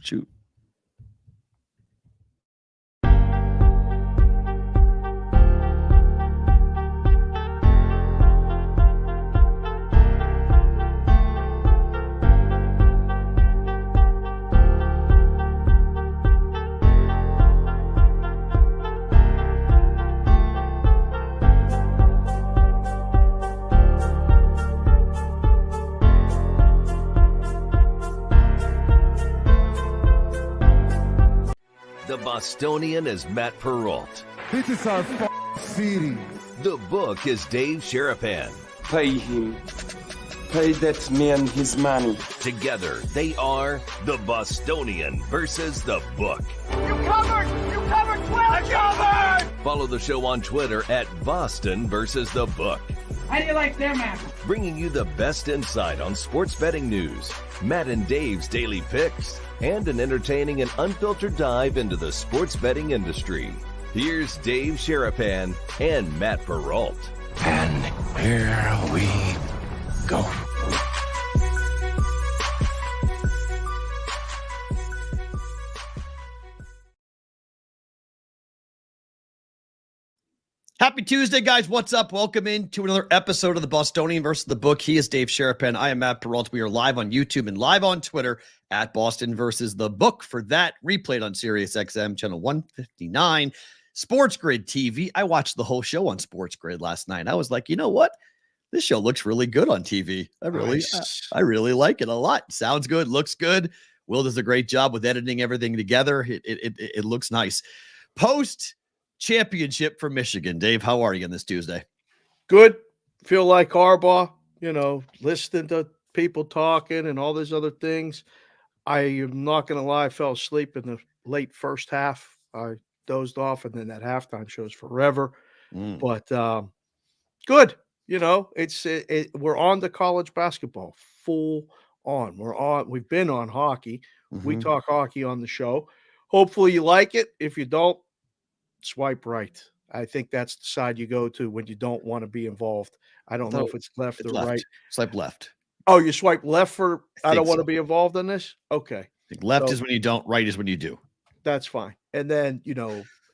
Shoot. The Bostonian is Matt Perrault. This is our city. The book is Dave Sharapan. Pay him. Pay that man his money. Together, they are the Bostonian versus the book. You covered 12. I covered. Follow the show on Twitter at Boston versus the book. How do you like them apples? Bringing you the best insight on sports betting news, Matt and Dave's daily picks, and an entertaining and unfiltered dive into the sports betting industry. Here's Dave Sharapan and Matt Perrault. And here we go. Happy Tuesday, guys. What's up? Welcome into another episode of the Bostonian versus the book. He is Dave Sharapan. I am Matt Perrault. We are live on YouTube and live on Twitter at Boston versus the book. For that, replayed on Sirius XM channel 159, Sports Grid TV. I watched the whole show on Sports Grid last night. I was like, you know what? This show looks really good on TV. I really like it a lot. Sounds good, looks good. Will does a great job with editing everything together. It looks nice. Post championship for Michigan. Dave, how are you on this Tuesday? Good. Feel like Harbaugh, listening to people talking and all these other things. I am not going to lie, I fell asleep in the late first half. I dozed off, and then that halftime shows forever. But good. We're on to college basketball full on. We've been on hockey. We talk hockey on the show. Hopefully you like it. If you don't, swipe right. I think that's the side you go to when you don't want to be involved. I don't know if it's left or right. Swipe left. Oh, you swipe left for I don't want to be involved in this? Okay. I think left is when you don't, right is when you do. That's fine. And then,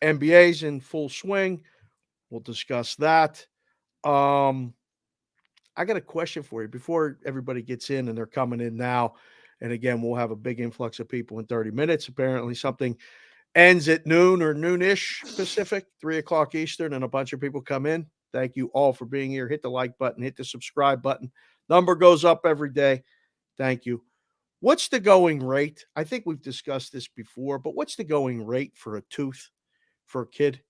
NBA's in full swing. We'll discuss that. I got a question for you before everybody gets in, and they're coming in now. And again, we'll have a big influx of people in 30 minutes. Apparently something ends at noon or noonish Pacific, 3 o'clock Eastern, and a bunch of people come in. Thank you all for being here. Hit the like button, hit the subscribe button. Number goes up every day. Thank you. What's the going rate? I think we've discussed this before, but what's the going rate for a tooth for a kid?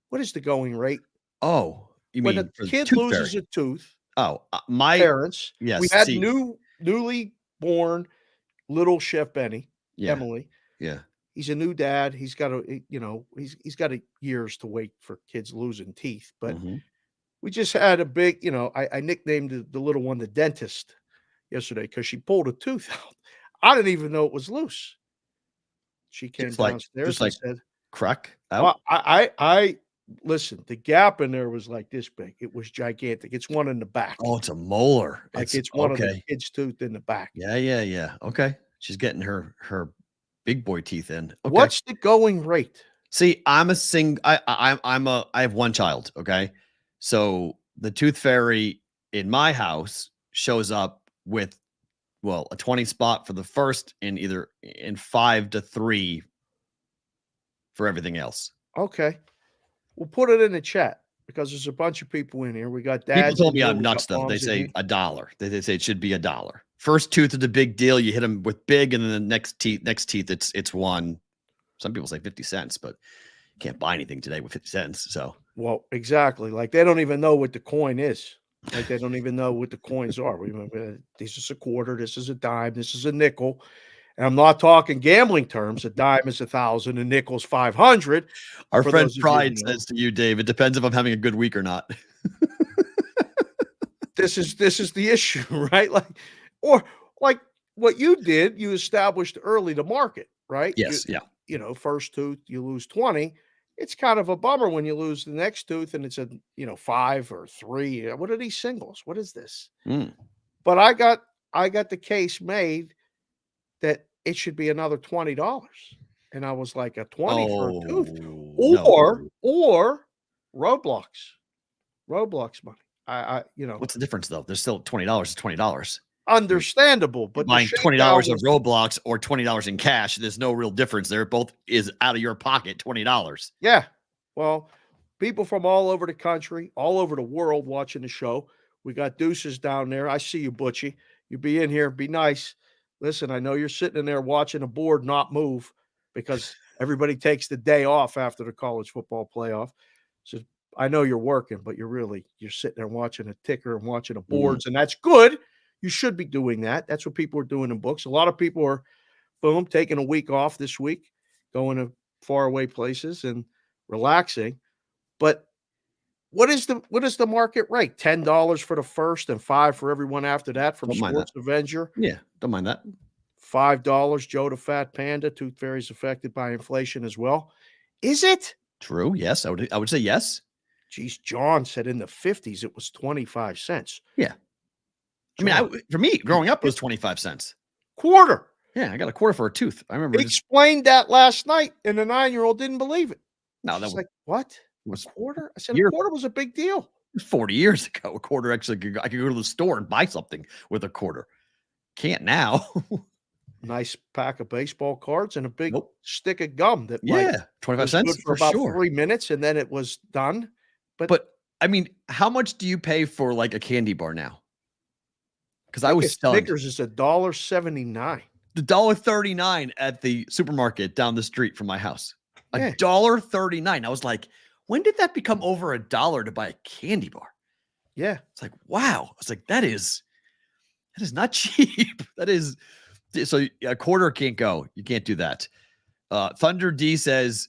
What is the going rate? Oh, you when mean a kid loses a tooth? Oh, my parents. Yes, we had newly born little Chef Benny, Emily. Yeah. He's a new dad. He's got he's got years to wait for kids losing teeth. But we just had a big, I nicknamed the little one the dentist yesterday because she pulled a tooth out. I didn't even know it was loose. She came downstairs and said, "Crack out." Well, I listen. The gap in there was like this big. It was gigantic. It's one in the back. Oh, it's a molar. It's one of the kid's tooth in the back. Yeah. Okay, she's getting her big boy teeth in. Okay. What's the going rate? See, I have one child. Okay. So the tooth fairy in my house shows up with, a 20 spot for the first and either in 5 to 3 for everything else. Okay. We'll put it in the chat because there's a bunch of people in here. We got dads. People told me I'm nuts stuff. They say $1. They say it should be $1. First tooth is a big deal. You hit them with big, and then the next teeth, it's one. Some people say 50 cents, but you can't buy anything today with 50 cents. So, well, exactly. Like they don't even know what the coin is. Like they don't even know what the coins are. Remember, this is a quarter, this is a dime, this is a nickel. And I'm not talking gambling terms. A dime is 1,000, a nickel's 500. Our friend Pride says to you, Dave, it depends if I'm having a good week or not. This is the issue, right? Or like what you did, you established early the market, right? Yes, First tooth, you lose 20. It's kind of a bummer when you lose the next tooth and it's a 5 or 3. What are these singles? What is this? But I got the case made that it should be another $20. And I was like, a 20 for a tooth. No. Or Roblox money. What's the difference though? There's still $20 is $20. Understandable, but Buying the $20 of was, Roblox or $20 in cash, there's no real difference there. Both is out of your pocket, $20. yeah. Well, people from all over the country, all over the world watching the show. We got Deuces down there. I see you, Butchie. You be in here, be nice. Listen, I know you're sitting in there watching the board not move because everybody takes the day off after the college football playoff. So I know you're working, but you're sitting there watching a ticker and watching the boards, and that's good. You should be doing that. That's what people are doing in books. A lot of people are, boom, taking a week off this week, going to faraway places and relaxing. But what is the market rate? $10 for the first and $5 for everyone after that from Sports Avenger. Yeah, don't mind that. $5, Joe the Fat Panda. Tooth Fairy's affected by inflation as well. Is it? True. Yes, I would say yes. Geez, John said in the 50s it was 25 cents. Yeah. I mean, for me, growing up, it was 25 cents. Quarter. Yeah, I got a quarter for a tooth. I remember. He explained that last night, and the 9-year-old didn't believe it. No, that was like, what? Was a quarter? I said a quarter was a big deal. 40 years ago, a quarter actually, I could go to the store and buy something with a quarter. Can't now. Nice pack of baseball cards and a big stick of gum that 25 cents for about 3 minutes, and then it was done. But I mean, how much do you pay for like a candy bar now? Because I was stunned. Snickers is $1.79. $1.39 at the supermarket down the street from my house. $1.39. I was like, when did that become over $1 to buy a candy bar? Yeah. It's like, wow. I was like, that is not cheap. That is so a quarter can't go. You can't do that. Thunder D says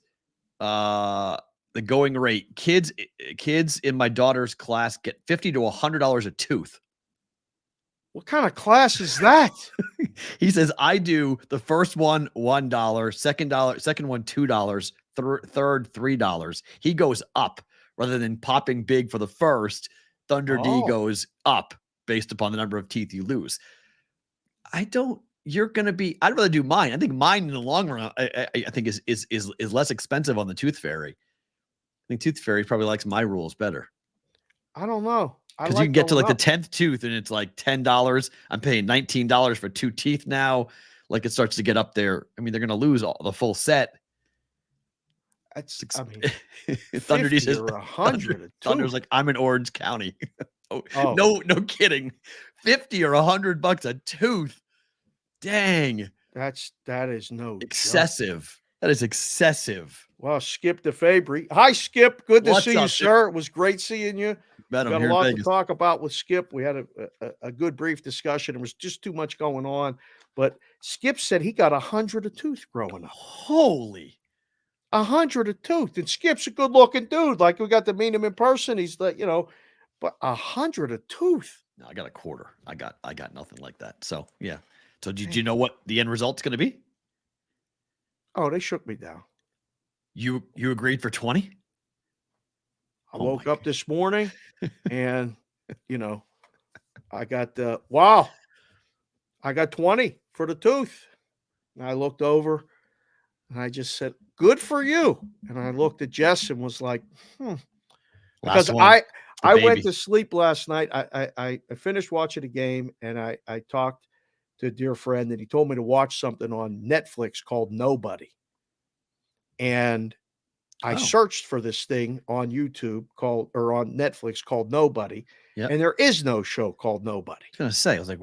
the going rate. Kids in my daughter's class get $50 to $100 a tooth. What kind of class is that? He says, I do the first one $1, second one $2, third $3. He goes up rather than popping big for the first. Thunder D goes up based upon the number of teeth you lose. I'd rather do mine. I think mine in the long run, I think is less expensive on the Tooth Fairy. I think Tooth Fairy probably likes my rules better. I don't know. Because you can get to like the 10th tooth and it's like $10. I'm paying $19 for 2 teeth now. Like it starts to get up there. I mean, they're going to lose the full set. Thunder D says 100. Thunder's like, I'm in Orange County. No kidding. $50 or $100 a tooth. Dang. That is excessive. Joke. That is excessive. Well, Skip DeFabry. Hi, Skip. Good to see you, Skip? sir. It was great seeing you. Got a lot to talk about with Skip. We had a good brief discussion. There was just too much going on. But Skip said he got 100 a tooth growing up. Holy. 100 a tooth. And Skip's a good-looking dude. Like, we got to meet him in person. He's like, but 100 a tooth. No, I got a quarter. I got nothing like that. So, yeah. So, did you know what the end result's going to be? Oh, they shook me down. You agreed for 20? I woke up this morning and, I got I got 20 for the tooth. And I looked over and I just said, good for you. And I looked at Jess and was like, Because I went to sleep last night. I finished watching the game and I talked to a dear friend and he told me to watch something on Netflix called Nobody. And I searched for this thing on YouTube on Netflix called Nobody. Yep. And there is no show called Nobody. I was going to say, I was like,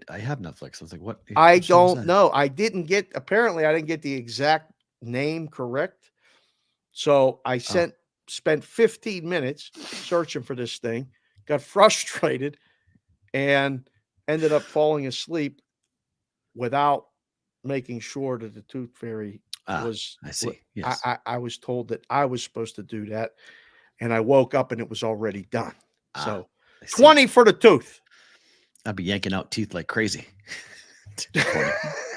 I have Netflix. I was like, what? I don't know. Apparently I didn't get the exact name correct. So I spent 15 minutes searching for this thing, got frustrated and ended up falling asleep without making sure that the Tooth Fairy was. I see. Yes. I was told that I was supposed to do that, and I woke up and it was already done. So 20 for the tooth. I'd be yanking out teeth like crazy.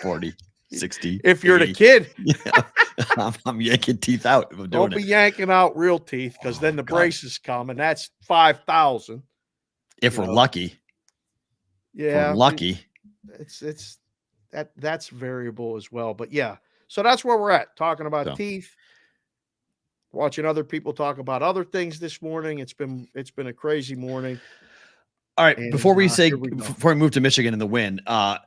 40, 60. If you're 80. the kid, I'm yanking teeth out. Don't be yanking out real teeth because then the braces come, and that's $5,000. If we're lucky. Yeah, if we're lucky. It's that's variable as well. But yeah, so that's where we're at, talking about So. teeth, watching other people talk about other things this morning. It's been a crazy morning. All right, And, before we move to Michigan and the win,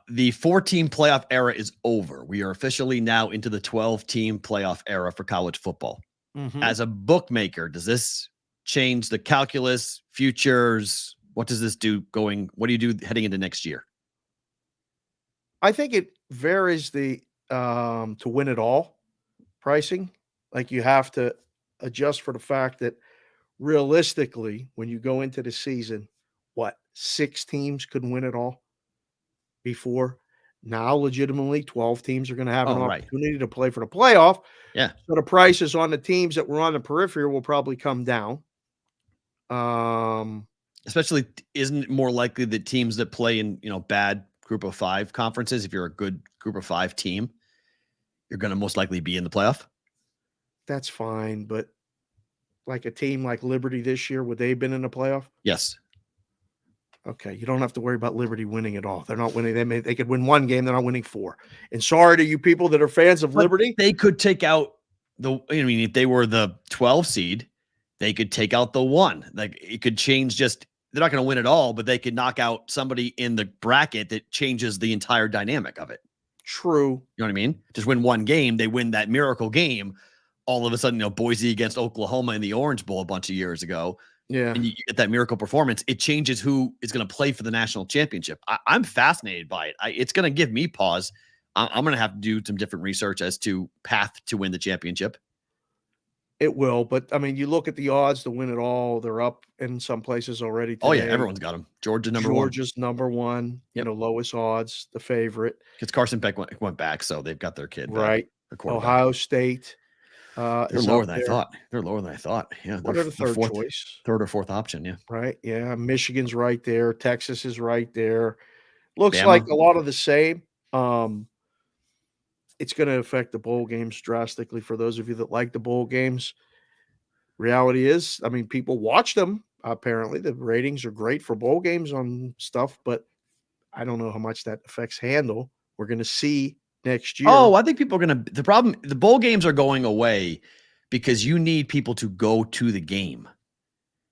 the 4-team playoff era is over. We are officially now into the 12-team playoff era for college football. Mhm. As a bookmaker, does this change the calculus, futures? What does this do what do you do heading into next year? I think it varies the to win it all pricing. Like, you have to adjust for the fact that realistically, when you go into the season, 6 teams could win it all before. Now, legitimately, 12 teams are going to have an opportunity to play for the playoff. Yeah. So the prices on the teams that were on the periphery will probably come down. Especially, isn't it more likely that teams that play in, bad group of 5 conferences, if you're a good group of 5 team, you're going to most likely be in the playoff? That's fine, but like a team like Liberty this year, would they have been in the playoff? Yes. Okay, you don't have to worry about Liberty winning at all. They're not winning. They could win 1 game. They're not winning 4. And sorry to you people that are fans of Liberty. They could take out if they were the 12 seed, they could take out the 1. Like, it could change they're not going to win it all, but they could knock out somebody in the bracket that changes the entire dynamic of it. True. You know what I mean? Just win 1 game. They win that miracle game. All of a sudden, Boise against Oklahoma in the Orange Bowl a bunch of years ago. Yeah. And you get that miracle performance. It changes who is going to play for the national championship. I'm fascinated by it. It's going to give me pause. I'm going to have to do some different research as to path to win the championship. It will, but I mean, you look at the odds to win it all, they're up in some places already today. Oh, yeah, everyone's got them. Georgia's number 1, Yep. Lowest odds, the favorite. Because Carson Beck went back, so they've got their kid. Right. Ohio State. They're lower than I thought. They're lower than I thought. Yeah. They're the third choice. Third or fourth option, yeah. Right, yeah. Michigan's right there. Texas is right there. Looks Bama. like a lot of the same. It's going to affect the bowl games drastically for those of you that like the bowl games. Reality is, I mean, people watch them. Apparently, the ratings are great for bowl games on stuff, but I don't know how much that affects handle. We're going to see next year. Oh, I think people are going to – the bowl games are going away because you need people to go to the game.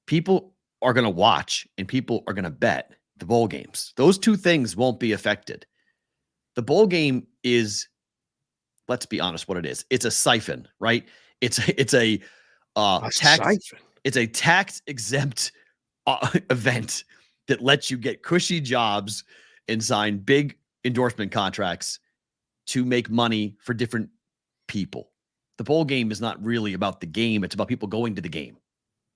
People are going to watch and people are going to bet the bowl games. Those 2 things won't be affected. The bowl game is, let's be honest, what it is. It's a siphon, right? It's a tax exempt event that lets you get cushy jobs and sign big endorsement contracts to make money for different people. The bowl game is not really about the game. It's about people going to the game.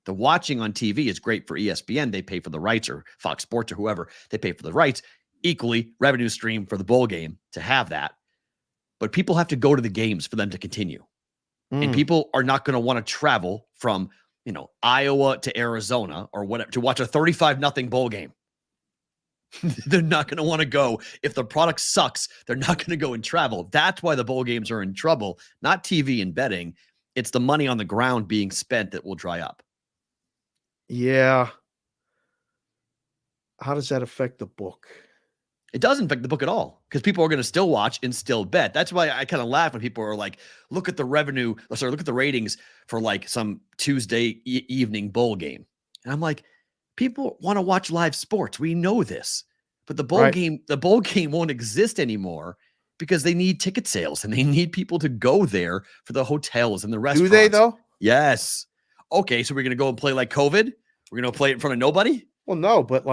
The watching on TV is great for ESPN. They pay for the rights, or Fox Sports or whoever. They pay for the rights. Equally, revenue stream for the bowl game to have that. But people have to go to the games for them to continue. And people are not going to want to travel from, Iowa to Arizona or whatever to watch a 35-0 bowl game. They're not going to want to go. If the product sucks, they're not going to go and travel. That's why the bowl games are in trouble. Not TV and betting. It's the money on the ground being spent that will dry up. Yeah. How does that affect the book? It doesn't affect the book at all because people are going to still watch and still bet. That's why I kind of laugh when people are like, look at the revenue. Sorry, look at the ratings for like some Tuesday evening bowl game. And I'm like, people want to watch live sports. We know this, but the bowl game won't exist anymore because they need ticket sales and they need people to go there for the hotels and the restaurants. Do they though? Yes. Okay. So we're going to go and play like COVID. We're going to play it in front of nobody. Well, no, but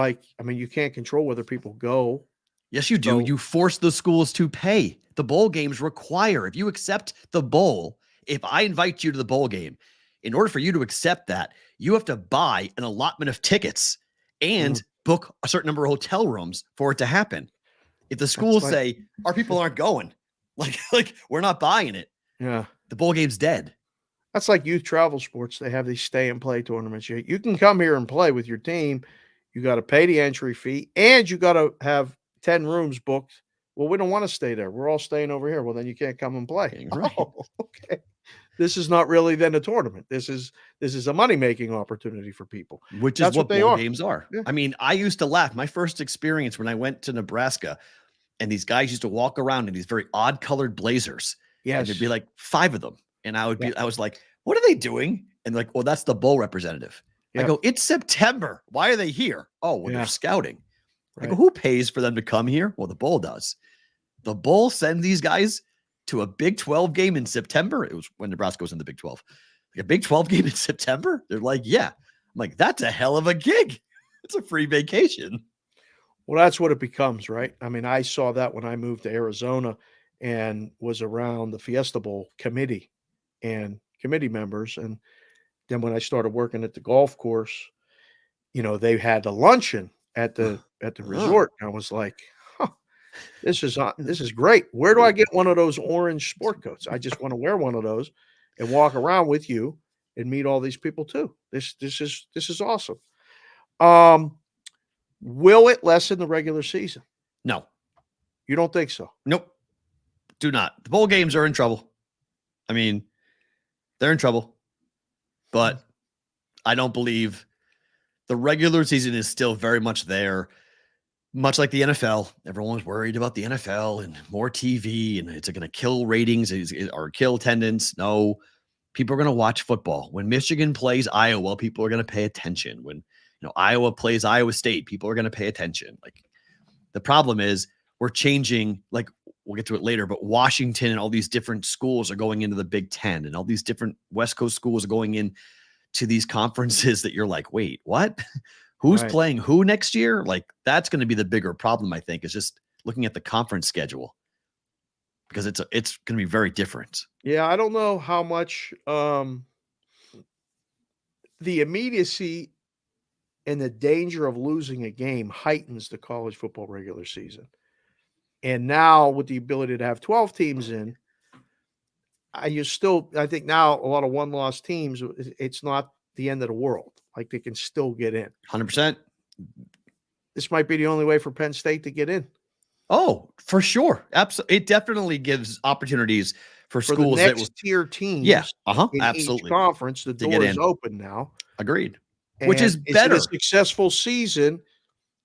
you can't control whether people go. Yes, you do. So, you force the schools to pay. The bowl games require, if you accept the bowl, if I invite you to the bowl game, in order for you to accept that, you have to buy an allotment of tickets and book a certain number of hotel rooms for it to happen. If the schools say our people aren't going, like we're not buying it, yeah, the bowl game's dead. That's like youth travel sports. They have these stay and play tournaments. You can come here and play with your team. You got to pay the entry fee and you got to have 10 rooms booked. Well, we don't want to stay there. We're all staying over here. Well, then you can't come and play. Right. Oh, okay. This is not really then a tournament. This is a money-making opportunity for people. Which is what bowl games are. Yeah. I mean, I used to laugh. My first experience when I went to Nebraska, And these guys used to walk around in these very odd colored blazers. Yes. And there'd be like 5 of them. And I was like, what are they doing? And like, well, that's the bowl representative. Yep. I go, it's September. Why are they here? Oh, well, they're scouting. I go, Right. who pays for them to come here? Well, the bowl does. The bowl sends these guys to a Big 12 game in September. It was when Nebraska was in the Big 12. Like a Big 12 game in September? They're like, yeah. I'm like, that's a hell of a gig. It's a free vacation. Well, that's what it becomes, right? I mean, I saw that when I moved to Arizona and was around the Fiesta Bowl committee and committee members. And then when I started working at the golf course, they had a luncheon at the resort. And I was like, this is great. Where do I get one of those orange sport coats? I just want to wear one of those and walk around with you and meet all these people too. This is awesome. Will it lessen the regular season? No. You don't think so? Nope. Do not. The bowl games are in trouble. I mean, they're in trouble. But I don't believe the regular season is still very much there. Much like the NFL. Everyone's worried about the NFL and more TV and it's going to kill ratings or kill attendance. No. People are going to watch football. When Michigan plays Iowa, people are going to pay attention. When Iowa plays Iowa State, people are going to pay attention. Like the problem is we're changing, like we'll get to it later, but Washington and all these different schools are going into the Big Ten and all these different West Coast schools are going in to these conferences that you're like, wait, what? Who's playing who next year? Like that's going to be the bigger problem, I think, is just looking at the conference schedule because it's going to be very different. Yeah. I don't know how much the immediacy and the danger of losing a game heightens the college football regular season. And now with the ability to have 12 teams in, I think now a lot of one-loss teams, it's not the end of the world. Like they can still get in. 100%. This might be the only way for Penn State to get in. Oh, for sure. Absolutely. It definitely gives opportunities for schools the next tier teams. Yeah. In Absolutely. each conference, the door is open now. Agreed. And which is better. It's a successful season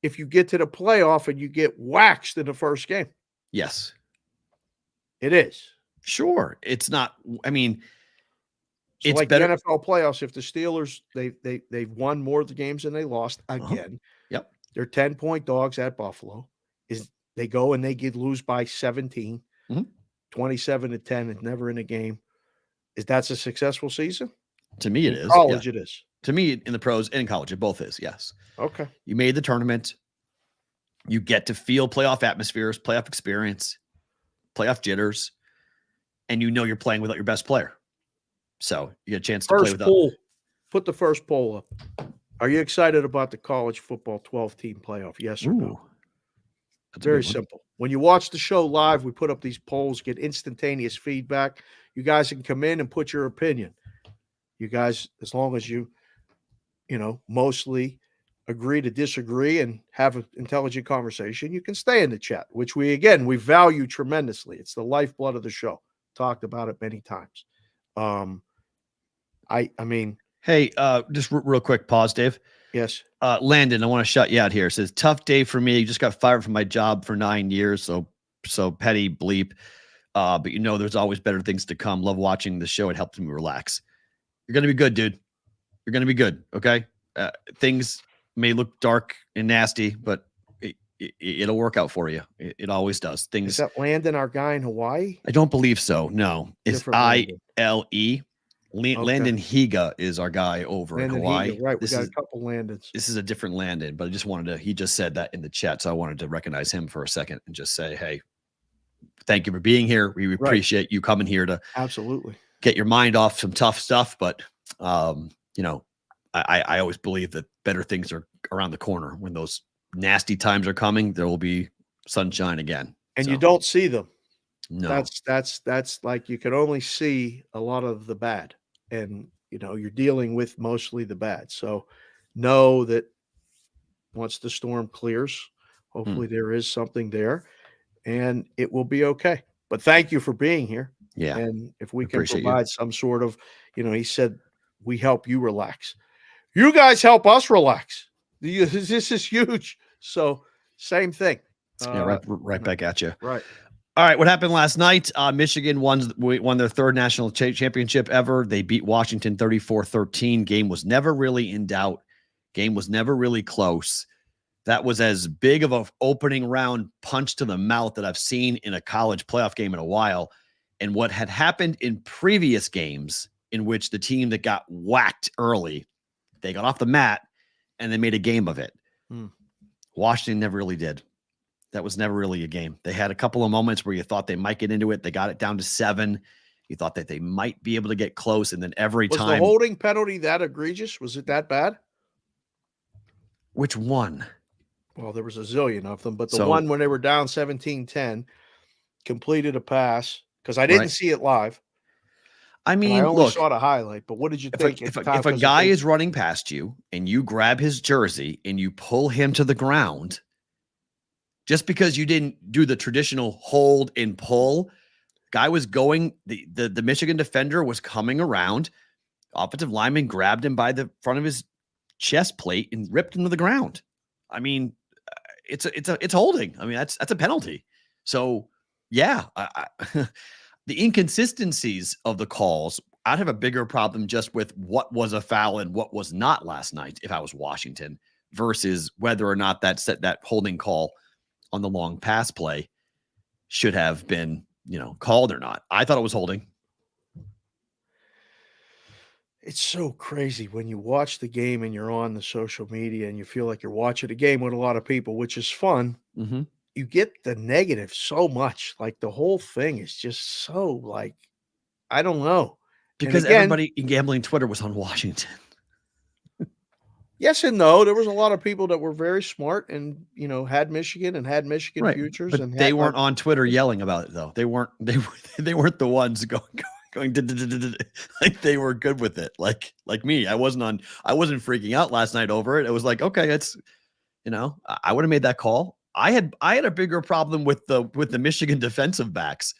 if you get to the playoff and you get waxed in the first game. Yes. It is. Sure. It's not, I mean, so it's like better. The NFL playoffs, if the Steelers, they've won more of the games than they lost again. Yep. They're 10-point dogs at Buffalo. They go and they lose by 17, 27-10, and never in a game. That's a successful season? To me, it is. College, it is. To me, in the pros and in college, it both is. Yes. Okay. You made the tournament. You get to feel playoff atmospheres, playoff experience, playoff jitters, and you're playing without your best player. So you get a chance to play without. Poll. Put the first poll up. Are you excited about the college football 12-team playoff? Yes or no? That's very simple. When you watch the show live, we put up these polls, get instantaneous feedback. You guys can come in and put your opinion. You guys, as long as you mostly agree to disagree and have an intelligent conversation, you can stay in the chat, which we value tremendously. It's the lifeblood of the show. Talked about it many times. I mean, hey, just real quick, pause, Dave. Yes. Landon, I want to shut you out here. It says, tough day for me. Just got fired from my job for 9 years. So petty bleep. But there's always better things to come. Love watching the show. It helps me relax. You're going to be good, dude. You're going to be good. Okay. Things may look dark and nasty, but it'll work out for you. It always does. Is that Landon, our guy in Hawaii? I don't believe so. No, it's ILE. Landon Higa is our guy over in Hawaii. Higa, right. We got a couple Landons. This is a different Landon, but I just he just said that in the chat. So I wanted to recognize him for a second and just say, hey, thank you for being here. We appreciate you coming here to absolutely get your mind off some tough stuff. But, I always believe that better things are around the corner. When those nasty times are coming, there will be sunshine again. And you don't see them. No, that's like, you can only see a lot of the bad, and you're dealing with mostly the bad. So know that once the storm clears, hopefully there is something there and it will be okay. But thank you for being here. Yeah. And if we can provide some sort of, he said, we help you relax. You guys help us relax. This is huge. So same thing. Yeah, right back at you. Right. All right, what happened last night? Michigan won their third national championship ever. They beat Washington 34-13. Game was never really in doubt. Game was never really close. That was as big of an opening round punch to the mouth that I've seen in a college playoff game in a while. And what had happened in previous games in which the team that got whacked early, they got off the mat and they made a game of it. Washington never really did. That was never really a game. They had a couple of moments where you thought they might get into it. They got it down to 7. You thought that they might be able to get close. And then every time. Was the holding penalty that egregious? Was it that bad? Which one? Well, there was a zillion of them, but the one when they were down 17-10, completed a pass, because I didn't see it live. I mean, I only saw the highlight, but what did you think? If a guy is running past you and you grab his jersey and you pull him to the ground, just because you didn't do the traditional hold and pull, guy was going, the Michigan defender was coming around, offensive lineman grabbed him by the front of his chest plate and ripped him to the ground. I mean, it's holding. I mean, that's a penalty. So yeah, the inconsistencies of the calls, I'd have a bigger problem just with what was a foul and what was not last night if I was Washington versus whether or not that holding call on the long pass play should have been, called or not. I thought it was holding. It's so crazy when you watch the game and you're on the social media and you feel like you're watching a game with a lot of people, which is fun. Mm-hmm. You get the negative so much. Like the whole thing is just so like, I don't know. Because everybody in gambling Twitter was on Washington. Yes and no. There was a lot of people that were very smart and, had Michigan and had Michigan futures. But and they weren't on Twitter yelling about it though. They weren't the ones going like they were good with it. Like me, I wasn't freaking out last night over it. It was like, okay, it's, I would have made that call. I had a bigger problem with the Michigan defensive backs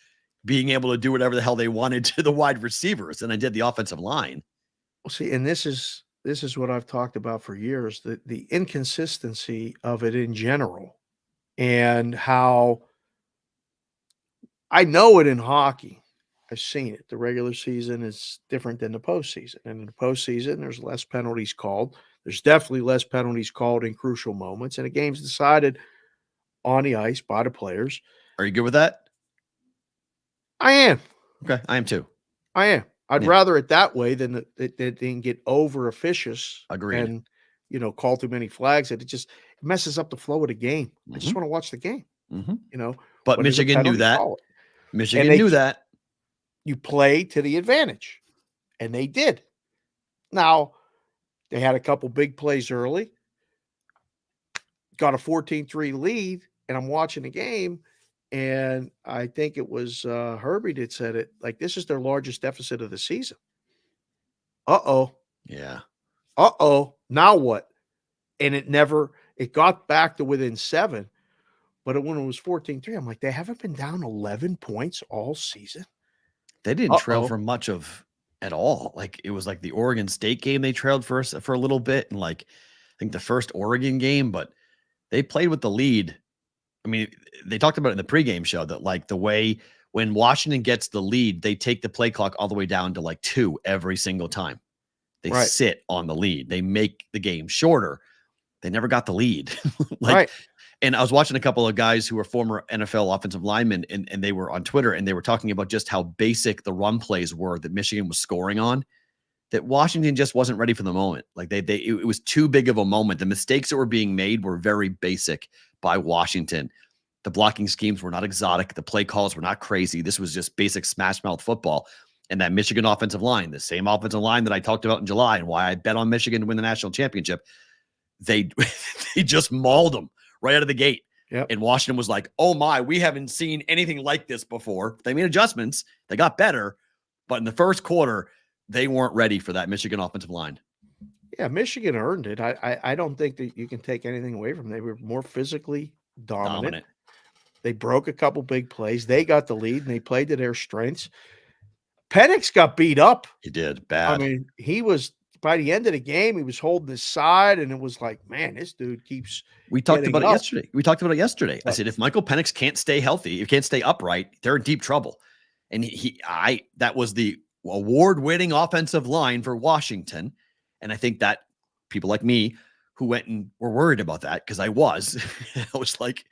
being able to do whatever the hell they wanted to the wide receivers than I did the offensive line. Well, see, and this is what I've talked about for years, the inconsistency of it in general, and how I know it in hockey. I've seen it. The regular season is different than the postseason. And in the postseason, there's less penalties called. There's definitely less penalties called in crucial moments. And a game's decided on the ice by the players. Are you good with that? I am. Okay, I am too. I am. I'd rather it that way than it didn't get over officious. Agreed. And, call too many flags. It just messes up the flow of the game. Mm-hmm. I just want to watch the game. Mm-hmm. But Michigan knew that. Michigan knew that. You play to the advantage. And they did. Now, they had a couple big plays early. Got a 14-3 lead. And I'm watching the game. And I think it was Herbie that said it, like, this is their largest deficit of the season. Uh-oh. Yeah. Uh-oh. Now what? And it got back to within 7. But when it was 14-3, I'm like, they haven't been down 11 points all season. They didn't trail for much of at all. Like, it was like the Oregon State game they trailed for a little bit. And like, I think the first Oregon game, but they played with the lead. I mean, they talked about it in the pregame show that like the way when Washington gets the lead, they take the play clock all the way down to like 2 every single time. They sit on the lead. They make the game shorter. They never got the lead. And I was watching a couple of guys who were former NFL offensive linemen and they were on Twitter and they were talking about just how basic the run plays were that Michigan was scoring on, that Washington just wasn't ready for the moment. Like it was too big of a moment. The mistakes that were being made were very basic by Washington. The blocking schemes were not exotic. The play calls were not crazy. This was just basic smash mouth football. And that Michigan offensive line, the same offensive line that I talked about in July and why I bet on Michigan to win the national championship, they just mauled them right out of the gate. Yep. And Washington was like, oh my, we haven't seen anything like this before. They made adjustments. They got better. But in the first quarter, they weren't ready for that Michigan offensive line. Yeah, Michigan earned it. I don't think that you can take anything away from them. They were more physically dominant. They broke a couple big plays. They got the lead, and they played to their strengths. Penix got beat up. He did. Bad. I mean, he was by the end of the game, he was holding his side, and it was like, man, this dude keeps. We talked about it yesterday. I But- said, if Michael Penix can't stay healthy, he can't stay upright, they're in deep trouble. And that was the award-winning offensive line for Washington. And I think that people like me who went and were worried about that, because I was like,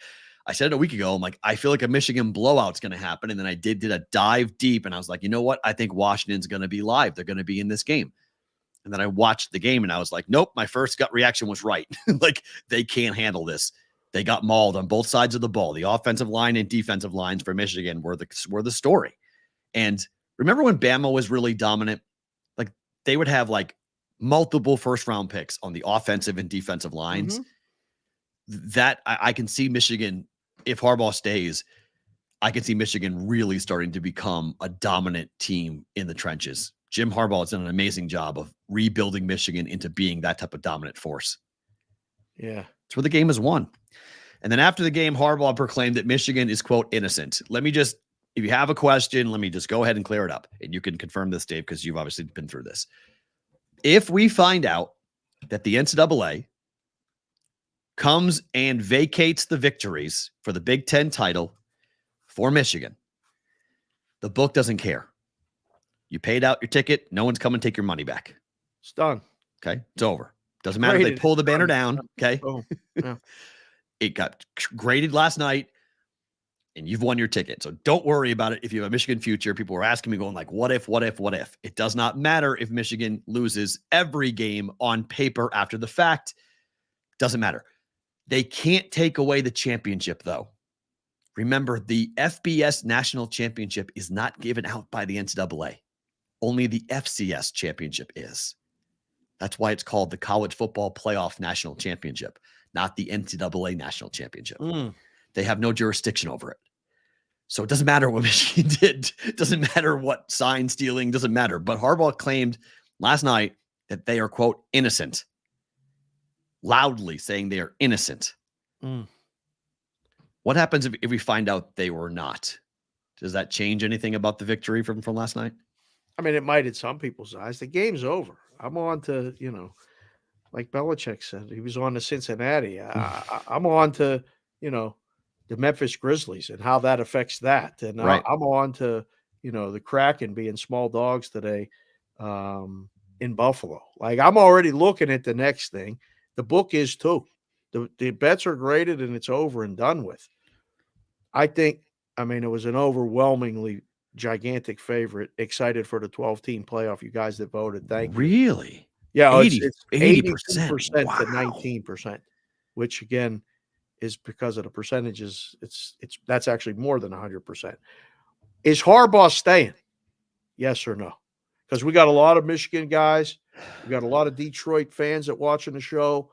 I said it a week ago, I'm like, I feel like a Michigan blowout's going to happen. And then I did a dive deep, and I was like, you know what? I think Washington's going to be live. They're going to be in this game. And then I watched the game, and I was like, nope, my first gut reaction was right. Like, they can't handle this. They got mauled on both sides of the ball. The offensive line and defensive lines for Michigan were the story. And remember when Bama was really dominant? Like, they would have like multiple first-round picks on the offensive and defensive lines. That I can see Michigan, if Harbaugh stays, I can see Michigan really starting to become a dominant team in the trenches. Jim Harbaugh has done an amazing job of rebuilding Michigan into being that type of dominant force. Yeah. It's where the game is won. And then after the game, Harbaugh proclaimed that Michigan is, quote, innocent. Let me just, if you have a question, let me just go ahead and clear it up. And you can confirm this, Dave, because you've obviously been through this. If we find out that the NCAA comes and vacates the victories for the Big Ten title for Michigan, the book doesn't care. You paid out your ticket. No one's coming to take your money back. It's done. Okay. It's over. Doesn't matter if they pull the banner down. Okay. Oh, yeah. It got graded last night, and you've won your ticket. So don't worry about it. If you have a Michigan future, people were asking me going like, what if? It does not matter if Michigan loses every game on paper after the fact. Doesn't matter. They can't take away the championship, though. Remember, the FBS National Championship is not given out by the NCAA. Only the FCS Championship is. That's why it's called the College Football Playoff National Championship, not the NCAA National Championship. They have no jurisdiction over it. So it doesn't matter what Michigan did. It doesn't matter what sign stealing. Doesn't matter. But Harbaugh claimed last night that they are, quote, innocent. Loudly saying they are innocent. What happens if we find out they were not? Does that change anything about the victory from last night? I mean, it might in some people's eyes. The game's over. I'm on to, like Belichick said, he was on to Cincinnati. I'm on to, the Memphis Grizzlies and how that affects that. And Right. I'm on to, the Kraken being small dogs today in Buffalo. Like, I'm already looking at the next thing. The book is too. The bets are graded and it's over and done with. It was an overwhelmingly gigantic favorite. Excited for the 12-team playoff. You guys that voted, thank you. Really? Yeah, 80, it's 80%. 82% Wow. to 19%, which again is because of the percentages. That's actually more than 100%. Is Harbaugh staying? Yes or no? Because we got a lot of Michigan guys. We got a lot of Detroit fans that watching the show.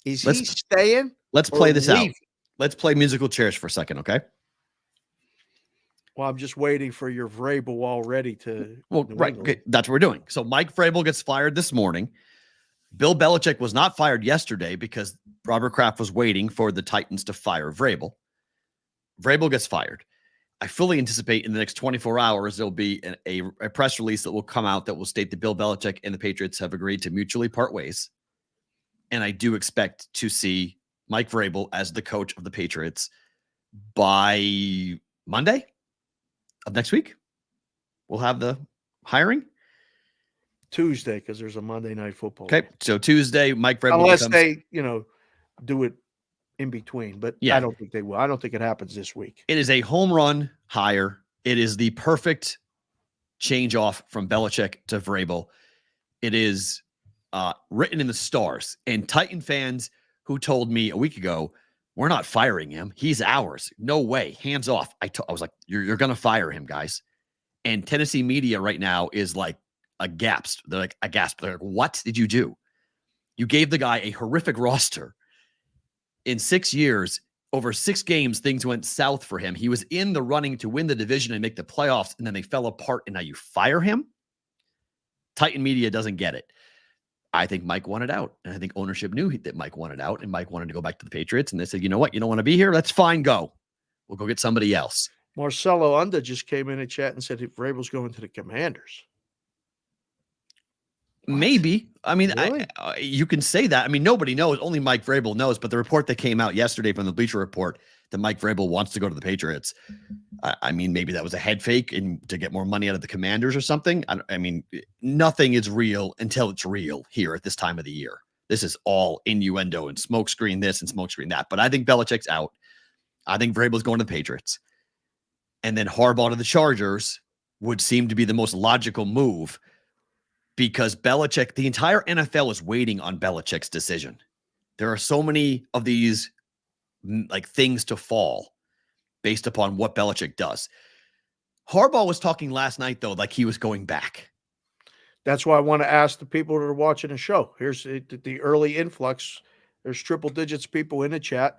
Is he staying? Let's play this out. leaving? Let's play musical chairs for a second, okay? Well, I'm just waiting for your Vrabel already to. Well, right. Okay, that's what we're doing. So Mike Vrabel gets fired this morning. Bill Belichick was not fired yesterday because Robert Kraft was waiting for the Titans to fire Vrabel. Vrabel gets fired. I fully anticipate in the next 24 hours, there'll be a press release that will come out that will state that Bill Belichick and the Patriots have agreed to mutually part ways. And I do expect to see Mike Vrabel as the coach of the Patriots by Monday of next week. We'll have the hiring. Tuesday, because there's a Monday Night Football. Okay, so Tuesday, Mike Vrabel Unless they, do it in between, but Yeah. I don't think they will. I don't think it happens this week. It is a home run hire. It is the perfect change off from Belichick to Vrabel. It is written in the stars. And Titan fans who told me a week ago, we're not firing him. He's ours. No way. Hands off. I was like, you're going to fire him, guys. And Tennessee media right now is like aghast. They're like, aghast. They're like, what did you do? You gave the guy a horrific roster. In 6 years, over 6 games, things went south for him. He was in the running to win the division and make the playoffs, and then they fell apart, and now you fire him? Titan media doesn't get it. I think Mike wanted out, and I think ownership knew that Mike wanted out, and Mike wanted to go back to the Patriots, and they said, you know what? You don't want to be here? That's fine. Go. We'll go get somebody else. Marcelo Unda just came in a chat and said Vrabel's going to the Commanders. Maybe. I mean, Really? you can say that. I mean, nobody knows. Only Mike Vrabel knows. But the report that came out yesterday from the Bleacher Report that Mike Vrabel wants to go to the Patriots. I mean, maybe that was a head fake and to get more money out of the Commanders or something. I mean, nothing is real until it's real here at this time of the year. This is all innuendo and smokescreen this and smokescreen that. But I think Belichick's out. I think Vrabel's going to the Patriots. And then Harbaugh to the Chargers would seem to be the most logical move because Belichick, the entire NFL is waiting on Belichick's decision. There are so many of these like things to fall based upon what Belichick does. Harbaugh was talking last night, though, like he was going back. That's why I want to ask the people that are watching the show. Here's the early influx. There's triple digits people in the chat.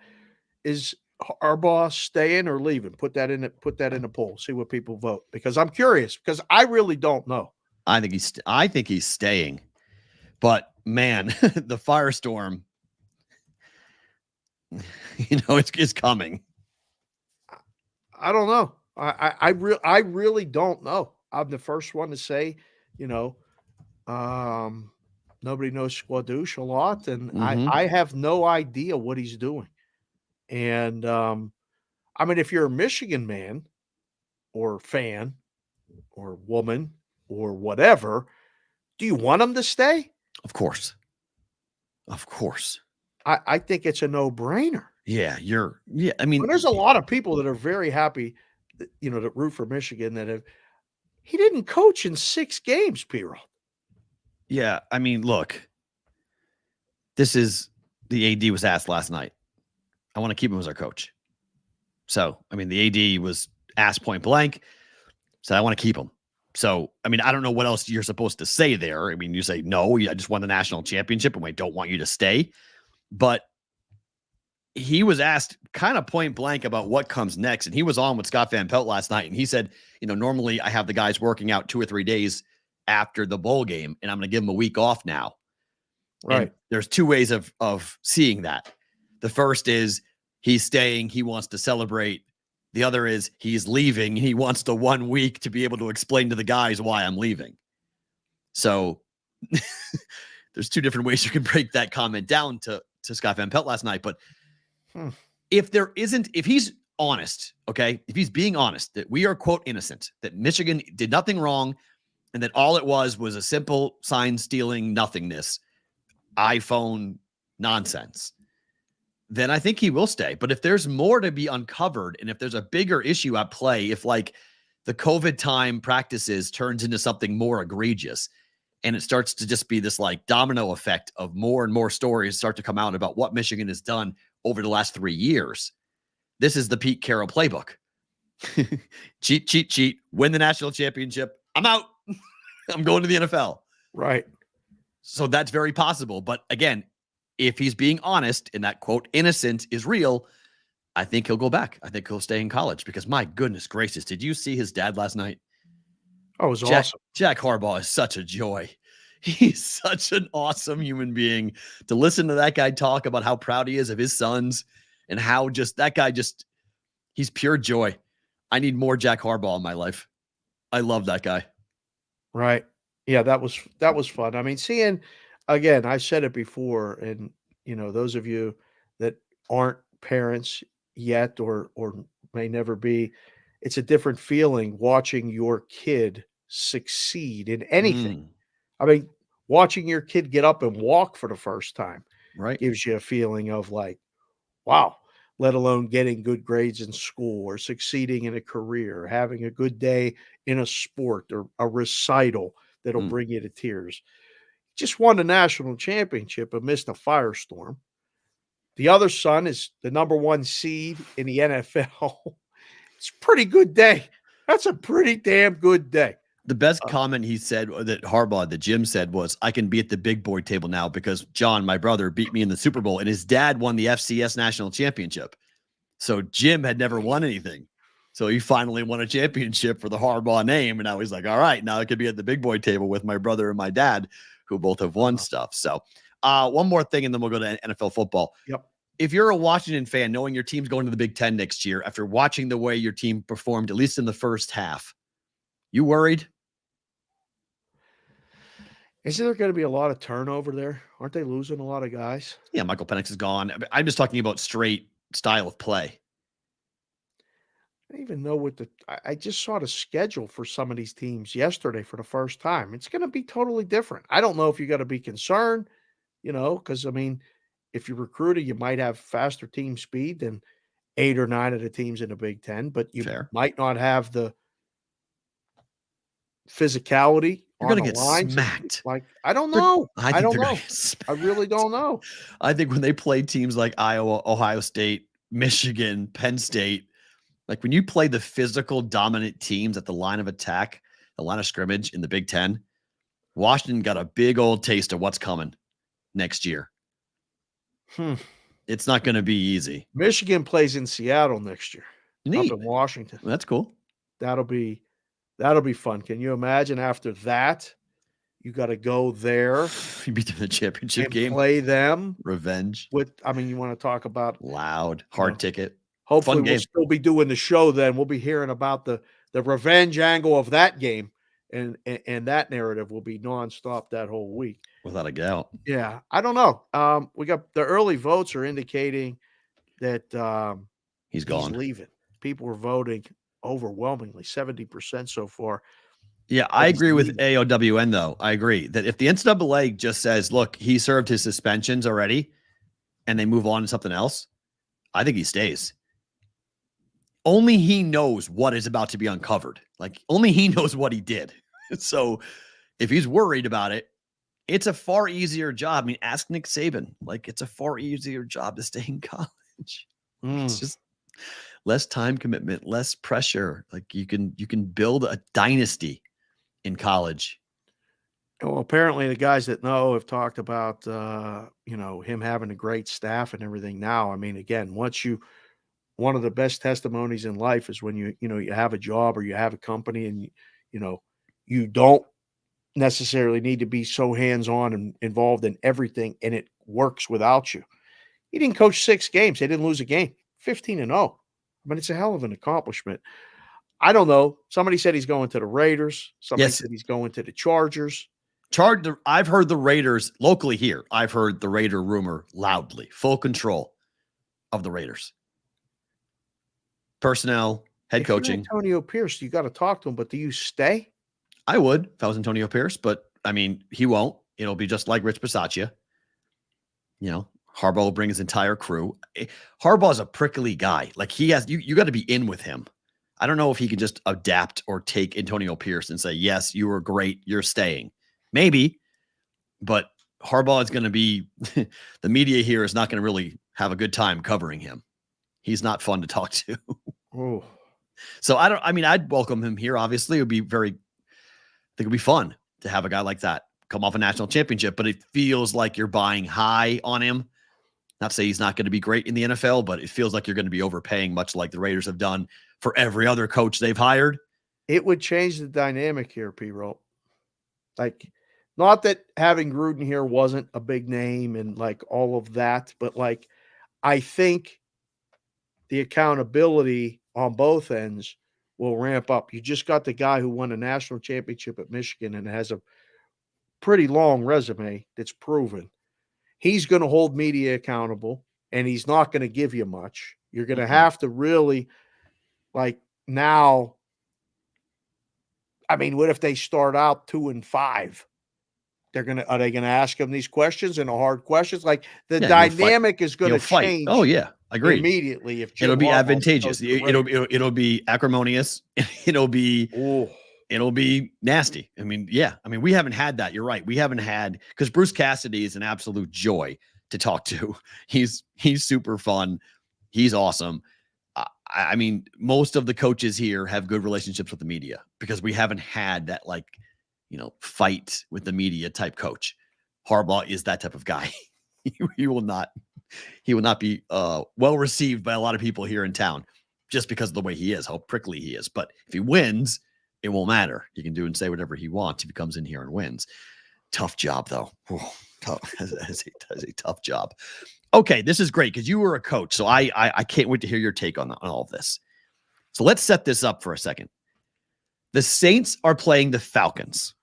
Is Harbaugh staying or leaving? Put that in the poll. See what people vote, because I'm curious, because I really don't know. I think he's staying, but man, the firestorm, it's coming. I don't know. I really don't know. I'm the first one to say, nobody knows Squadouche a lot, and I have no idea what he's doing. And I mean, if you're a Michigan man or fan or woman or whatever, do you want him to stay? Of course. I think it's a no-brainer. Yeah, I mean, there's a lot of people that are very happy, that root for Michigan he didn't coach in 6 games, Perrault. Yeah, I mean, look, the AD was asked last night. I want to keep him as our coach. So, I mean, the AD was asked point blank, said, I want to keep him. So, I mean, I don't know what else you're supposed to say there. I mean, you say, no, I just won the national championship and we don't want you to stay. But he was asked kind of point blank about what comes next. And he was on with Scott Van Pelt last night. And he said, normally I have the guys working out 2 or 3 days after the bowl game, and I'm going to give them a week off now. Right. And there's 2 ways of seeing that. The first is he's staying. He wants to celebrate. The other is he's leaving. He wants the 1 week to be able to explain to the guys why I'm leaving. So there's 2 different ways you can break that comment down to Scott Van Pelt last night. But if he's honest, okay, if he's being honest that we are, quote, innocent, that Michigan did nothing wrong, and that all it was a simple sign stealing nothingness, iPhone nonsense, then I think he will stay. But if there's more to be uncovered, and if there's a bigger issue at play, if like the COVID time practices turns into something more egregious, and it starts to just be this like domino effect of more and more stories start to come out about what Michigan has done over the last 3 years. This is the Pete Carroll playbook. cheat, win the national championship. I'm out. I'm going to the NFL. Right. So that's very possible. But again, if he's being honest and that, quote, innocent is real, I think he'll go back. I think he'll stay in college because my goodness gracious, did you see his dad last night? Oh, it was awesome. Jack Harbaugh is such a joy. He's such an awesome human being. To listen to that guy talk about how proud he is of his sons and how he's pure joy. I need more Jack Harbaugh in my life. I love that guy. Right. Yeah, that was fun. I mean, seeing, again, I said it before, and those of you that aren't parents yet or may never be, it's a different feeling watching your kid succeed in anything. I mean, watching your kid get up and walk for the first time, right, gives you a feeling of like, wow, let alone getting good grades in school or succeeding in a career, having a good day in a sport or a recital that'll bring you to tears. Just won the national championship amidst a firestorm. The other son is the number 1 seed in the NFL. It's a pretty good day. That's a pretty damn good day. The best comment he said that Jim said was, I can be at the big boy table now because John, my brother, beat me in the Super Bowl and his dad won the FCS national championship. So Jim had never won anything. So he finally won a championship for the Harbaugh name. And now he's like, all right, now I could be at the big boy table with my brother and my dad, who both have won stuff. So one more thing, and then we'll go to NFL football. Yep. If you're a Washington fan, knowing your team's going to the Big Ten next year, after watching the way your team performed, at least in the first half, you worried? Isn't there going to be a lot of turnover there? Aren't they losing a lot of guys? Yeah, Michael Penix is gone. I'm just talking about straight style of play. I don't even know what I just saw the schedule for some of these teams yesterday for the first time. It's going to be totally different. I don't know if you got to be concerned, because I mean, if you're recruiting, you might have faster team speed than 8 or 9 of the teams in the Big Ten, but you Fair. might not have the physicality. You're going to get smacked. Like, I don't know. I don't know. I really don't know. I think when they play teams like Iowa, Ohio State, Michigan, Penn State, like when you play the physical dominant teams at the line of attack, the line of scrimmage in the Big Ten, Washington got a big old taste of what's coming next year. It's not going to be easy. Michigan plays in Seattle next year. Neat. Up in Washington. That's cool. That'll be fun. Can you imagine after that, you got to go there. You beat them in the championship game. Play them. Revenge. You want to talk about loud, hard ticket. Hopefully we'll still be doing the show then. We'll be hearing about the revenge angle of that game. And that narrative will be nonstop that whole week. Without a doubt. Yeah. I don't know. We got the early votes are indicating that he's gone. He's leaving. People were voting overwhelmingly, 70% so far. Yeah, I agree with AOWN, though. I agree that if the NCAA just says, look, he served his suspensions already, and they move on to something else, I think he stays. Only he knows what is about to be uncovered. Like, only he knows what he did. So if he's worried about it, it's a far easier job. I mean, ask Nick Saban. Like, it's a far easier job to stay in college. It's just less time commitment, less pressure. Like, you can build a dynasty in college. Well, apparently the guys that know have talked about, him having a great staff and everything now. I mean, again, one of the best testimonies in life is when you have a job or you have a company and, you don't necessarily need to be so hands-on and involved in everything and it works without you. He didn't coach 6 games. They didn't lose a game, 15-0. I mean, it's a hell of an accomplishment. I don't know. Somebody said he's going to the Raiders. Somebody said he's going to the Chargers. I've heard the Raiders locally here. I've heard the Raider rumor loudly. Full control of the Raiders. Personnel, head coaching. Antonio Pierce, you got to talk to him, but do you stay? I would if I was Antonio Pierce, but I mean, he won't. It'll be just like Rich Bisaccia. Harbaugh will bring his entire crew. Harbaugh's a prickly guy. Like, he has, you got to be in with him. I don't know if he can just adapt or take Antonio Pierce and say, yes, you were great, you're staying. Maybe, but Harbaugh is going to be, the media here is not going to really have a good time covering him. He's not fun to talk to. Oh, so I'd welcome him here. Obviously, it would be I think it'd be fun to have a guy like that come off a national championship, but it feels like you're buying high on him. Not to say he's not going to be great in the NFL, but it feels like you're going to be overpaying, much like the Raiders have done for every other coach they've hired. It would change the dynamic here, Perrault. Like, not that having Gruden here wasn't a big name and like all of that, but like, I think the accountability on both ends will ramp up. You just got the guy who won a national championship at Michigan and has a pretty long resume that's proven. He's going to hold media accountable, and he's not going to give you much. You're going to have to really, like, now, I mean, what if they start out 2-5? Are they going to ask him these questions and hard questions? Like, the dynamic is going to change. Oh yeah, agreed. Immediately, if it'll be advantageous, it'll be acrimonious. It'll be nasty. I mean, yeah. I mean, we haven't had that. You're right. We haven't had, because Bruce Cassidy is an absolute joy to talk to. He's super fun. He's awesome. I mean, most of the coaches here have good relationships with the media because we haven't had that, like, fight with the media type coach. Harbaugh is that type of guy. He will not be well received by a lot of people here in town just because of the way he is, how prickly he is. But if he wins, it won't matter. He can do and say whatever he wants if he comes in here and wins. Tough job, though. Tough. That's a tough job. Okay, this is great because you were a coach, so I can't wait to hear your take on all of this. So let's set this up for a second. The Saints are playing the Falcons.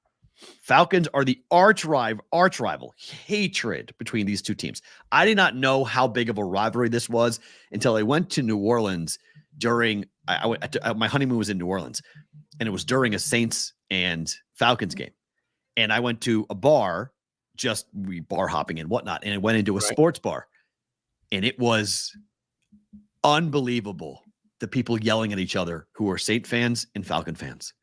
Falcons are the arch rival, hatred between these two teams. I did not know how big of a rivalry this was until I went to New Orleans during my honeymoon was in New Orleans, and it was during a Saints and Falcons game. And I went to a bar, we bar hopping and whatnot, and it went into a sports bar, and it was unbelievable. The people yelling at each other who are Saint fans and Falcon fans,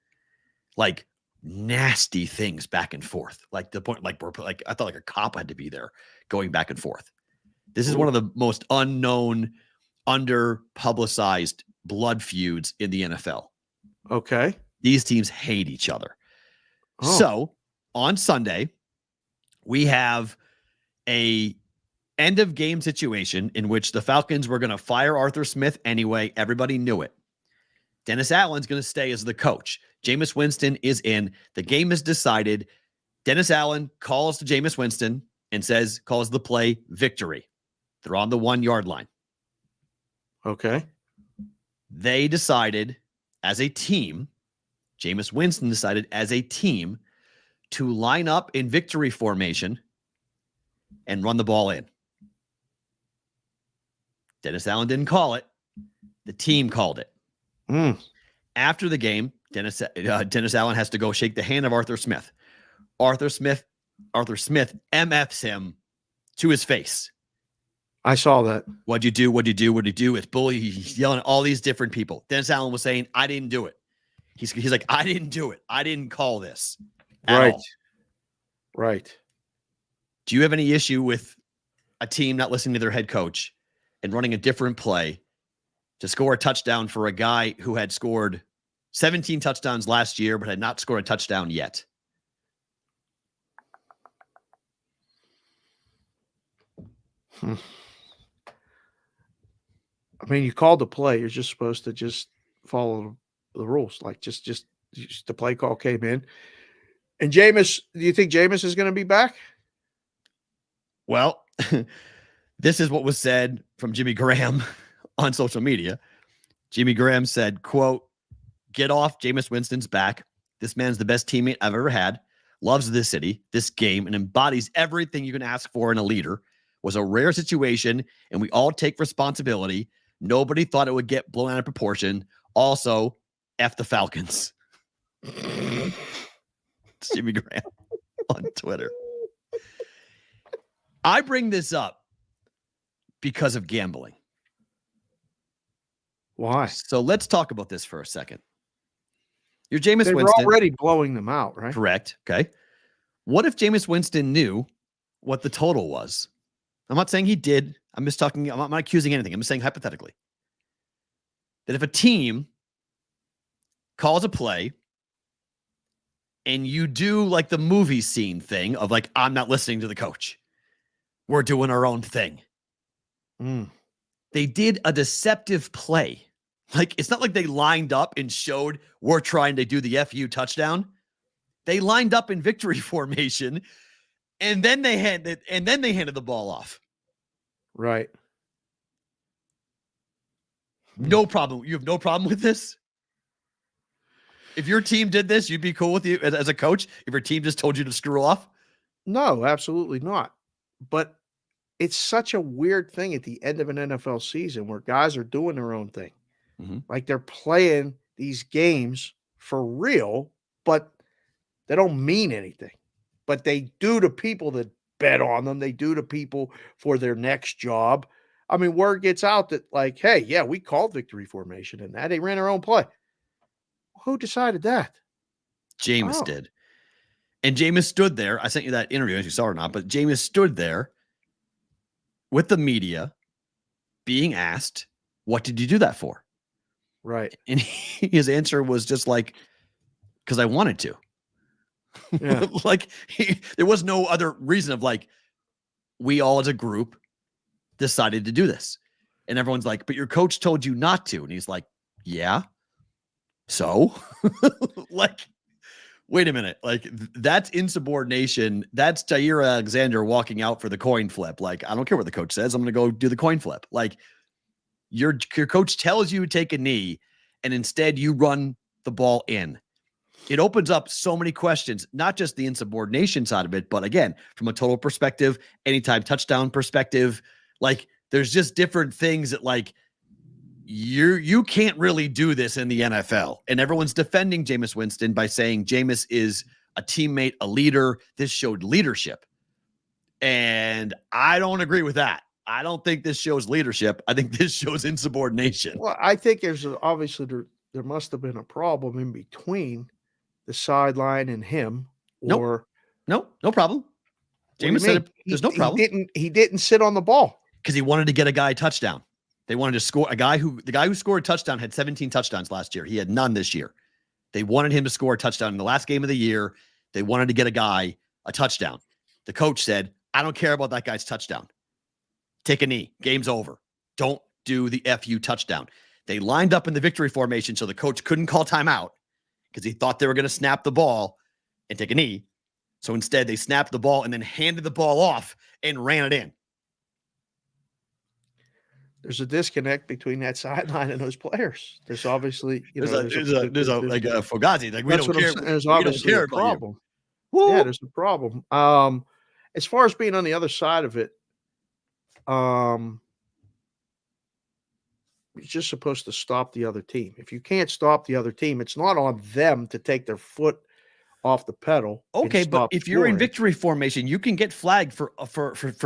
like nasty things back and forth. Like the point, like I thought like a cop had to be there going back and forth. This is one of the most unknown, under publicized blood feuds in the NFL. Okay. These teams hate each other. Oh. So on Sunday, we have a end of game situation in which the Falcons were going to fire Arthur Smith anyway. Everybody knew it. Dennis Allen's going to stay as the coach. Jameis Winston is in. The game is decided. Dennis Allen calls to Jameis Winston and calls the play victory. They're on the 1 yard line. Okay. They decided as a team, Jameis Winston decided as a team to line up in victory formation and run the ball in. Dennis Allen didn't call it. The team called it. After the game, Dennis Allen has to go shake the hand of Arthur Smith. Arthur Smith MFs him to his face. I saw that. What'd you do? What'd you do? What'd you do? It's bully. He's yelling at all these different people. Dennis Allen was saying, I didn't do it. He's like, I didn't do it. I didn't call this. Right. All. Right. Do you have any issue with a team not listening to their head coach and running a different play to score a touchdown for a guy who had scored 17 touchdowns last year, but had not scored a touchdown yet? I mean, you called the play. You're just supposed to just follow the rules. Like just the play call came in. And Jameis, do you think Jameis is going to be back? Well, this is what was said from Jimmy Graham on social media. Jimmy Graham said, quote, "Get off. Jameis Winston's back. This man's the best teammate I've ever had. Loves this city, this game, and embodies everything you can ask for in a leader. Was a rare situation, and we all take responsibility. Nobody thought it would get blown out of proportion. Also, F the Falcons." Jimmy Graham on Twitter. I bring this up because of gambling. Why? So let's talk about this for a second. You're Jameis They Winston. were already blowing them out, right? Correct. Okay. What if Jameis Winston knew what the total was? I'm not saying he did. I'm not accusing anything. I'm just saying hypothetically that if a team calls a play and you do like the movie scene thing of like, I'm not listening to the coach, we're doing our own thing. They did a deceptive play. Like, it's not like they lined up and showed we're trying to do the FU touchdown. They lined up in victory formation, and then they handed the ball off. Right. No problem. You have no problem with this? If your team did this, you'd be cool with you as a coach? If your team just told you to screw off? No, absolutely not. But it's such a weird thing at the end of an NFL season where guys are doing their own thing. Like they're playing these games for real, but they don't mean anything. But they do to people that bet on them. They do to people for their next job. I mean, word gets out that like, hey, yeah, we called victory formation and that they ran our own play. Who decided that? Jameis did. And Jameis stood there. I sent you that interview, as you saw or not, but Jameis stood there with the media being asked, what did you do that for? Right. And his answer was just like, because I wanted to. Yeah. Like there was no other reason of like, we all as a group decided to do this. And everyone's like, but your coach told you not to. And he's like, yeah. So like, wait a minute. Like that's insubordination. That's Jair Alexander walking out for the coin flip. Like, I don't care what the coach says. I'm going to go do the coin flip. Like your coach tells you to take a knee and instead you run the ball in. it opens up so many questions, not just the insubordination side of it, but again, from a total perspective, anytime touchdown perspective, like there's just different things that like you can't really do this in the NFL. And everyone's defending Jameis Winston by saying Jameis is a teammate, a leader. This showed leadership. And I don't agree with that. I don't think this shows leadership. I think this shows insubordination. Well, I think obviously there must have been a problem in between the sideline and him. Or no problem. Jameis said there's no problem. He didn't sit on the ball because he wanted to get a guy a touchdown. They wanted to score the guy who scored a touchdown had 17 touchdowns last year. He had none this year. They wanted him to score a touchdown in the last game of the year. They wanted to get a guy a touchdown. The coach said, I don't care about that guy's touchdown. Take a knee. Game's over. Don't do the FU touchdown. They lined up in the victory formation so the coach couldn't call timeout because he thought they were going to snap the ball and take a knee. So instead, they snapped the ball and then handed the ball off and ran it in. There's a disconnect between that sideline and those players. There's obviously, there's a Fugazi. Like we don't care. There's obviously a problem. Yeah, there's a problem. As far as being on the other side of it, you're just supposed to stop the other team. If you can't stop the other team, it's not on them to take their foot off the pedal. Okay, but if you're in victory formation, you can get flagged for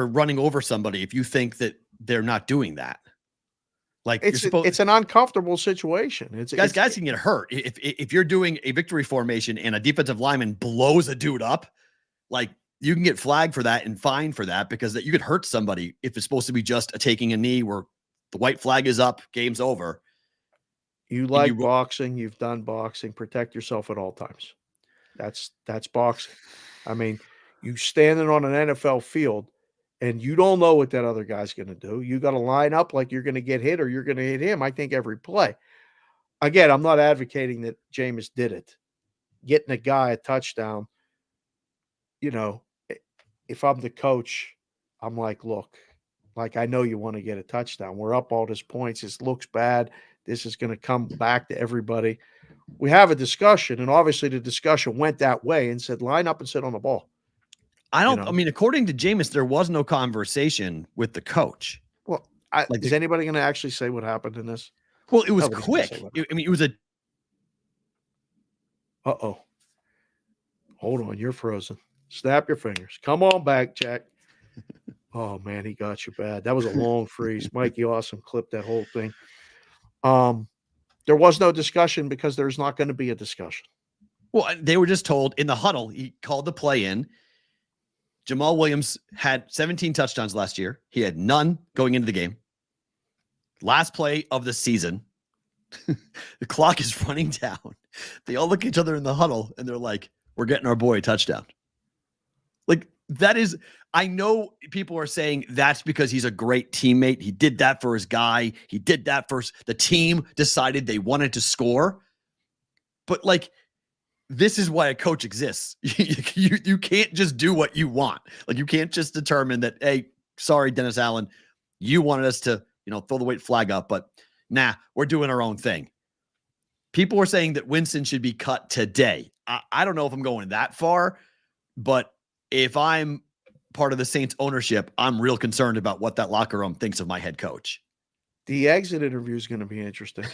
running over somebody if you think that they're not doing that. Like it's an uncomfortable situation. Guys can get hurt if you're doing a victory formation and a defensive lineman blows a dude up. Like you can get flagged for that and fined for that because that you could hurt somebody if it's supposed to be just taking a knee where the white flag is up, game's over. You like boxing, you've done boxing, protect yourself at all times. That's boxing. I mean, you standing on an NFL field and you don't know what that other guy's going to do. You got to line up like you're going to get hit or you're going to hit him. I think every play. Again, I'm not advocating that Jameis did it. Getting a guy a touchdown, if I'm the coach, I'm like, look, like I know you want to get a touchdown. We're up all these points. This looks bad. This is going to come back to everybody. We have a discussion, and obviously the discussion went that way and said, line up and sit on the ball. I mean, according to Jameis, there was no conversation with the coach. Well, is anybody going to actually say what happened in this? Well, it was quick. It was a. Uh-oh. Hold on. You're frozen. Snap your fingers. Come on back, Jack. Oh, man, he got you bad. That was a long freeze. Mikey Awesome clipped that whole thing. There was no discussion because there's not going to be a discussion. Well, they were just told in the huddle, he called the play in. Jamal Williams had 17 touchdowns last year. He had none going into the game. Last play of the season. The clock is running down. They all look at each other in the huddle and they're like, we're getting our boy a touchdown. Like that is, I know people are saying that's because he's a great teammate. He did that for his guy. He did that for the team decided they wanted to score. But like, this is why a coach exists. You can't just do what you want. Like you can't just determine that, hey, sorry, Dennis Allen, you wanted us to, throw the white flag up, but nah, we're doing our own thing. People are saying that Winston should be cut today. I don't know if I'm going that far, but if I'm part of the Saints ownership, I'm real concerned about what that locker room thinks of my head coach. The exit interview is going to be interesting,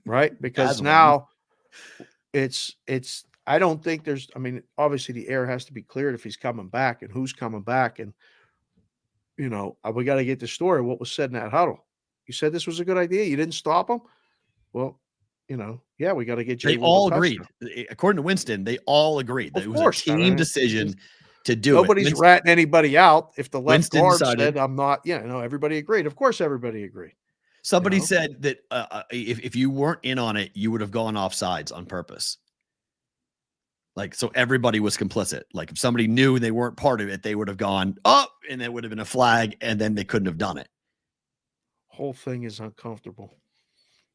right? Because now I don't think obviously the air has to be cleared if he's coming back and who's coming back. And, we got to get the story. What was said in that huddle? You said this was a good idea. You didn't stop him. Well, yeah, we got to get. They all agreed. According to Winston, they all agreed that it was a team decision to do it. Nobody's ratting anybody out. If the left guard said, I'm not, everybody agreed. Of course, everybody agreed. Somebody said that if you weren't in on it, you would have gone off sides on purpose. Like, so everybody was complicit. Like if somebody knew they weren't part of it, they would have gone up and there would have been a flag and then they couldn't have done it. Whole thing is uncomfortable.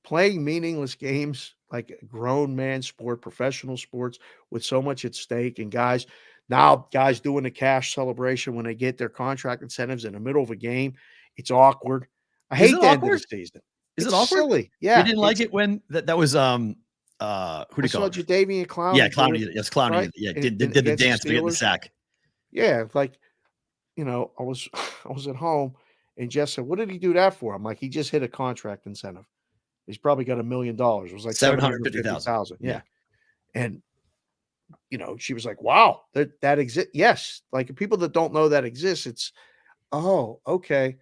Playing meaningless games like a grown man sport, professional sports with so much at stake, and guys doing a cash celebration when they get their contract incentives in the middle of a game. It's awkward. I hate the end of the season. Is it awkward? Silly. Yeah. You didn't like it when that was who do you call it? Jadeveon Clowney. Yeah, Clowney. Yes, Clowney. Right? Yeah, did the dance to get the sack. Yeah, like, I was at home and Jess said, "What did he do that for?" I'm like, "He just hit a contract incentive. He's probably got $1 million." It was like 750,000. Yeah. And she was like, "Wow, that exists." Yes. Like, people that don't know that exists, it's, oh, okay.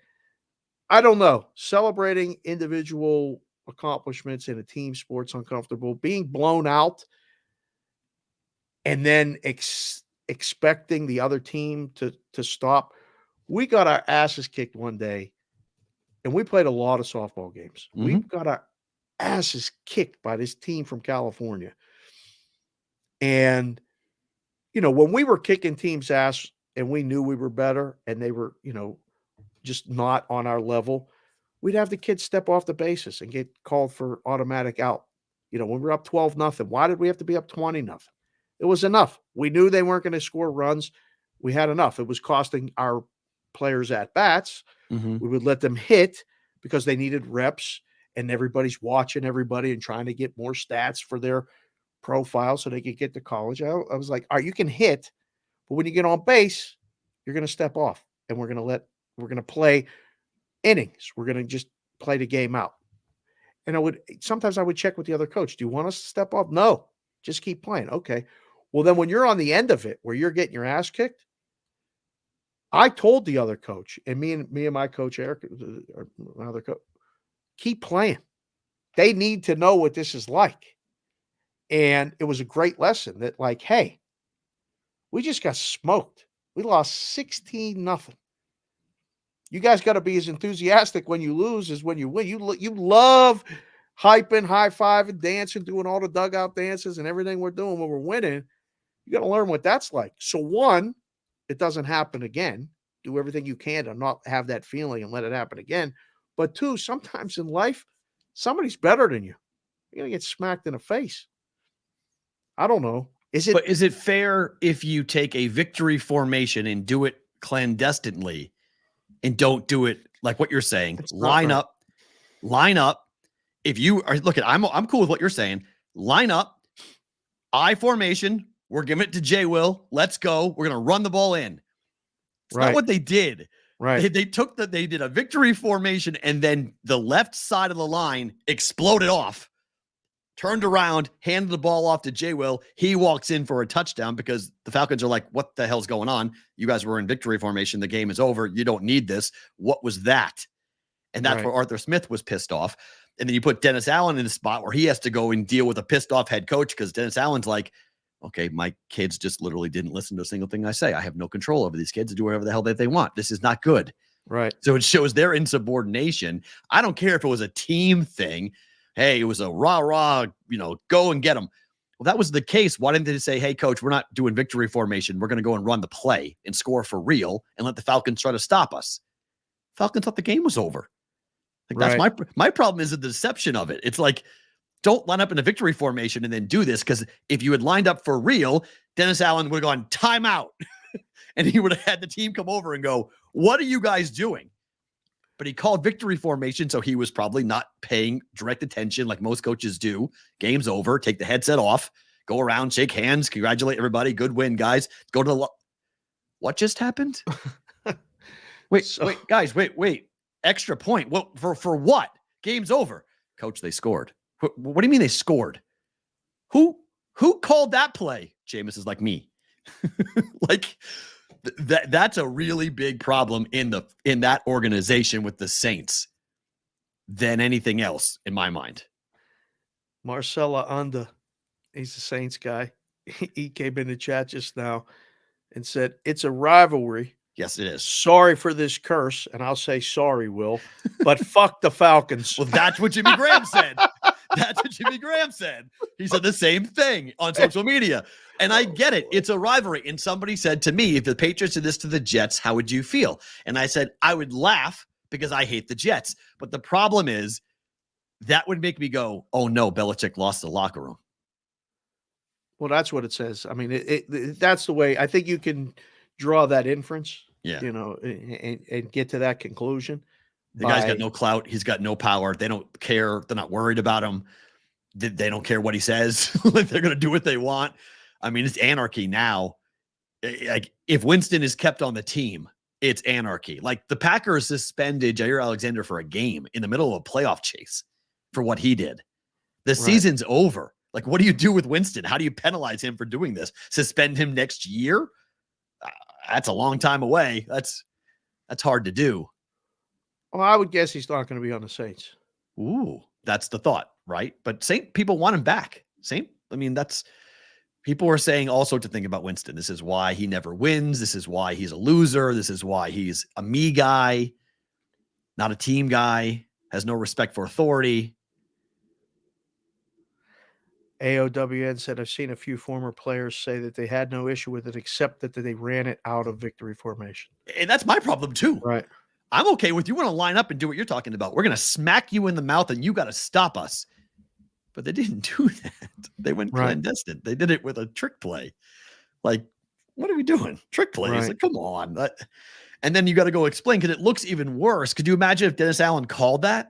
I don't know. Celebrating individual accomplishments in a team sport's uncomfortable. Being blown out and then expecting the other team to stop. We got our asses kicked one day, and we played a lot of softball games. We got our asses kicked by this team from California. And, when we were kicking teams' ass and we knew we were better and they were, just not on our level, we'd have the kids step off the bases and get called for automatic out. When we were up 12-0, why did we have to be up 20-0? It was enough. We knew they weren't going to score runs. We had enough. It was costing our players at bats. We would let them hit because they needed reps, and everybody's watching everybody and trying to get more stats for their profile so they could get to college. I was like, all right, you can hit, but when you get on base, you're going to step off, and we're going to play innings. We're going to just play the game out. And sometimes I would check with the other coach. Do you want us to step off? No, just keep playing. Okay. Well, then when you're on the end of it, where you're getting your ass kicked, I told the other coach, and me and my coach, Eric, or my other coach, keep playing. They need to know what this is like. And it was a great lesson that, like, hey, we just got smoked. We lost 16-0. You guys got to be as enthusiastic when you lose as when you win. You love hyping, high-fiving, dancing, doing all the dugout dances and everything we're doing when we're winning. You got to learn what that's like. So, one, it doesn't happen again. Do everything you can to not have that feeling and let it happen again. But two, sometimes in life, somebody's better than you. You're going to get smacked in the face. I don't know. Is it fair if you take a victory formation and do it clandestinely and don't do it like what you're saying? Line up. If you are I'm cool with what you're saying. Line up, I formation. We're giving it to J. Will. Let's go. We're going to run the ball in. It's not what they did. Right. They did a victory formation, and then the left side of the line exploded off, turned around, handed the ball off to J. Will. He walks in for a touchdown because the Falcons are like, what the hell's going on? You guys were in victory formation. The game is over. You don't need this. What was that? And that's where Arthur Smith was pissed off. And then you put Dennis Allen in a spot where he has to go and deal with a pissed off head coach because Dennis Allen's like, okay, my kids just literally didn't listen to a single thing I say. I have no control over these kids to do whatever the hell that they want. This is not good. Right. So it shows their insubordination. I don't care if it was a team thing. Hey, it was a rah, go and get them. Well, that was the case. Why didn't they say, hey, coach, we're not doing victory formation. We're going to go and run the play and score for real and let the Falcons try to stop us? Falcons thought the game was over. That's my problem is the deception of it. It's like, don't line up in a victory formation and then do this, because if you had lined up for real, Dennis Allen would have gone timeout and he would have had the team come over and go, what are you guys doing? But he called victory formation, so he was probably not paying direct attention like most coaches do. Game's over. Take the headset off. Go around, shake hands, congratulate everybody. Good win, guys. Go to the what just happened? Wait, guys, wait. Extra point. What for what? Game's over. Coach, they scored. What do you mean they scored? Who called that play? Jameis is like me. Like that's a really big problem in that organization with the Saints than anything else in my mind. Marcella Unda, he's the Saints guy. He came in the chat just now and said, it's a rivalry. Yes, it is. Sorry for this curse. And I'll say sorry, Will, but fuck the Falcons. Well, that's what Jimmy Graham said. That's what Jimmy Graham said. He said the same thing on social media. And I get it. It's a rivalry. And somebody said to me, if the Patriots did this to the Jets, how would you feel? And I said, I would laugh because I hate the Jets. But the problem is that would make me go, oh no, Belichick lost the locker room. Well, that's what it says. I mean, that's the way I think you can draw that inference, and get to that conclusion. The guy's got no clout. He's got no power. They don't care. They're not worried about him. They don't care what he says. Like they're going to do what they want. I mean, it's anarchy now. Like if Winston is kept on the team, it's anarchy. Like the Packers suspended Jair Alexander for a game in the middle of a playoff chase for what he did. The season's over. Like, what do you do with Winston? How do you penalize him for doing this? Suspend him next year? That's a long time away. That's hard to do. Well, I would guess he's not going to be on the Saints. Ooh, that's the thought, right? But Saint people want him back. People are saying all sorts of things about Winston. This is why he never wins. This is why he's a loser. This is why he's a me guy, not a team guy, has no respect for authority. AOWN said, I've seen a few former players say that they had no issue with it, except that they ran it out of victory formation. And that's my problem too. Right. I'm okay with you want to line up and do what you're talking about. We're going to smack you in the mouth and you got to stop us. But they didn't do that. They went clandestine. They did it with a trick play. Like, what are we doing? Trick plays. Right. Like, come on. And then you got to go explain because it looks even worse. Could you imagine if Dennis Allen called that?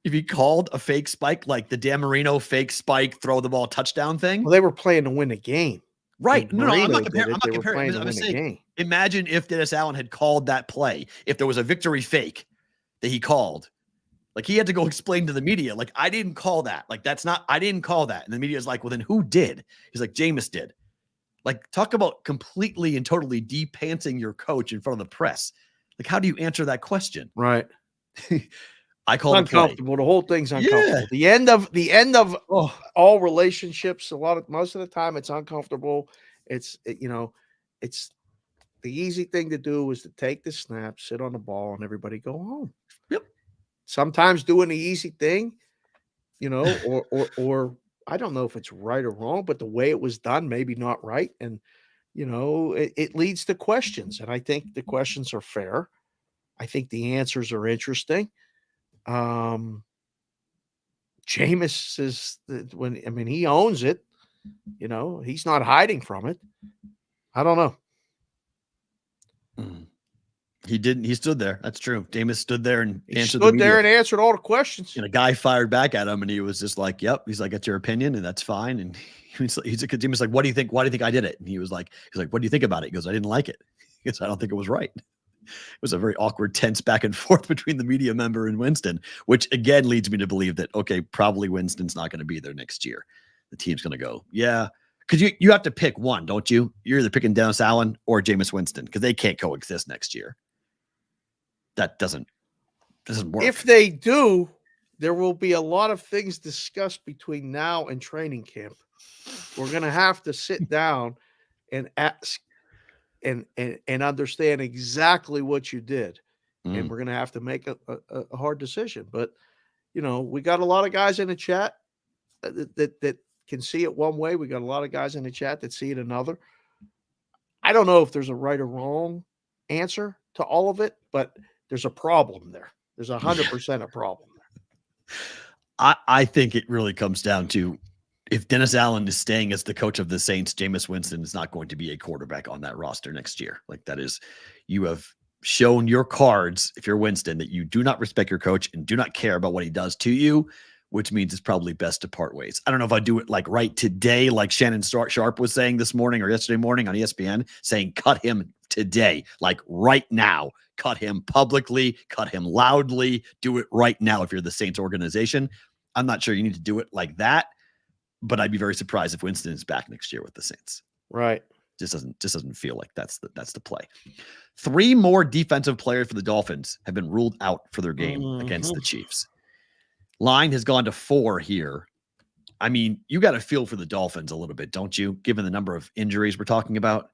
If he called a fake spike, like the Dan Marino fake spike, throw the ball touchdown thing. Well, they were playing to win a game. Right. When No, I'm Marino not comparing. I'm did it, not they were comparing. playing I'm to just win a saying, game. imagine if Dennis Allen had called that play, if there was a victory fake that he called. Like he had to go explain to the media, like, I didn't call that. Like, I didn't call that. And the media is like, well, then who did? He's like, Jameis did. Like, talk about completely and totally de-pantsing your coach in front of the press. Like, how do you answer that question? Right. I call it uncomfortable. The whole thing's uncomfortable. Yeah. The end of all relationships. Most of the time, it's uncomfortable. It's the easy thing to do is to take the snap, sit on the ball, and everybody go home. Yep. Sometimes doing the easy thing, or I don't know if it's right or wrong, but the way it was done, maybe not right, and it leads to questions, and I think the questions are fair. I think the answers are interesting. Jameis is he owns it. He's not hiding from it. I don't know. He didn't. He stood there. That's true. Jameis stood there and answered all the questions. And a guy fired back at him, and he was just like, "Yep." He's like, "That's your opinion, and that's fine." And Jameis like, "What do you think? Why do you think I did it?" And he's like, "What do you think about it?" He goes, "I didn't like it." He goes, "I don't think it was right." It was a very awkward, tense back and forth between the media member and Winston, which again leads me to believe that, okay, probably Winston's not going to be there next year. The team's going to go, yeah. Because you have to pick one, don't you? You're either picking Dennis Allen or Jameis Winston because they can't coexist next year. That doesn't work. If they do, there will be a lot of things discussed between now and training camp. We're going to have to sit down and ask and understand exactly what you did. And we're going to have to make a hard decision. But, we got a lot of guys in the chat that can see it one way. We got a lot of guys in the chat that see it another. I don't know if there's a right or wrong answer to all of it, but there's a problem there. There's 100% a problem there. I think it really comes down to, if Dennis Allen is staying as the coach of the Saints, Jameis Winston is not going to be a quarterback on that roster next year. Like, that is, you have shown your cards, if you're Winston, that you do not respect your coach and do not care about what he does to you, which means it's probably best to part ways. I don't know if I do it like right today, like Shannon Sharp was saying this morning or yesterday morning on ESPN, saying cut him today, like right now, cut him publicly, cut him loudly, do it right now if you're the Saints organization. I'm not sure you need to do it like that, but I'd be very surprised if Winston is back next year with the Saints. Right. Just doesn't feel like that's the play. 3 more defensive players for the Dolphins have been ruled out for their game against the Chiefs. Line has gone to 4 here. I mean, you got to feel for the Dolphins a little bit, don't you? Given the number of injuries we're talking about.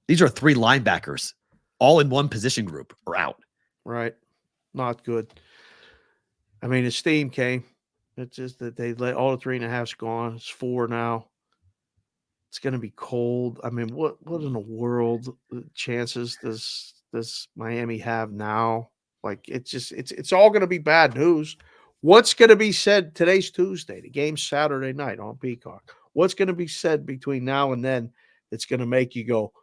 These are 3 linebackers, all in one position group, are out. Right. Not good. I mean, the steam came. It's just that they let all the 3.5's gone. It's 4 now. It's going to be cold. I mean, what in the world chances does Miami have now? Like, it's all going to be bad news. What's going to be said? Today's Tuesday. The game's Saturday night on Peacock. What's going to be said between now and then that's going to make you go,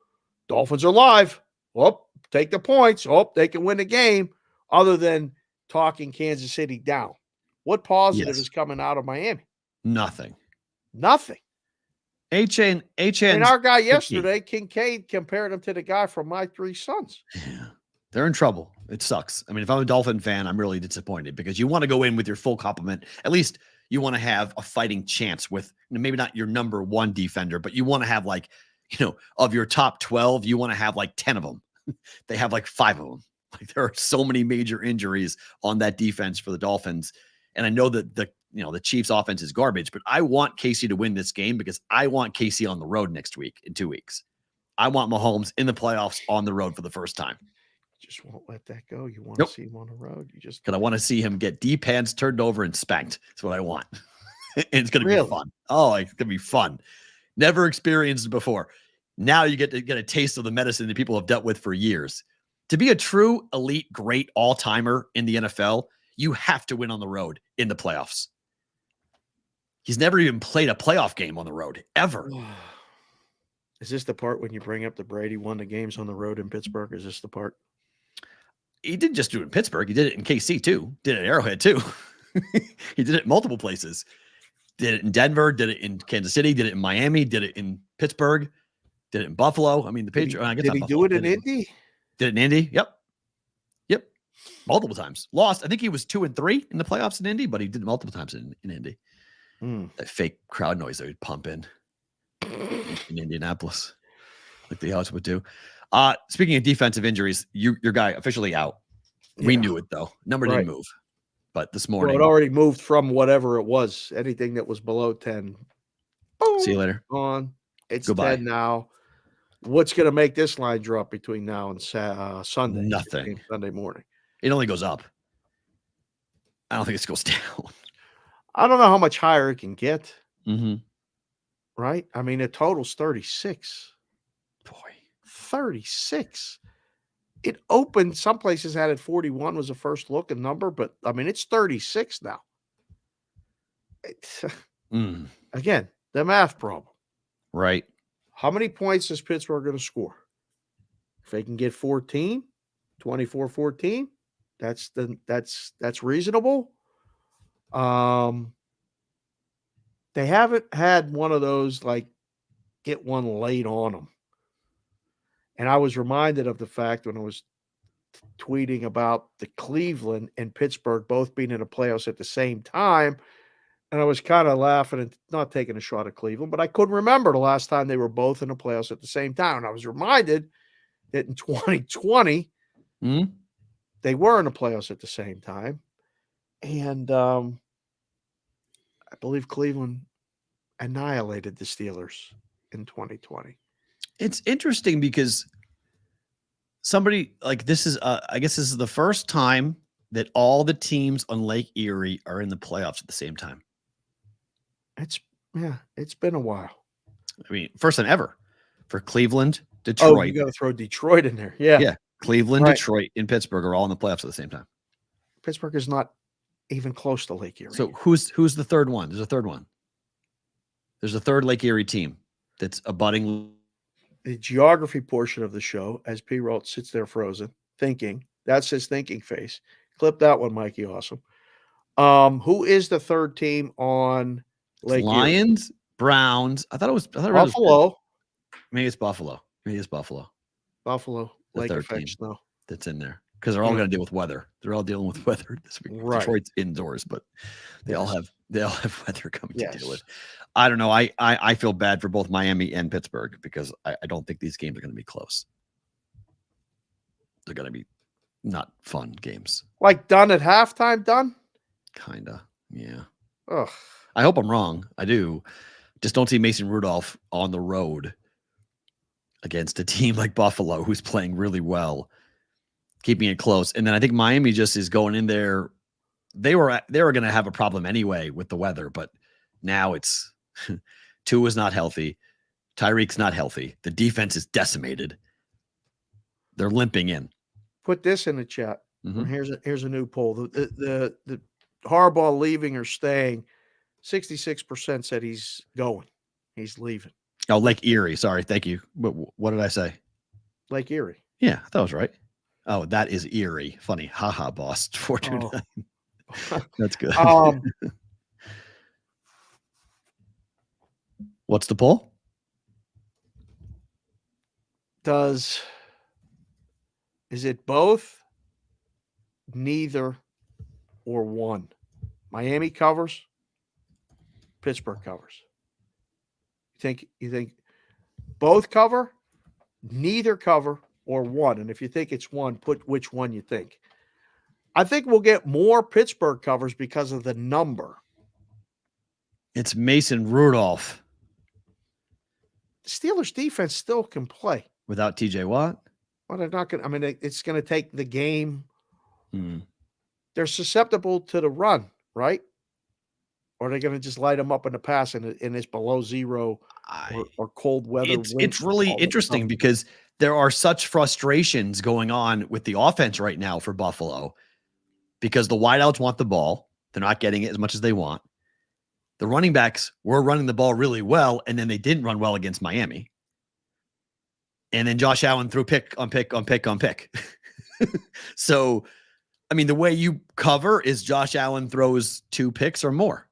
Dolphins are live. Oh, take the points. Oh, they can win the game, other than talking Kansas City down. What positive Yes. is coming out of Miami? Nothing. Nothing. A-Chain. I mean, our guy yesterday, Kincaid, compared him to the guy from My Three Sons. Yeah. They're in trouble. It sucks. I mean, if I'm a Dolphin fan, I'm really disappointed because you want to go in with your full complement. At least you want to have a fighting chance with maybe not your number one defender, but you want to have like, of your top 12, you want to have like 10 of them. They have like 5 of them. Like there are so many major injuries on that defense for the Dolphins. And I know that the Chiefs offense is garbage, but I want KC to win this game because I want KC on the road next week in 2 weeks. I want Mahomes in the playoffs on the road for the first time. Just won't let that go. You want to see him on the road. Because I want to see him get deep hands turned over and spanked. That's what I want. And it's going to be fun. Oh, it's going to be fun. Never experienced it before. Now you get to get a taste of the medicine that people have dealt with for years. To be a true elite, great all-timer in the NFL, you have to win on the road in the playoffs. He's never even played a playoff game on the road, ever. Is this the part when you bring up the Brady won the games on the road in Pittsburgh? Is this the part? He didn't just do it in Pittsburgh. He did it in KC too. Did it at Arrowhead too. He did it in multiple places. Did it in Denver. Did it in Kansas City. Did it in Miami. Did it in Pittsburgh. Did it in Buffalo. I mean, the Patriots. Did he do it in Indy? Did it in Indy? Yep. Multiple times. Lost. I think he was 2-3 in the playoffs in Indy, but he did it multiple times in Indy. That fake crowd noise they would pump in Indianapolis, like they always would do. Speaking of defensive injuries, your guy officially out. We knew it though. Number didn't move, but this morning it already moved from whatever it was. Anything that was below 10. Boom, see you later. On. It's Goodbye. 10 now. What's going to make this line drop between now and Sunday? Nothing. Sunday morning. It only goes up. I don't think it goes down. I don't know how much higher it can get. Mm-hmm. Right? I mean, the total's 36. Boy. 36. It opened, some places had it 41 was a first looking number, but I mean, it's 36 now. Again, the math problem. Right. How many points is Pittsburgh going to score? If they can get 14, 24-14, that's reasonable. They haven't had one of those like get one late on them. And I was reminded of the fact when I was tweeting about the Cleveland and Pittsburgh both being in the playoffs at the same time. And I was kind of laughing and not taking a shot at Cleveland, but I couldn't remember the last time they were both in the playoffs at the same time. And I was reminded that in 2020, they were in the playoffs at the same time. And I believe Cleveland annihilated the Steelers in 2020. It's interesting because somebody like this is, I guess this is the first time that all the teams on Lake Erie are in the playoffs at the same time. It's been a while. I mean, first time ever for Cleveland, Detroit. Oh, you got to throw Detroit in there. Yeah. Yeah. Cleveland, right. Detroit, and Pittsburgh are all in the playoffs at the same time. Pittsburgh is not even close to Lake Erie. So who's the third one? There's a third one. There's a third Lake Erie team that's abutting. The geography portion of the show, as Perrault sits there frozen, thinking. That's his thinking face. Clip that one, Mikey. Awesome. Who is the third team on Lake Lions, Erie? Browns. I thought it was Buffalo. Maybe it's Buffalo. Buffalo. The Lake third effects, team no. That's in there because they're all going to deal with weather. They're all dealing with weather this week. Right. Detroit's indoors, but they all have weather coming to deal with. I don't know. I feel bad for both Miami and Pittsburgh because I don't think these games are going to be close. They're going to be not fun games. Like done at halftime, done? Kinda. Yeah. Ugh. I hope I'm wrong. I do. Just don't see Mason Rudolph on the road against a team like Buffalo, who's playing really well, keeping it close. And then I think Miami just is going in there. They were going to have a problem anyway with the weather, but now it's Tua is not healthy. Tyreek's not healthy. The defense is decimated. They're limping in. Put this in the chat. Mm-hmm. Here's a new poll. The Harbaugh leaving or staying, 66% said he's going. He's leaving. Oh, Lake Erie. Sorry. Thank you. What did I say? Lake Erie. Yeah, that was right. Oh, that is Erie. Funny. Haha, boss. 429. That's good. Um, What's the poll? is it both, neither, or one? Miami covers, Pittsburgh covers. You think both cover, neither cover, or one? And if you think it's one, put which one you think. I think we'll get more Pittsburgh covers because of the number. It's Mason Rudolph The Steelers defense still can play. without TJ Watt. Well, they're not going to, I mean, it's going to take the game. Hmm. They're susceptible to the run, right? Or are they going to just light them up in the pass and it's below zero or cold weather? It's really interesting because there are such frustrations going on with the offense right now for Buffalo because the wideouts want the ball. They're not getting it as much as they want. The running backs were running the ball really well, and then they didn't run well against Miami. And then Josh Allen threw pick on pick on pick on pick. So, I mean, the way you cover is Josh Allen throws 2 picks or more.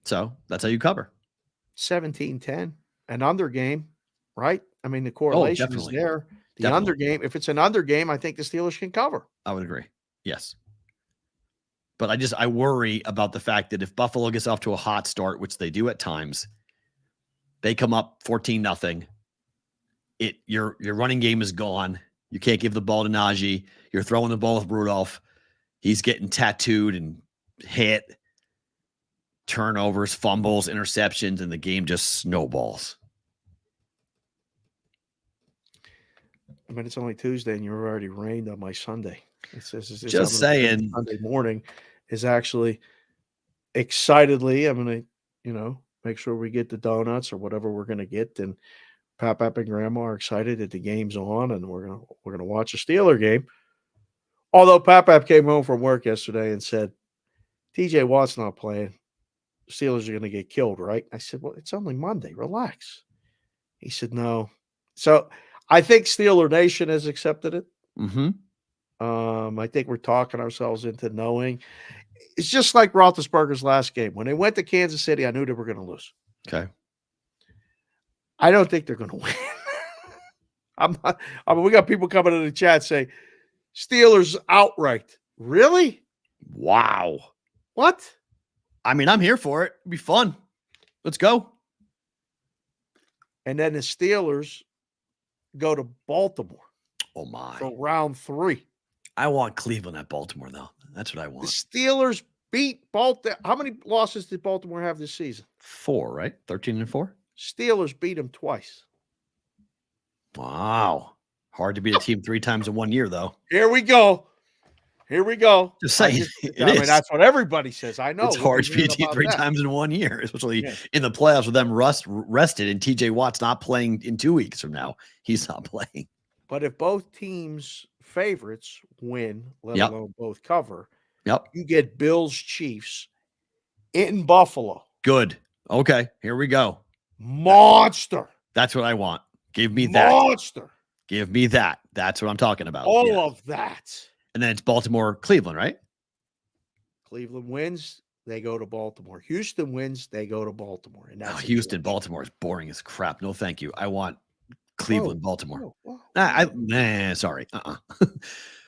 So that's how you cover. 17-10, an under game, right? I mean, the correlation is there. The under game, if it's an under game, I think the Steelers can cover. I would agree. Yes. But I worry about the fact that if Buffalo gets off to a hot start, which they do at times, they come up 14-0. Your running game is gone. You can't give the ball to Najee. You're throwing the ball with Rudolph. He's getting tattooed and hit. Turnovers, fumbles, interceptions, and the game just snowballs. I mean, it's only Tuesday, and you're already rained on my Sunday. It's just saying. Sunday morning is actually excitedly. I'm going to, make sure we get the donuts or whatever we're going to get. And Pap and Grandma are excited that the game's on, and we're gonna watch a Steeler game. Although Pap came home from work yesterday and said, TJ Watt's not playing. Steelers are going to get killed, right? I said, well, it's only Monday. Relax. He said, no. So I think Steeler Nation has accepted it. Mm-hmm. I think we're talking ourselves into knowing. It's just like Roethlisberger's last game. When they went to Kansas City, I knew they were going to lose. Okay. I don't think they're going to win. We got people coming in the chat saying, Steelers outright. Really? Wow. What? I mean, I'm here for it. It'll be fun. Let's go. And then the Steelers go to Baltimore. Oh, my. For round 3. I want Cleveland at Baltimore, though. That's what I want. The Steelers beat Baltimore. How many losses did Baltimore have this season? 4, right? 13-4? Steelers beat them twice. Wow. Hard to beat a team 3 times in 1 year, though. Here we go. Just saying. I mean, that's what everybody says. I know. It's hard to beat a team 3 times in 1 year, especially in the playoffs with them rested and TJ Watt's not playing in 2 weeks from now. He's not playing. But if both teams' favorites win, let alone both cover, you get Bills Chiefs in Buffalo. Good. Okay, here we go. Monster. That's what I want. Give me that. Monster. Give me that. That's what I'm talking about. All of that. And then it's Baltimore, Cleveland, right? Cleveland wins, they go to Baltimore. Houston wins, they go to Baltimore. And that's Houston, Baltimore is boring as crap. No, thank you. I want Cleveland, Baltimore. Sorry.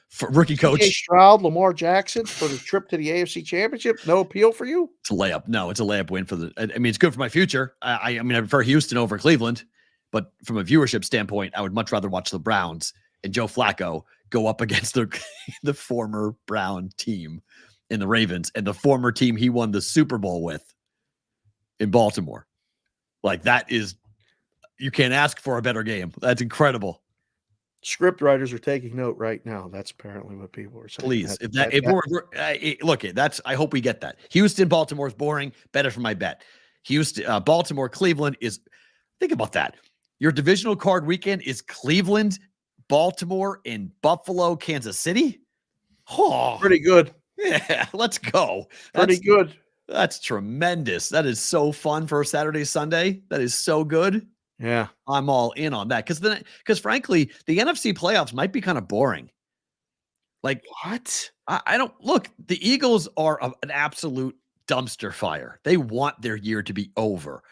For rookie coach. CJ Stroud, Lamar Jackson for the trip to the AFC Championship. No appeal for you? It's a layup. No, it's a layup win for I mean, it's good for my future. I mean, I prefer Houston over Cleveland, but from a viewership standpoint, I would much rather watch the Browns and Joe Flacco go up against the former Brown team in the Ravens and the former team he won the Super Bowl with in Baltimore. Like that is, you can't ask for a better game. That's incredible. Script writers are taking note right now. That's apparently what people are saying. Please, I hope we get that. Houston, Baltimore is boring. Better for my bet. Houston, Baltimore, Cleveland is. Think about that. Your divisional card weekend is Cleveland, Baltimore, and Buffalo, Kansas City. Oh, pretty good. Yeah, let's go. Pretty good. That's tremendous. That is so fun for a Saturday, Sunday. That is so good. Yeah, I'm all in on that because frankly, the NFC playoffs might be kind of boring. Like, What? I don't look, the Eagles are an absolute dumpster fire. They want their year to be over.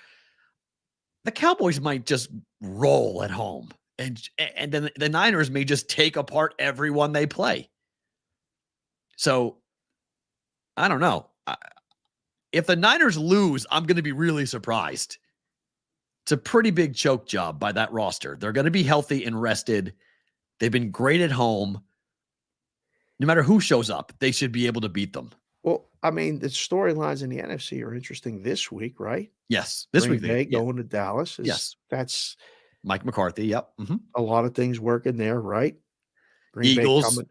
The Cowboys might just roll at home, and then the Niners may just take apart everyone they play. So I don't know. If the Niners lose, I'm going to be really surprised. It's a pretty big choke job by that roster. They're going to be healthy and rested. They've been great at home. No matter who shows up, they should be able to beat them. Well, I mean, the storylines in the NFC are interesting this week, right? Yes. This Green week, Bay going to Dallas. Yes. That's Mike McCarthy. Yep. a lot of things working there, right? Green Bay Eagles,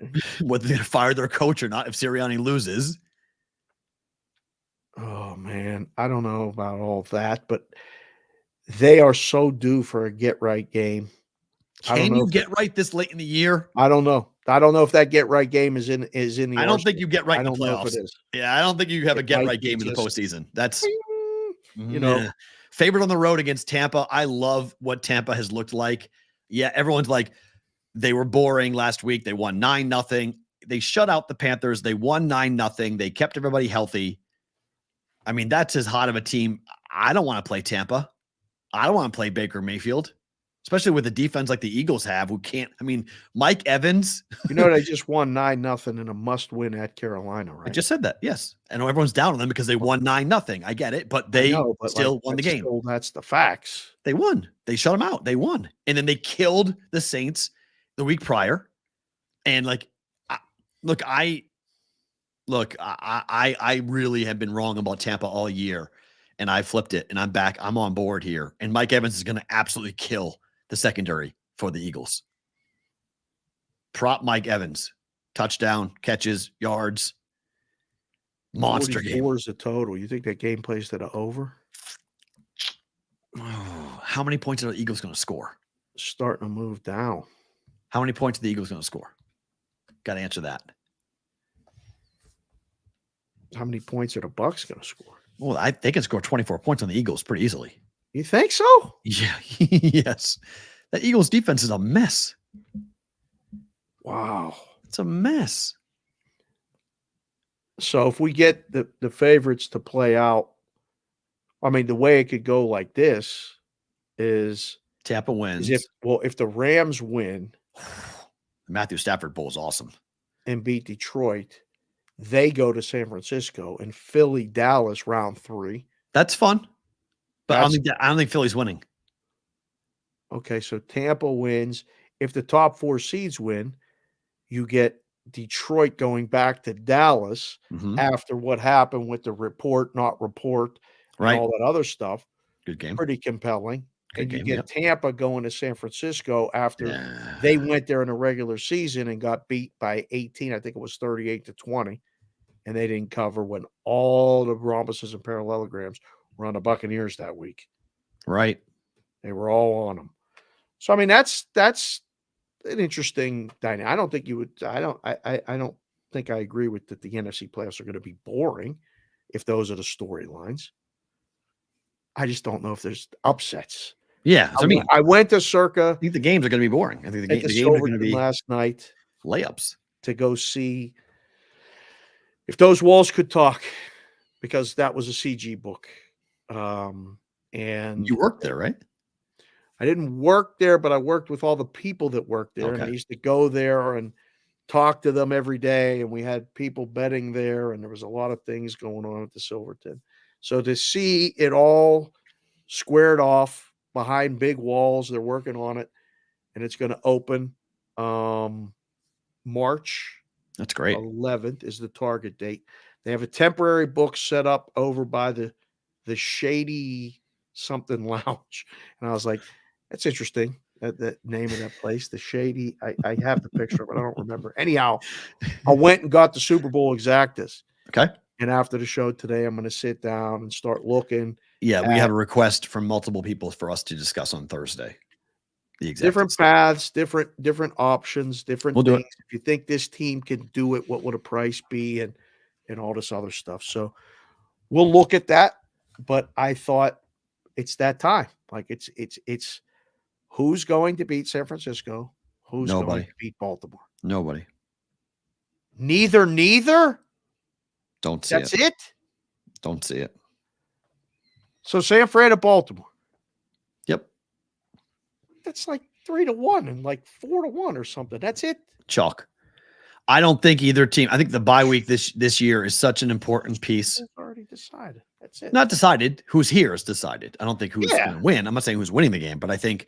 whether they fire their coach or not, if Sirianni loses. Oh, man. I don't know about all that, but they are so due for a get-right game. Can you get right this late in the year? I don't know. I don't know if that get-right game is in the I don't think you get right in the playoffs. I don't know if it is. Yeah, I don't think you have a It get might right be game in the just postseason. That's, know. Favored on the road against Tampa. I love what Tampa has looked like. Yeah, everyone's like, they were boring last week. They won 9-0. They shut out the Panthers. They won 9-0. They kept everybody healthy. I mean, that's as hot of a team. I don't want to play Tampa. I don't want to play Baker Mayfield, especially with a defense like the Eagles have, who can't. I mean, Mike Evans. You know, they just won 9-0 in a must-win at Carolina, right? I just said that. Yes. I know everyone's down on them because they won 9-0. I get it, but they still won the game. That's the facts. They won. They shut them out. They won. And then they killed the Saints the week prior. And I really have been wrong about Tampa all year, and I flipped it, and I'm back. I'm on board here. And Mike Evans is going to absolutely kill the secondary for the Eagles. Prop Mike Evans. Touchdown, catches, yards. Monster game. 44 is the total. You think that game plays to the over? Oh, how many points are the Eagles going to score? Starting to move down. How many points are the Eagles going to score? Got to answer that. How many points are the Bucks going to score? Well, they can score 24 points on the Eagles pretty easily. You think so? Yeah. Yes. That Eagles defense is a mess. Wow. It's a mess. So if we get the favorites to play out, I mean, the way it could go like this is Tampa wins. If the Rams win, Matthew Stafford Bowl is awesome, and beat Detroit, they go to San Francisco, and Philly, Dallas, round 3. That's fun, but I don't think Philly's winning. Okay, so Tampa wins. If the top 4 seeds win, you get Detroit going back to Dallas after what happened with the report, not report, and all that other stuff. Good game. Pretty compelling. Good and you game, get Tampa going to San Francisco after they went there in the regular season and got beat by 18. I think it was 38-20. And they didn't cover when all the rhombuses and parallelograms were on the Buccaneers that week. Right. They were all on them. So, I mean, that's an interesting dynamic. I don't think you would. I don't think I agree with that. The NFC playoffs are going to be boring if those are the storylines. I just don't know if there's upsets. Yeah, I went to Circa. I think the games are going to be boring. I think the games are going to be last night layups to go see if those walls could talk, because that was a CG book. And you worked there, right? I didn't work there, but I worked with all the people that worked there. Okay. And I used to go there and talk to them every day. And we had people betting there, and there was a lot of things going on at the Silverton. So to see it all squared off behind big walls, they're working on it, and it's going to open March. That's great. 11th is the target date. They have a temporary book set up over by the Shady something lounge. And I was like, that's interesting. That name of that place, the Shady. I have the picture, but I don't remember. Anyhow, I went and got the Super Bowl exactas. Okay. And after the show today, I'm going to sit down and start looking. Yeah, we have a request from multiple people for us to discuss on Thursday. Different paths, different options, different things. Do it. If you think this team can do it, what would a price be, and all this other stuff. So we'll look at that. But I thought it's that time. Like it's who's going to beat San Francisco? Who's going to beat Baltimore? Nobody. Neither? Don't see That's it. it? Don't see it. So San Fran at Baltimore. Yep. That's like 3-1 and like 4-1 or something. That's it. Chalk. I don't think either team. I think the bye week this year is such an important piece. It's already decided. That's it. Not decided. Who's here is decided. I don't think who's Yeah. going to win. I'm not saying who's winning the game, but I think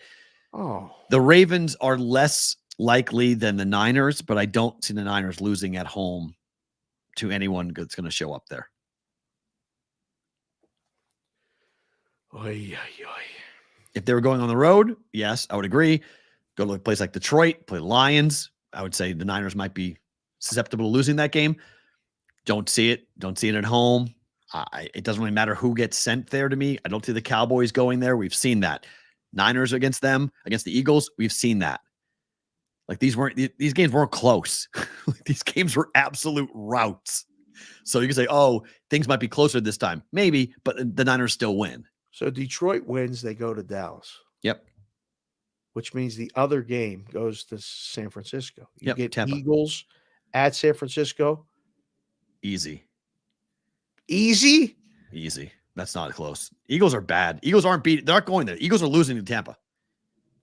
Oh, the Ravens are less likely than the Niners, but I don't see the Niners losing at home to anyone that's going to show up there. oy, oy, oy. If they were going on the road, yes, I would agree. Go to a place like Detroit, play the Lions. I would say the Niners might be susceptible to losing that game. Don't see it. Don't see it at home. It doesn't really matter who gets sent there to me. I don't see the Cowboys going there. We've seen that. Niners against them, against the Eagles, we've seen that. Like these games weren't close. These games were absolute routes. So you can say, oh, things might be closer this time. Maybe, but the Niners still win. So Detroit wins, they go to Dallas. Yep. Which means the other game goes to San Francisco. You Yep, get Tampa. Eagles at San Francisco. Easy. Easy? Easy. That's not close. Eagles are bad. Eagles aren't beating. They're not going there. Eagles are losing to Tampa.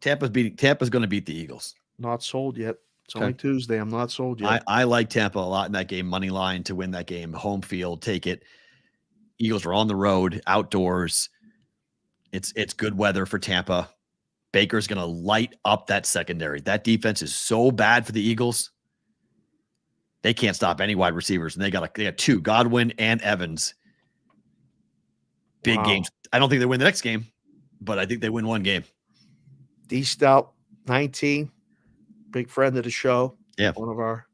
Tampa's going to beat the Eagles. Not sold yet. It's Okay. only Tuesday. I'm not sold yet. I like Tampa a lot in that game. Money line to win that game. Home field, take it. Eagles are on the road, outdoors. It's good weather for Tampa. Baker's going to light up that secondary. That defense is so bad for the Eagles. They can't stop any wide receivers, and they got two, Godwin and Evans. Big games. I don't think they win the next game, but I think they win one game. D Stout, 19, big friend of the show. Yeah. One of our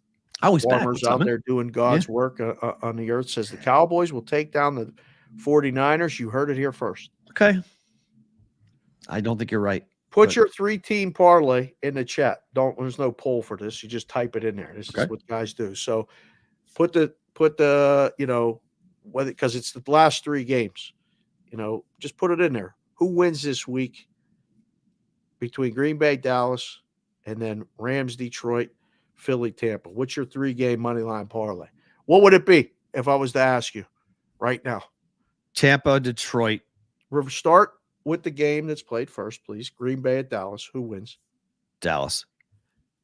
Always farmers out there doing God's work on the earth, says the Cowboys will take down the 49ers. You heard it here first. Okay. I don't think you're right. Put your 3-team parlay in the chat. There's no poll for this. You just type it in there. This is what guys do. So put the whether, because it's the last 3 games, just put it in there. Who wins this week between Green Bay, Dallas, and then Rams, Detroit, Philly, Tampa? What's your 3-game money line parlay? What would it be if I was to ask you right now? Tampa, Detroit. Start with the game that's played first, please. Green Bay at Dallas. Who wins? Dallas.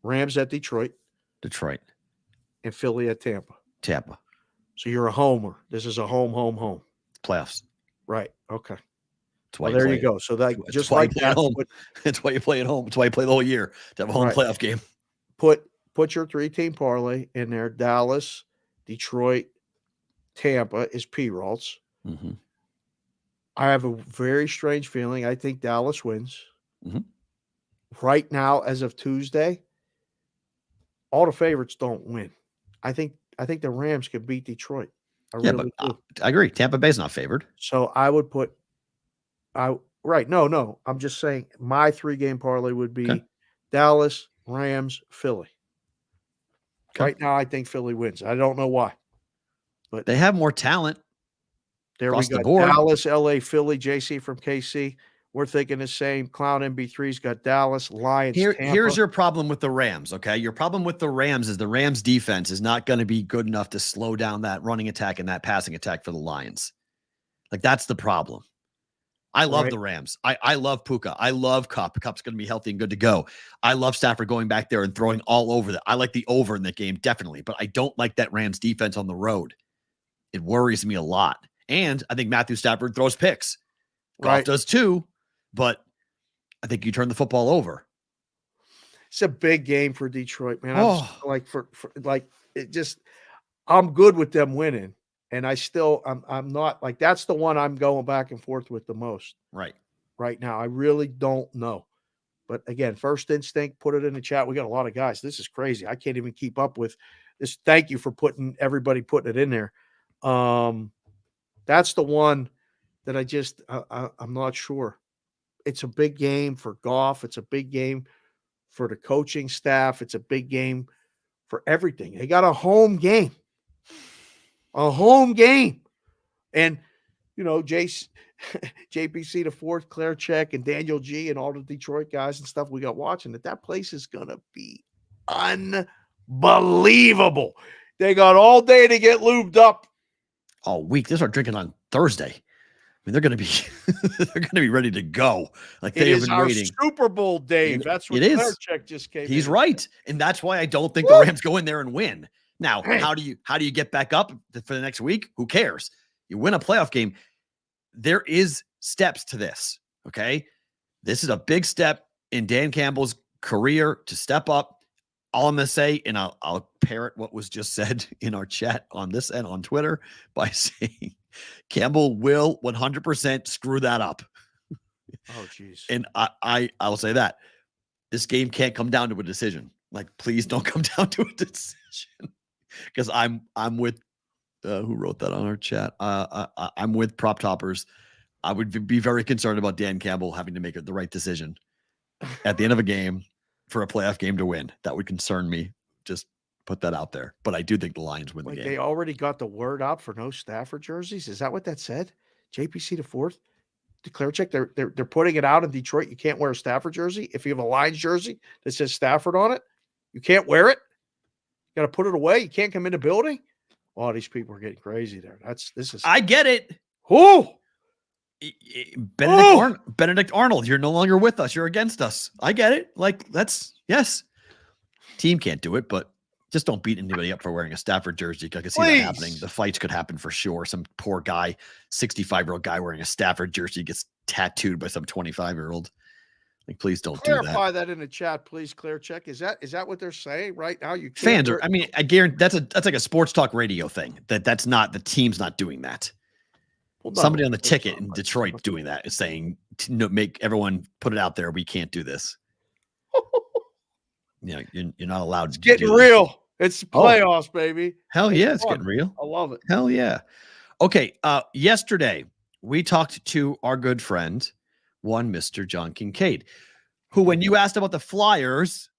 Rams at Detroit. Detroit. And Philly at Tampa. Tampa. So you're a homer. This is a home. Playoffs. Right. Okay. That's why Well, there you go. So that just like that. That's why you play at home. That's why you play the whole year to have a home playoff game. Put your 3-team parlay in there. Dallas, Detroit, Tampa is Perrault's. Mm-hmm. I have a very strange feeling. I think Dallas wins. Mm-hmm. Right now, as of Tuesday, all the favorites don't win. I think the Rams can beat Detroit. I really do. I agree. Tampa Bay's not favored. So I would put No. I'm just saying my 3-game parlay would be Dallas, Rams, Philly. Okay. Right now, I think Philly wins. I don't know why. But they have more talent. There we go. The board. Dallas, LA, Philly, JC from KC. We're thinking the same. Clown MB3's got Dallas, Lions, Tampa. Here's your problem with the Rams, okay? Your problem with the Rams is the Rams defense is not going to be good enough to slow down that running attack and that passing attack for the Lions. Like, that's the problem. I love the Rams. I love Puka. I love Kupp. Kupp's going to be healthy and good to go. I love Stafford going back there and throwing all over that. I like the over in that game, definitely. But I don't like that Rams defense on the road. It worries me a lot. And I think Matthew Stafford throws picks. Goff does too, but I think you turn the football over. It's a big game for Detroit, man. I'm good with them winning. And I'm not like, that's the one I'm going back and forth with the most. Right now. I really don't know. But again, first instinct, put it in the chat. We got a lot of guys. This is crazy. I can't even keep up with this. Thank you for everybody putting it in there. That's the one that I'm not sure. It's a big game for Goff. It's a big game for the coaching staff. It's a big game for everything. They got a home game. And, JPC the fourth, Claire Check, and Daniel G, and all the Detroit guys and stuff we got watching that place is going to be unbelievable. They got all day to get lubed up. All week. They start drinking on Thursday. I mean, they're going to be they're going to be ready to go. Like they have been waiting. Super Bowl, Dave. That's what Belichick just came. He's in. right, and that's why I don't think the Rams go in there and win. Now, how do you get back up for the next week? Who cares? You win a playoff game. There is steps to this. Okay, this is a big step in Dan Campbell's career to step up. All I'm going to say, and I'll parrot what was just said in our chat on this and on Twitter by saying Campbell will 100% screw that up. Oh, geez. And I'll say that this game can't come down to a decision. Like, please don't come down to a decision, because I'm with who wrote that on our chat. I'm with Prop Toppers. I would be very concerned about Dan Campbell having to make the right decision at the end of a game for a playoff game to win. That would concern me. Just put that out there. But I do think the Lions win the game. They already got the word out for no Stafford jerseys. Is that what that said? JPC the fourth? Declare check. They're putting it out in Detroit. You can't wear a Stafford jersey. If you have a Lions jersey that says Stafford on it, you can't wear it. You got to put it away. You can't come in the building. Oh, these people are getting crazy there. I get it. Who? Benedict Arnold, you're no longer with us. You're against us. I get it. Like, yes. Team can't do it, but just don't beat anybody up for wearing a Stafford jersey. I can see that happening. The fights could happen for sure. Some poor guy, 65-year-old guy wearing a Stafford jersey gets tattooed by some 25-year-old. Like, please don't do that. Clarify that in the chat, please. Clear check. Is that what they're saying right now? You fans are. I mean, I guarantee that's like a sports talk radio thing. That's not, the team's not doing that. Well, no, somebody on the ticket in Detroit doing that is saying, make everyone put it out there. We can't do this. You're not allowed. It's getting real. It's playoffs, baby. Hell yeah, it's getting real. I love it. Hell yeah. Okay. Yesterday we talked to our good friend, one Mr. John Kincaid, who, when you asked about the Flyers,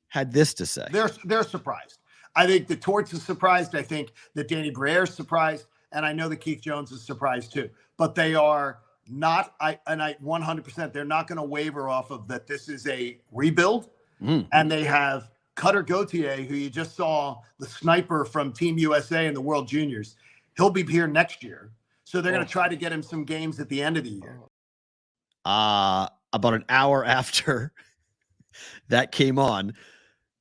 had this to say. They're surprised. I think the Torts is surprised. I think that Danny Briere's surprised. And I know that Keith Jones is surprised too, but they are not. I 100%. They're not going to waver off of that. This is a rebuild, and they have Cutter Gauthier, who you just saw, the sniper from Team USA in the World Juniors. He'll be here next year, so they're going to try to get him some games at the end of the year. About an hour after that came on,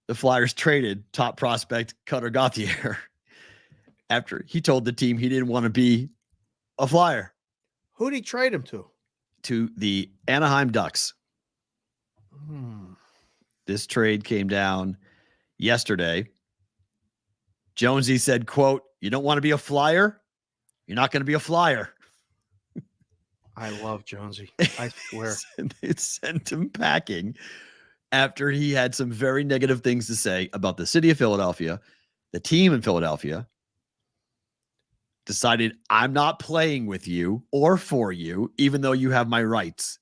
the Flyers traded top prospect Cutter Gauthier. After he told the team he didn't want to be a Flyer. Who did he trade him to? To the Anaheim Ducks. This trade came down yesterday. Jonesy said, quote, "You don't want to be a Flyer? You're not going to be a Flyer." I love Jonesy. I swear. It sent him packing after he had some very negative things to say about the city of Philadelphia, the team in Philadelphia. Decided, I'm not playing with you or for you, even though you have my rights.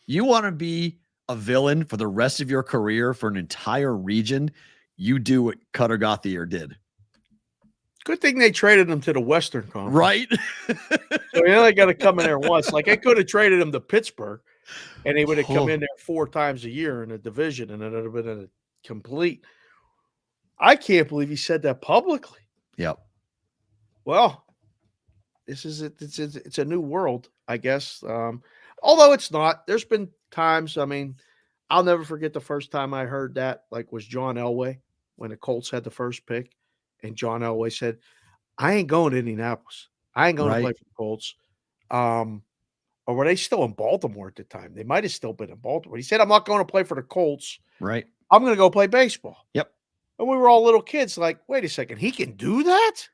You want to be a villain for the rest of your career for an entire region? You do what Cutter Gauthier did. Good thing they traded him to the Western Conference. Right? So they only got to come in there once. Like, I could have traded him to Pittsburgh, and he would have come in there 4 times a year in a division, and it would have been a complete. I can't believe he said that publicly. Yep. Well, it's a new world, I guess. Although it's not. There's been times, I mean, I'll never forget the first time I heard that, was John Elway when the Colts had the first pick. And John Elway said, I ain't going to Indianapolis. I ain't going to play for the Colts. Or were they still in Baltimore at the time? They might have still been in Baltimore. He said, I'm not going to play for the Colts. Right. I'm going to go play baseball. Yep. And we were all little kids like, wait a second, he can do that?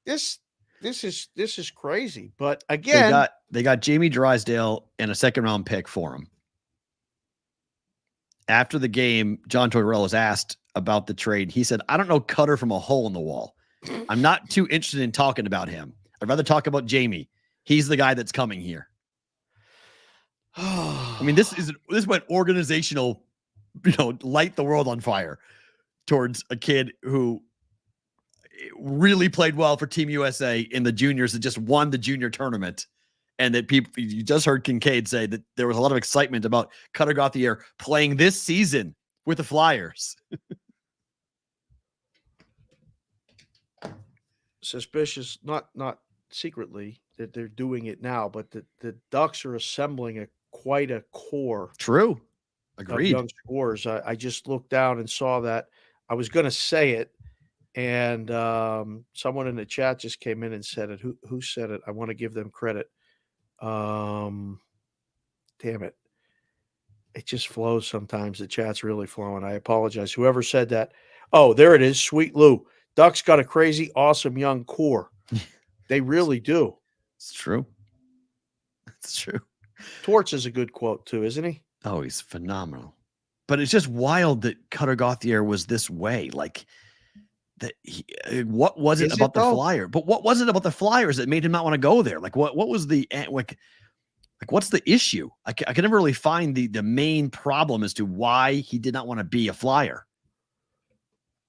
This is crazy. But again, they got Jamie Drysdale and a 2nd-round pick for him. After the game, John Tortorella was asked about the trade. He said, I don't know Cutter from a hole in the wall. I'm not too interested in talking about him. I'd rather talk about Jamie. He's the guy that's coming here. I mean, this went organizational, light the world on fire towards a kid who really played well for Team USA in the juniors and just won the junior tournament. And that you just heard Kincaid say that there was a lot of excitement about Cutter Gauthier playing this season with the Flyers. suspicious, not secretly that they're doing it now, but the Ducks are assembling quite a core True. of Agreed. young scorers. I just looked down and saw that. I was going to say it, and someone in the chat just came in and said it. Who said it? I want to give them credit. Damn it. It just flows sometimes. The chat's really flowing. I apologize. Whoever said that. Oh, there it is. Sweet Lou. Ducks got a crazy, awesome young core. They really do. It's true. It's true. Torts is a good quote too, isn't he? Oh, he's phenomenal. But it's just wild that Cutter Gauthier was this way. Like that. What was it about the Flyer? But what was it about the Flyers that made him not want to go there? Like what was the like what's the issue? I can never really find the main problem as to why he did not want to be a Flyer.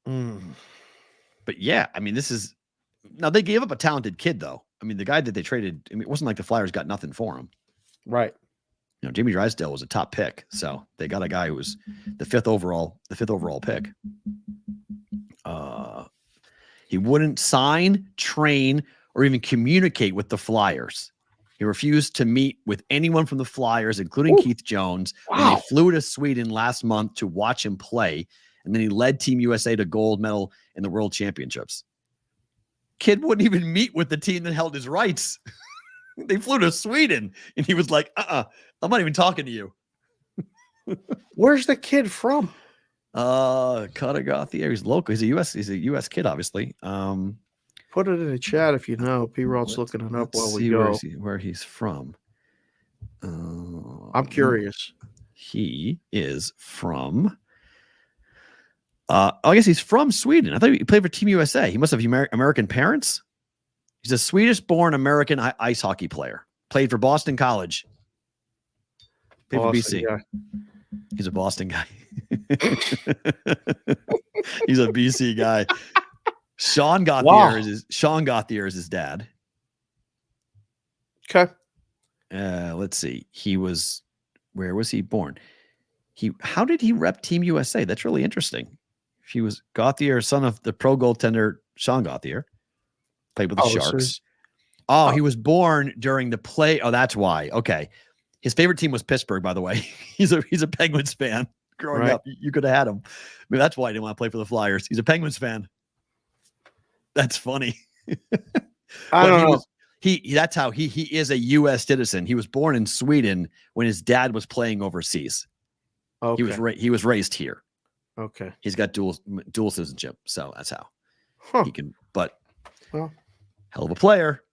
But yeah, I mean, this is now they gave up a talented kid though. I mean, the guy that they traded, I mean, it wasn't like the Flyers got nothing for him. Right. You know, Jamie Drysdale was a top pick. So they got a guy who was the fifth overall pick. He wouldn't sign, train, or even communicate with the Flyers. He refused to meet with anyone from the Flyers, including Keith Jones. When they flew to Sweden last month to watch him play. And then he led Team USA to gold medal in the World Championships. Kid wouldn't even meet with the team that held his rights. They flew to Sweden, and he was like, I'm not even talking to you. Where's the kid from? Cutter Gauthier. He's local. He's a US kid, obviously. Put it in the chat if you know. Perrault's looking it up while we go. Where he's from. I'm curious. He is from... I guess he's from Sweden. I thought he played for Team USA. He must have American parents. He's a Swedish-born American ice hockey player. Played for Boston College. Played for BC. Yeah. He's a Boston guy. He's a BC guy. Sean Gauthier is his dad. Okay. Let's see. Where was he born? How did he rep Team USA? That's really interesting. He was Gauthier, son of the pro goaltender Sean Gauthier. Played with the Sharks. He was born during the play. Oh, that's why. Okay. His favorite team was Pittsburgh, by the way. He's a Penguins fan. Growing up, you could have had him. I mean, that's why he didn't want to play for the Flyers. He's a Penguins fan. That's funny. I don't know. That's how he is a U.S. citizen. He was born in Sweden when his dad was playing overseas. Okay. He was raised here. Okay. He's got dual citizenship, so that's how he can. But hell of a player.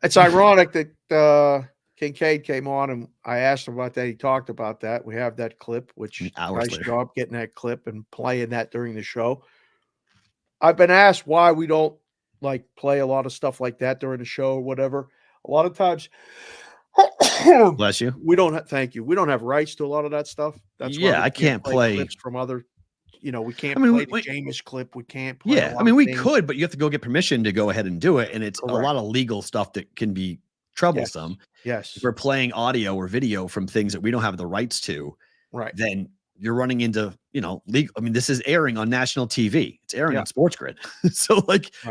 It's ironic that Kincaid came on and I asked him about that. He talked about that. We have that clip, which nice job getting that clip and playing that during the show. I've been asked why we don't play a lot of stuff like that during the show or whatever. A lot of times, bless you. Thank you. We don't have rights to a lot of that stuff. That's why I can't play clips from other. We can't play the Jameis clip. We can't play. Yeah, we could, but you have to go get permission to go ahead and do it, and it's a lot of legal stuff that can be troublesome. Yes. If we're playing audio or video from things that we don't have the rights to, right? Then you're running into legal. I mean, this is airing on national TV. It's airing on Sports Grid, so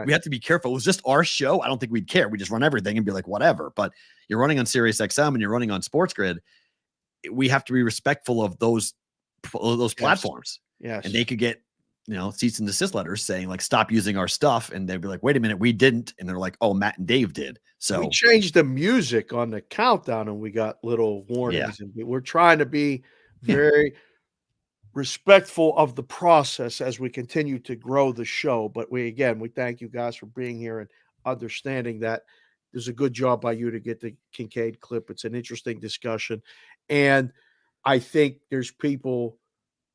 we have to be careful. It was just our show. I don't think we'd care. We just run everything and be like whatever. But you're running on Sirius XM and you're running on Sports Grid. We have to be respectful of those platforms. Yes. And they could get, cease and desist letters saying stop using our stuff. And they'd be like, wait a minute, we didn't. And they're like, oh, Matt and Dave did. So we changed the music on the countdown and we got little warnings. And we're trying to be very respectful of the process as we continue to grow the show. But we thank you guys for being here and understanding that there's a good job by you to get the Kincaid clip. It's an interesting discussion. And I think there's people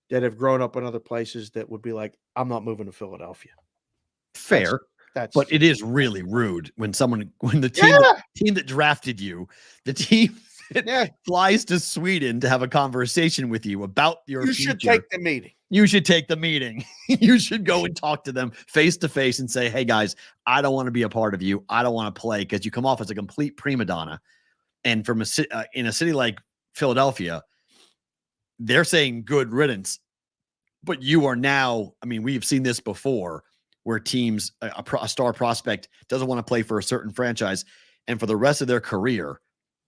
that have grown up in other places that would be like, I'm not moving to Philadelphia. Fair. But it is really rude when the team that drafted you, the team that flies to Sweden to have a conversation with you about your future. You should take the meeting. You should take the meeting. You should go and talk to them face to face and say, hey guys, I don't want to be a part of you. I don't want to play because you come off as a complete prima donna. And from in a city like Philadelphia, they're saying good riddance, but you are now, we've seen this before where teams, a star prospect doesn't want to play for a certain franchise, and for the rest of their career,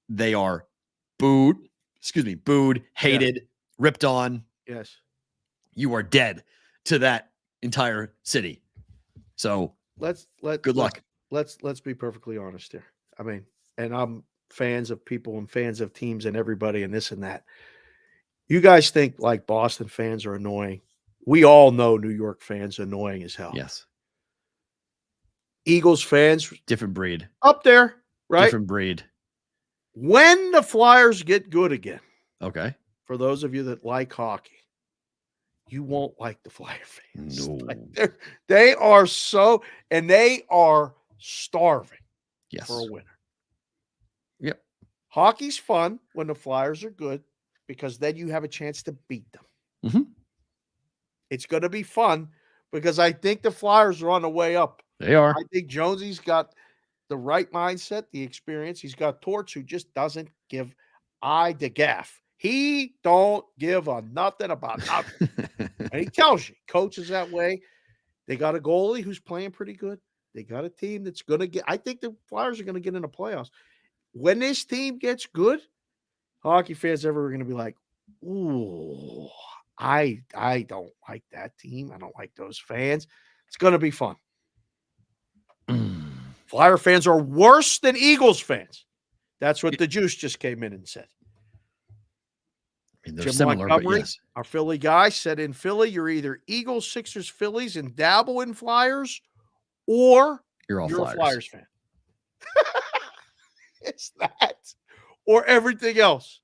they are booed, hated, ripped on. Yes. You are dead to that entire city. So good luck. Let's be perfectly honest here. I mean, and I'm fans of people and fans of teams and everybody and this and that. You guys think like Boston fans are annoying. We all know New York fans are annoying as hell. Yes. Eagles fans, Different breed. up there, right? Different breed. When the Flyers get good again, Okay. for those of you that like hockey, you won't like the Flyer fans. No. Like they are so, and they are starving Yes. for a winner. Yep. Hockey's fun when the Flyers are good because then you have a chance to beat them. Mhm. It's going to be fun because I think the Flyers are on the way up. They are. I think Jonesy's got the right mindset, the experience. He's got Torts who just doesn't give the gaff. He don't give a nothing about nothing. And he tells you, coaches that way. They got a goalie who's playing pretty good. They got a team that's going to get – I think the Flyers are going to get in the playoffs. When this team gets good, hockey fans ever are going to be like, ooh, I don't like that team. I don't like those fans. It's going to be fun. Flyer fans are worse than Eagles fans. That's what the Juice just came in and said. I mean, they're Jim similar, Montgomery, but yes. our Philly guy, said in Philly, you're either Eagles, Sixers, Phillies, and dabble in Flyers, or You're all you're Flyers. a Flyers fan. It's that or everything else.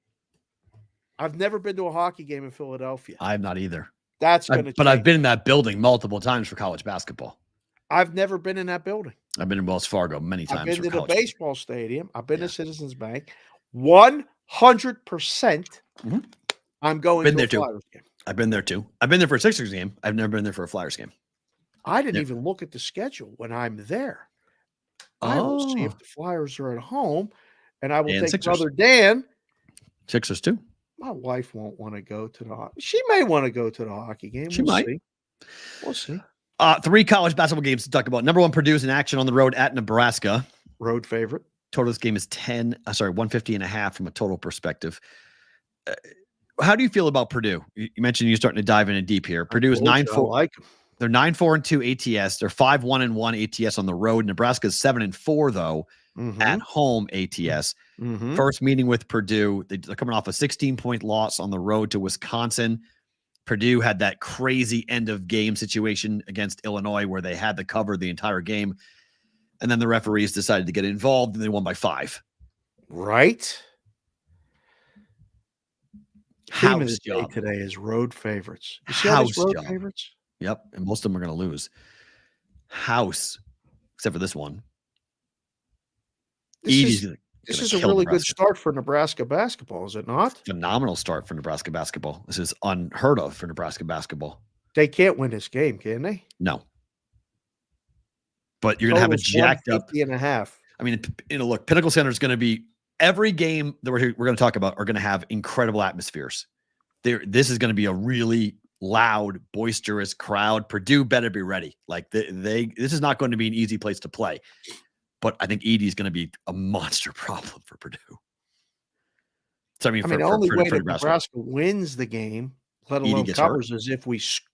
I've never been to a hockey game in Philadelphia. I'm not either. That's going to But I've been in that building multiple times for college basketball. I've never been in that building. I've been in Wells Fargo many times. I've been for to the college baseball stadium. I've been Yeah. to Citizens Bank. 100%. Mhm. I'm going Been to there a too. Flyers game. I've been there too. I've been there for a Sixers game. I've never been there for a Flyers game. I didn't Yeah. even look at the schedule when I'm there. I will see if the Flyers are at home, and I will And take Sixers. Brother Dan. Sixers too. My wife won't want to go to the hockey. She may want to go to the hockey game. She We'll might. see. We'll see. 3 college basketball games to talk about. Number 1, Purdue's in action on the road at Nebraska. Road favorite. Total this game is 150.5 from a total perspective. How do you feel about Purdue? You mentioned you're starting to dive in deep here. Purdue is 9-4. I like them. They're 9-4-2 ATS. They're 5-1-1 ATS on the road. Nebraska's 7-4 though at home ATS. Mhm. First meeting with Purdue. They're coming off a 16-point loss on the road to Wisconsin. Purdue had that crazy end of game situation against Illinois where they had the cover the entire game. And then the referees decided to get involved and they won by 5. Right. Theme of House the day job. today is road favorites. You see all these House road job. favorites? Yep. And most of them are going to lose. House, except for this one. This Edie's is gonna a kill really good Nebraska. start for Nebraska basketball, is it not? Phenomenal start for Nebraska basketball. This is unheard of for Nebraska basketball. They can't win this game, can they? No. But you're going to have a Total's jacked up. 150.5. I mean, look, Pinnacle Center is going to be every game that we're going to talk about are going to have incredible atmospheres. This is going to be a really loud, boisterous crowd. Purdue better be ready. Like this is not going to be an easy place to play. But I think Edie is going to be a monster problem for Purdue. So The only way that Nebraska wins the game, let Edie alone gets hurt. covers, is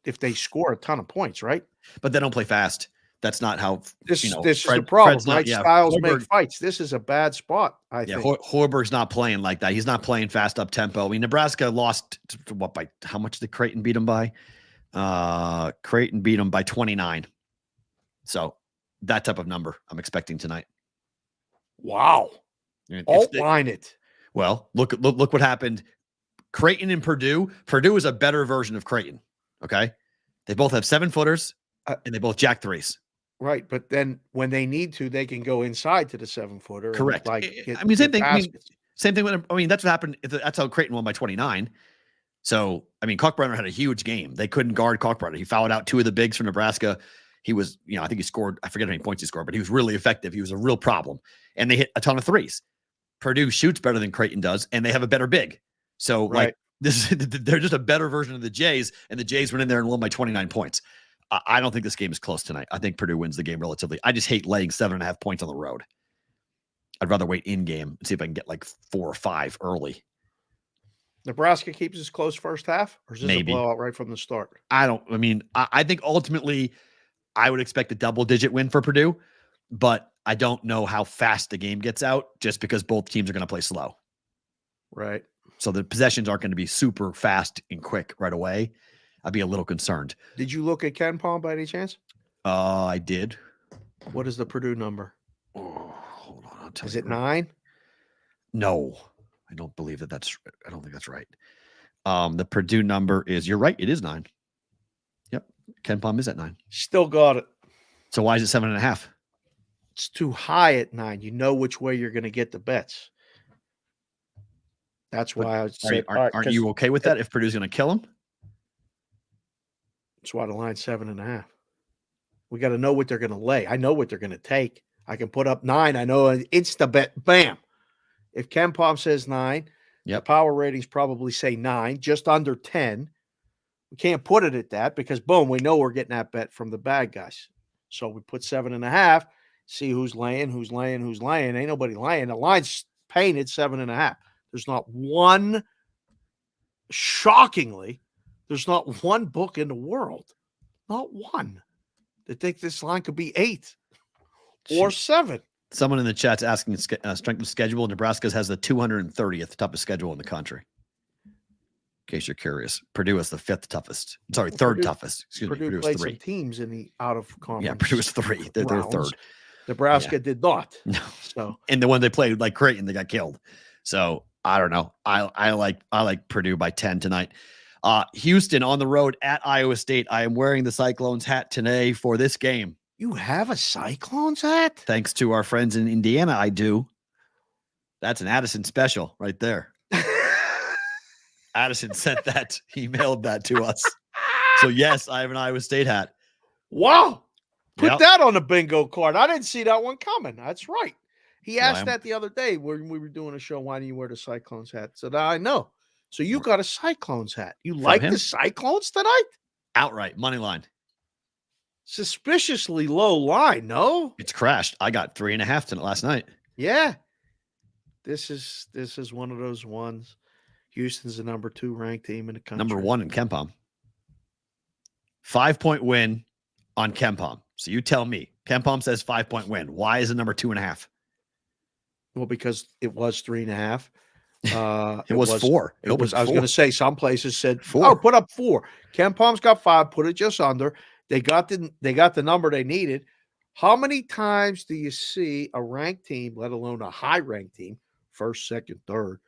if they score a ton of points, right? But they don't play fast. That's not how This is the Fred- problem, Fred's not- right? yeah, Styles make Hoiberg- fights. This is a bad spot, I Yeah, think. Hoiberg's not playing like that. He's not playing fast up tempo. I mean, Nebraska lost to what by how much did Creighton beat him by? Creighton beat him by 29. So that type of number I'm expecting tonight. Wow. If Outline it. Well, look what happened. Creighton and Purdue. Purdue is a better version of Creighton. Okay, they both have 7-footers and they both jack threes. Right, but then when they need to, they can go inside to the 7-footer. Correct. And Same thing. baskets. Same thing. That's what happened. That's how Creighton won by 29. So, Kalkbrenner had a huge game. They couldn't guard Kalkbrenner. He fouled out 2 of the bigs from Nebraska. He was, I think he scored, I forget how many points he scored, but he was really effective. He was a real problem. And they hit a ton of threes. Purdue shoots better than Creighton does, and they have a better big. So, Right. they're just a better version of the Jays, and the Jays went in there and won by 29 points. I don't think this game is close tonight. I think Purdue wins the game relatively. I just hate laying 7.5 points on the road. I'd rather wait in game and see if I can get like 4 or 5 early. Nebraska keeps us close first half, or is this Maybe. a blowout right from the start? I think ultimately I would expect a double-digit win for Purdue, but I don't know how fast the game gets out just because both teams are going to play slow. Right. So the possessions aren't going to be super fast and quick right away. I'd be a little concerned. Did you look at Ken Palm by any chance? I did. What is the Purdue number? Oh, hold on. I'll tell Is you it right. 9? No, I don't believe that's. I don't think that's right. The Purdue number is. You're right. It is 9. Yep. Ken Palm is at 9. Still got it. So why is it 7.5? It's too high at 9. You know which way you're going to get the bets. That's why I would say. Aren't you okay with that if Purdue's going to kill him? That's why the line's 7.5. We got to know what they're going to lay. I know what they're going to take. I can put up 9. I know an insta bet. Bam. If Ken Palm says 9, the power ratings probably say 9, just under 10. We can't put it at that because, boom, we know we're getting that bet from the bad guys. So we put 7.5, see who's laying. Ain't nobody laying. The line's painted 7.5. There's not one, shockingly, there's not one book in the world, not one, that think this line could be 8 or 7. Someone in the chat's asking strength of schedule. Nebraska has the 230th toughest schedule in the country. In case you're curious, Purdue is the 5th toughest. Sorry, third toughest. Excuse me. Purdue Purdue played is 3. some teams in the out of conference. Yeah, Purdue is 3. They're third. Nebraska did not. No. So, and the one they played like Creighton, they got killed. So I don't know. I like Purdue by 10 tonight. Houston on the road at Iowa State. I am wearing the Cyclones hat today for this game. you have a Cyclones hat? Thanks to our friends in Indiana, I do. That's an Addison special right there. Addison sent that. He mailed that to us. So yes, I have an Iowa State hat. Wow. Put Yep. that on the bingo card. I didn't see that one coming. That's right. He So asked that the other day when we were doing a show. Why do you wear the Cyclones hat? So now I know. So you got a Cyclones hat. You like him? the Cyclones tonight? Outright money line. Suspiciously low line, no? It's crashed. I got 3.5 tonight last night. Yeah. This is one of those ones. Houston's the number 2 ranked team in the country. Number 1 in KenPom. 5-point win on KenPom. So you tell me. KenPom says 5-point win. Why is it number 2.5? Well, because it was 3.5. It was 4. It was. I was 4. going to say some places said 4. Oh, put up 4. KenPom's got 5. Put it just under. They got the number they needed. How many times do you see a ranked team, let alone a high ranked team, first, second, third,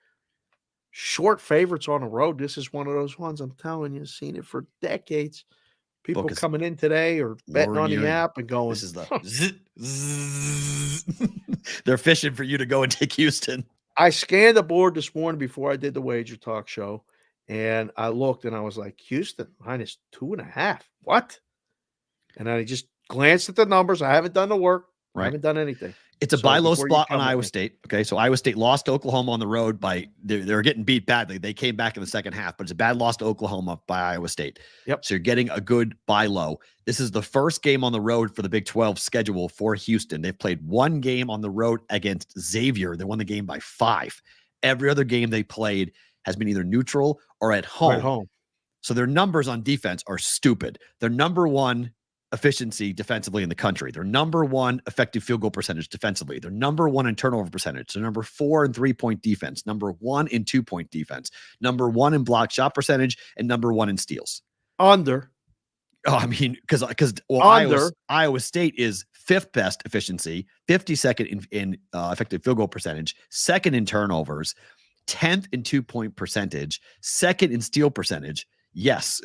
short favorites on the road? This is one of those ones. I'm telling you, seen it for decades. People coming in today or betting on the app and going, this is the they're fishing for you to go and take Houston. I scanned the board this morning before I did the Wager Talk show, and I looked and I was like, Houston minus 2.5. What? And I just glanced at the numbers. I haven't done the work. Right. I haven't done anything. It's a buy low spot on Iowa State. Okay. So Iowa State lost to Oklahoma on the road by they're getting beat badly. They came back in the second half, but it's a bad loss to Oklahoma by Iowa State. Yep. So you're getting a good buy low. This is the first game on the road for the Big 12 schedule for Houston. They've played one game on the road against Xavier. They won the game by 5. Every other game they played has been either neutral or at home. So their numbers on defense are stupid. They're number 1 efficiency defensively in the country. They're number 1 effective field goal percentage defensively. They're number 1 in turnover percentage. They're number 4 in 3-point defense, number 1 in 2-point defense, number 1 in block shot percentage, and number 1 in steals. Under. Oh, I mean, because Iowa State is 5th best efficiency, 52nd in effective field goal percentage, 2nd in turnovers, 10th in 2-point percentage, 2nd in steal percentage. Yes,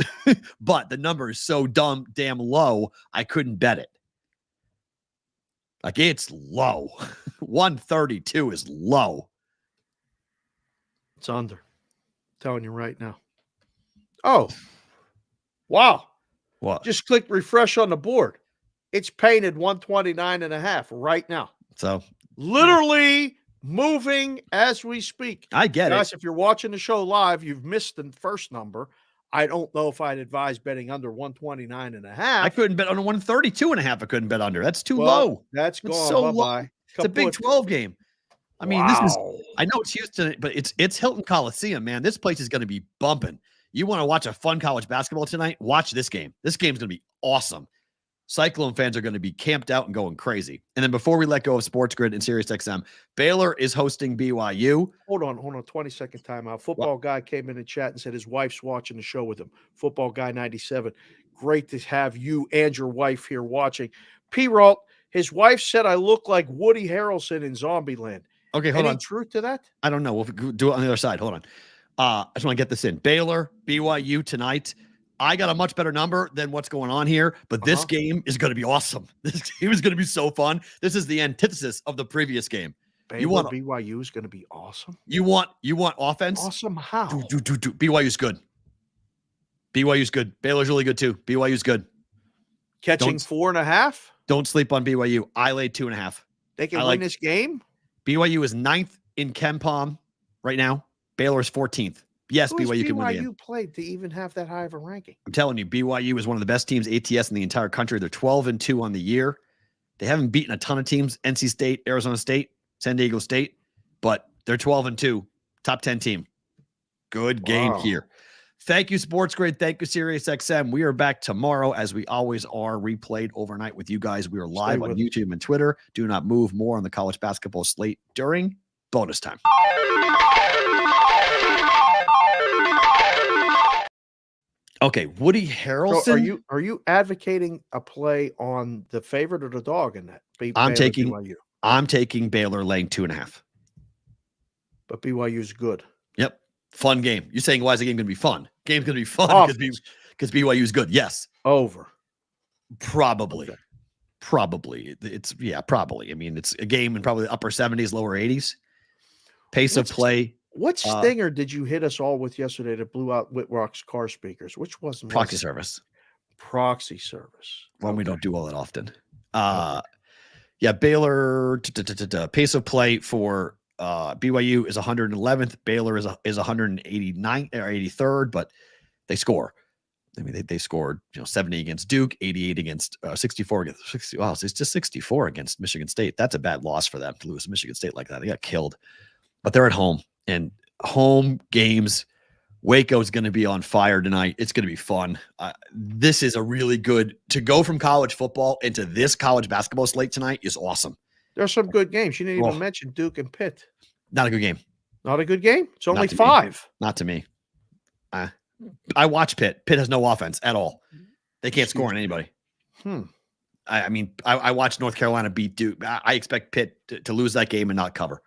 but the number is so damn low, I couldn't bet it. Like, it's low. 132 is low. It's under. I'm telling you right now. Oh, wow. What? Just click refresh on the board. It's painted 129.5 right now. So literally moving as we speak. I get Guys, it. if you're watching the show live, you've missed the first number. I don't know if I'd advise betting under 129.5. I couldn't bet under 132.5. I couldn't bet under. That's too Well, low. That's gone. so low. Bye-bye. It's a Big Kaput. 12 game. I mean, Wow. I know it's Houston, but it's Hilton Coliseum, man. This place is going to be bumping. You want to watch a fun college basketball tonight? Watch this game. This game's going to be awesome. Cyclone fans are going to be camped out and going crazy. And then before we let go of Sports Grid and SiriusXM, Baylor is hosting BYU. Hold on. 20-second timeout. Football guy came in the chat and said his wife's watching the show with him. Football guy 97. Great to have you and your wife here watching. Perrault, his wife said I look like Woody Harrelson in Zombieland. Okay, hold Any on. truth to that? I don't know. We'll do it on the other side. Hold on. I just want to get this in. Baylor, BYU tonight. I got a much better number than what's going on here, but this game is going to be awesome. This game is going to be so fun. This is the antithesis of the previous game. Baylor, BYU is going to be awesome. You want offense? Awesome how? BYU's good. BYU's good. Baylor's really good too. BYU's good. Catching 4.5? Don't sleep on BYU. I laid 2.5. They can win this game? BYU is 9th in KenPom right now. Baylor is 14th. Yes, Who BYU can win the BYU game. played to even have that high of a ranking? I'm telling you, BYU is one of the best teams ATS in the entire country. They're 12-2 on the year. They haven't beaten a ton of teams, NC State, Arizona State, San Diego State, but they're 12-2, top 10 team. Good game here. Thank you, Sports Grid. Thank you, SiriusXM. We are back tomorrow, as we always are, replayed overnight with you guys. We are live on YouTube and Twitter. Do not move. More on the college basketball slate during bonus time. Okay, Woody Harrelson. So are you advocating a play on the favorite or the dog in that? I'm taking Baylor laying 2.5. But BYU's good. Yep. Fun game. You're saying why is the game going to be fun? Game's going to be fun because BYU's good. Yes. Over. Probably. Okay. Probably. Probably. I mean, it's a game in probably the upper 70s, lower 80s. Pace of play. What stinger did you hit us all with yesterday that blew out Whitrock's car speakers? Which was proxy service? Proxy service. One we don't do all that often. Baylor pace of play for BYU is 111th. Baylor is 189th or 83rd, but they score. I mean, they scored 70 against Duke, 88 against 64 against 60. Wow, so it's just 64 against Michigan State. That's a bad loss for them to lose to Michigan State like that. They got killed, but they're at home. And home games, Waco's going to be on fire tonight. It's going to be fun. This is a really good to go from college football into this college basketball slate tonight is awesome. There's some good games. You didn't even mention Duke and Pitt. Not a good game. Not a good game? It's only 5. Not to me. I watch Pitt. Pitt has no offense at all. They can't score on anybody. I mean, I watched North Carolina beat Duke. I expect Pitt to lose that game and not cover.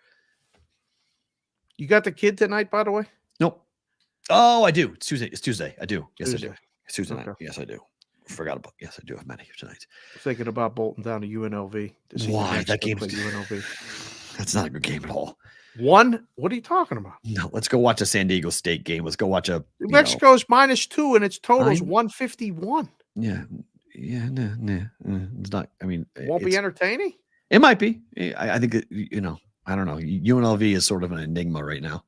You got the kid tonight, by the way? Nope. Oh, I do. It's Tuesday. I do. Yes, Tuesday. I do. It's Tuesday night. Yes, I do. Forgot about. Yes, I do have many tonight. Thinking about bolting down to UNLV. Why that game? UNLV. That's not a good game at all. What are you talking about? No, let's go watch a San Diego State game. Let's go watch a New Mexico's -2 and its total is 151. Yeah. No. It's not. I mean, won't be entertaining. It might be. I think I don't know. UNLV is sort of an enigma right now.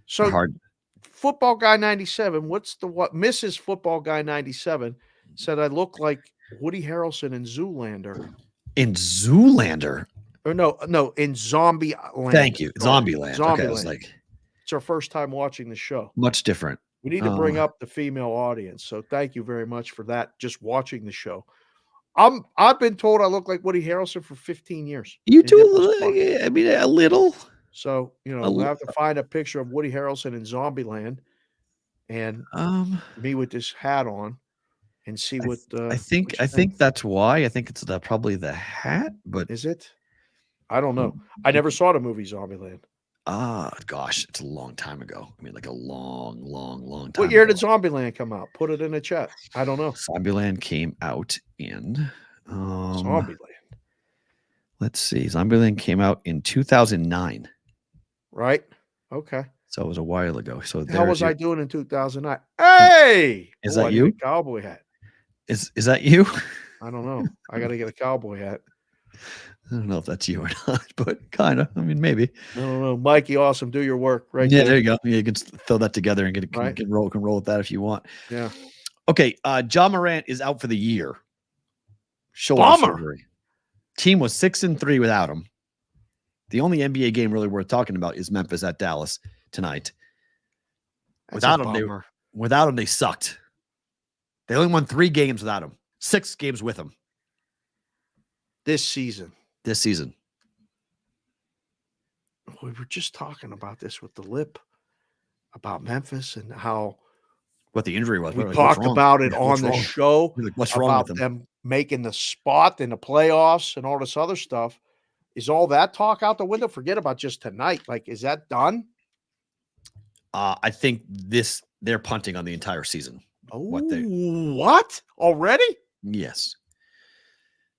So hard. Football guy 97. Mrs. Football guy 97 said I look like Woody Harrelson in Zoolander. In Zoolander. Or no, in Zombieland. Thank you. Zombieland. Zombieland. Okay, I was like, it's our first time watching the show. Much different. We need to bring up the female audience. So thank you very much for that. Just watching the show. I've been told I look like Woody Harrelson for 15 years. You do a little. So, we'll have to find a picture of Woody Harrelson in Zombieland and me with this hat on and see what I think that's why. I think it's probably the hat, but is it? I don't know. I never saw the movie Zombieland. Gosh, it's a long time ago. I mean, like a long time. What year did Zombieland come out? Put it in the chat. I don't know. Zombieland came out in Zombieland. Let's see. Zombieland came out in 2009. Right. Okay. So it was a while ago. So how was I doing in 2009? Hey, is that you? Cowboy hat. Is that you? I don't know. I got to get a cowboy hat. I don't know if that's you or not, but kind of. I mean, maybe. I don't know. Mikey, awesome. Do your work. Right. Yeah, there. there you go. Yeah, you can throw that together and Right. can roll with that if you want. Yeah. Okay. Ja Morant is out for the year. Shoulder Bummer. surgery. Team was 6-3 without him. The only NBA game really worth talking about is Memphis at Dallas tonight. Without him, they sucked. They only won 3 games without him. 6 games with him this season. We were just talking about this with the lip about Memphis and how what the injury was. We talked about it on the show. Like, what's wrong with them making the spot in the playoffs and all this other stuff. Is all that talk out the window? Forget about just tonight. Like, is that done? I think they're punting on the entire season. Oh, what? Already? Yes.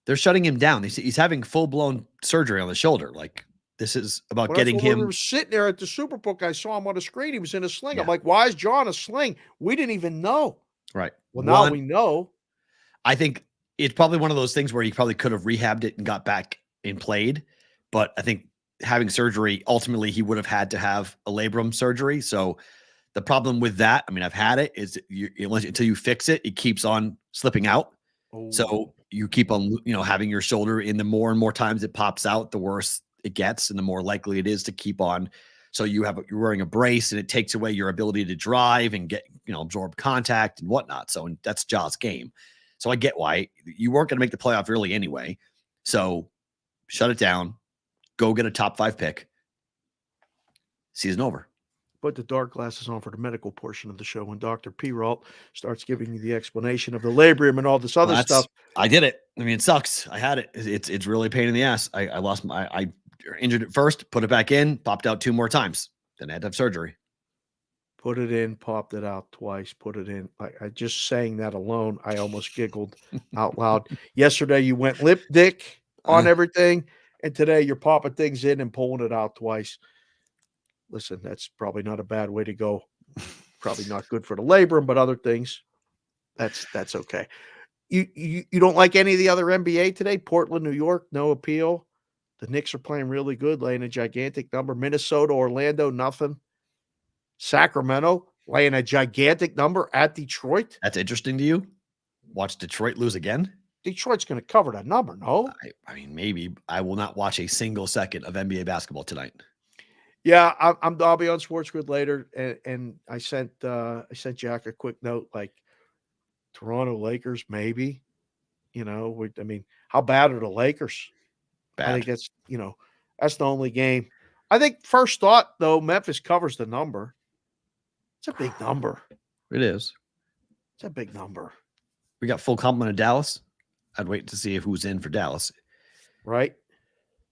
They're shutting him down. He's having full-blown surgery on the shoulder. Like, this is about getting him. We were sitting there at the Superbook. I saw him on the screen. He was in a sling. Yeah. I'm like, why is John a sling? We didn't even know. Right. Well, now we know. I think it's probably one of those things where he probably could have rehabbed it and got back and played. But I think having surgery, ultimately, he would have had to have a labrum surgery. So the problem with that, I mean, I've had it, is until you fix it, it keeps on slipping out. Oh. So you keep on, having your shoulder in the more and more times it pops out, the worse it gets and the more likely it is to keep on. So you're wearing a brace and it takes away your ability to drive and get, absorb contact and whatnot. So that's Ja's game. So I get why you weren't going to make the playoff early anyway. So shut it down, go get a top 5 pick. Season over. Put the dark glasses on for the medical portion of the show when Dr. Perrault starts giving you the explanation of the labrium and all this other stuff. I did it. I mean, it sucks. I had it. It's really a pain in the ass. I lost I injured it first, put it back in, popped out 2 more times. Then I had to have surgery. Put it in, popped it out twice, put it in. I just saying that alone, I almost giggled out loud. Yesterday, you went lip dick on everything, and today you're popping things in and pulling it out twice. Listen, that's probably not a bad way to go. Probably not good for the labrum, but other things, that's okay. You don't like any of the other NBA today? Portland, New York, no appeal. The Knicks are playing really good, laying a gigantic number. Minnesota, Orlando, nothing. Sacramento laying a gigantic number at Detroit. That's interesting to you? Watch Detroit lose again? Detroit's going to cover that number, no? I mean, maybe. I will not watch a single second of NBA basketball tonight. Yeah, I'll be on Sports Grid later, and I sent Jack a quick note like Toronto Lakers, maybe. I mean, how bad are the Lakers? Bad. I think that's that's the only game. I think first thought though, Memphis covers the number. It's a big number. It is. It's a big number. We got full complement of Dallas. I'd wait to see who's in for Dallas. Right.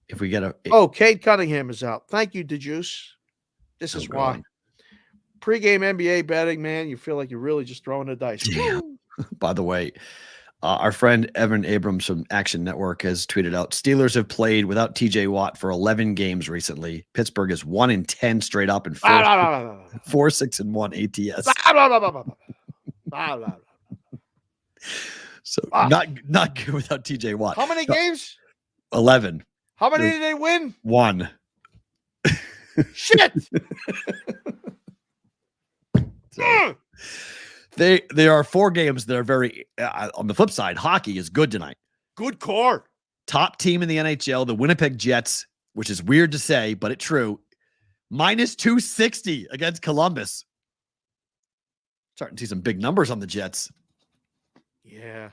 If we get Cade Cunningham is out. Thank you, DeJuice. This is why. Pre-game NBA betting, man, you feel like you're really just throwing the dice. Yeah. By the way, our friend Evan Abrams from Action Network has tweeted out, Steelers have played without TJ Watt for 11 games recently. Pittsburgh is 1-10 straight up and 4-6-1 ATS. So not good without TJ Watt. How many games? 11. How many did they win? 1. Shit. So, there are 4 games that are very on the flip side, hockey is good tonight. Good card. Top team in the NHL, the Winnipeg Jets, which is weird to say, but it's true. -260 against Columbus. Starting to see some big numbers on the Jets. Yeah.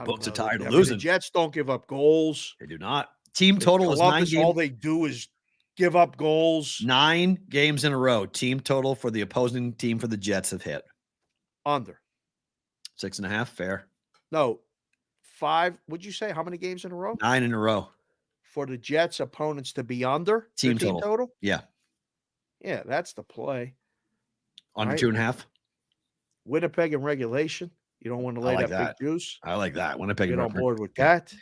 Books are tired of losing. The Jets don't give up goals. They do not. Team total is 9 games. All they do is give up goals. 9 games in a row. Team total for the opposing team for the Jets have hit. Under. 6.5. Fair. No. 5. Would you say how many games in a row? 9 in a row. For the Jets opponents to be under team total? Yeah. Yeah, that's the play. Under 2.5. Winnipeg in regulation. You don't want to lay that big juice. I like that. Winnipeg. Get on board with that.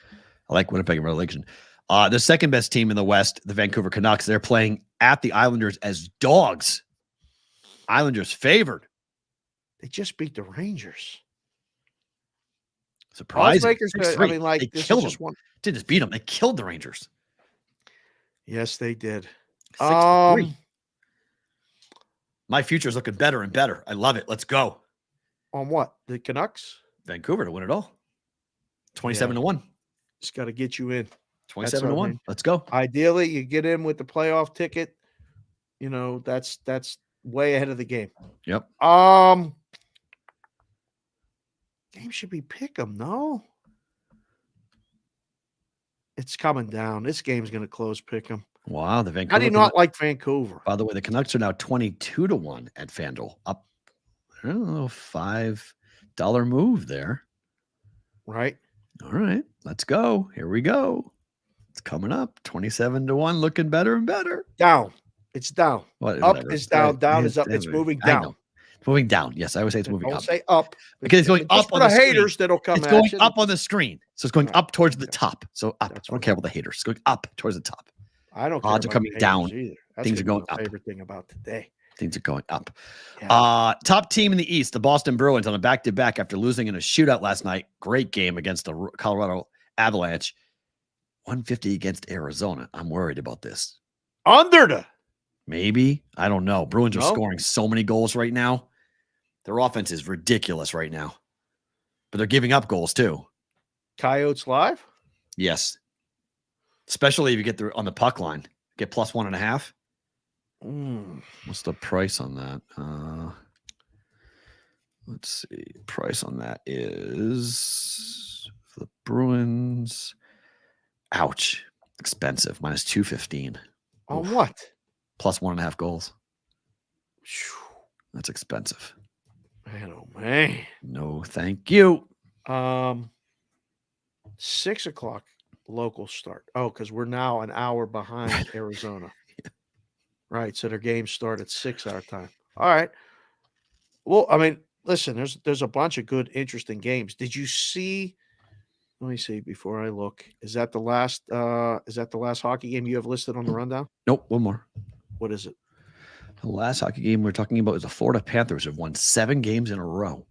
I like Winnipeg in regulation. The second best team in the West, the Vancouver Canucks, they're playing at the Islanders as dogs. Islanders favored. They just beat the Rangers. Surprising. Makers, I 6-3. mean, like, They this is killed just them. one. Didn't just beat them. They killed the Rangers. Yes, they did. 6-3. My future is looking better and better. I love it. Let's go. On what? The Canucks? Vancouver to win it all. 27-1. Just got to get you in. 27-1. Let's go. Ideally, you get in with the playoff ticket. You know, that's way ahead of the game. Yep. Game should be pick 'em, no? It's coming down. This game's going to close pick 'em. Wow, the Vancouver. How do you not like Vancouver? By the way, the Canucks are now 22-1 at FanDuel. Up, I don't know, $5 move there. Right. All right, let's go. Here we go. It's coming up. 27-1, looking better and better. Down. It's down. Whatever. Up is down. Down is up. It's moving down. It's moving down. Yes, I always say it's moving Don't up. say up. Because it's going up on the the screen. haters that'll come It's at going you. up on the screen. So it's going Right. up towards the top. So up. That's I don't care about the haters. It's going up towards the top. I don't care Odds are about coming the down. haters either. That's Things are gonna be going my up. favorite thing about today. Things are going up. Yeah. Top team in the East, the Boston Bruins, on a back-to-back after losing in a shootout last night. Great game against the Colorado Avalanche. 150 against Arizona. I'm worried about this. Under the. Maybe. I don't know. Bruins are No. scoring so many goals right now. Their offense is ridiculous right now. But they're giving up goals too. Coyotes live? Yes. Especially if you get on the puck line. Get plus 1.5. What's the price on that? Let's see. Price on that is for the Bruins. Ouch. Expensive. Minus 215. On what? Plus 1.5 goals. Phew. That's expensive. Man, oh man. No, thank you. 6 o'clock local start. Oh, because we're now an hour behind Arizona. Right. So their games start at 6 our time. All right. Well, I mean, listen, there's a bunch of good, interesting games. Did you see? Let me see before I look. Is that the last hockey game you have listed on the rundown? Nope, one more. What is it? The last hockey game we're talking about is the Florida Panthers have won 7 games in a row.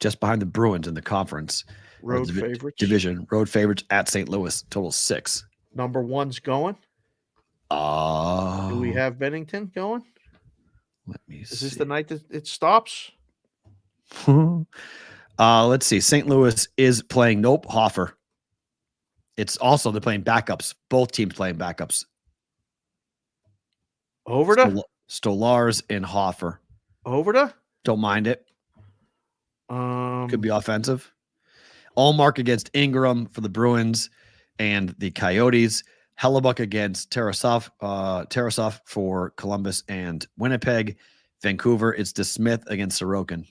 Just behind the Bruins in the conference. Road favorites. Division. Road favorites at St. Louis. Total 6. Number 1's going. Do we have Bennington going? Let me see. Is this the night that it stops? Let's see. St. Louis is playing. Nope. Hoffer. It's also they're playing backups. Both teams playing backups. Over to Stolars and Hoffer. Over to. Don't mind it. Could be offensive. Allmark against Ingram for the Bruins and the Coyotes. Hellebuck against Tarasov for Columbus and Winnipeg. Vancouver, it's DeSmith against Sorokin.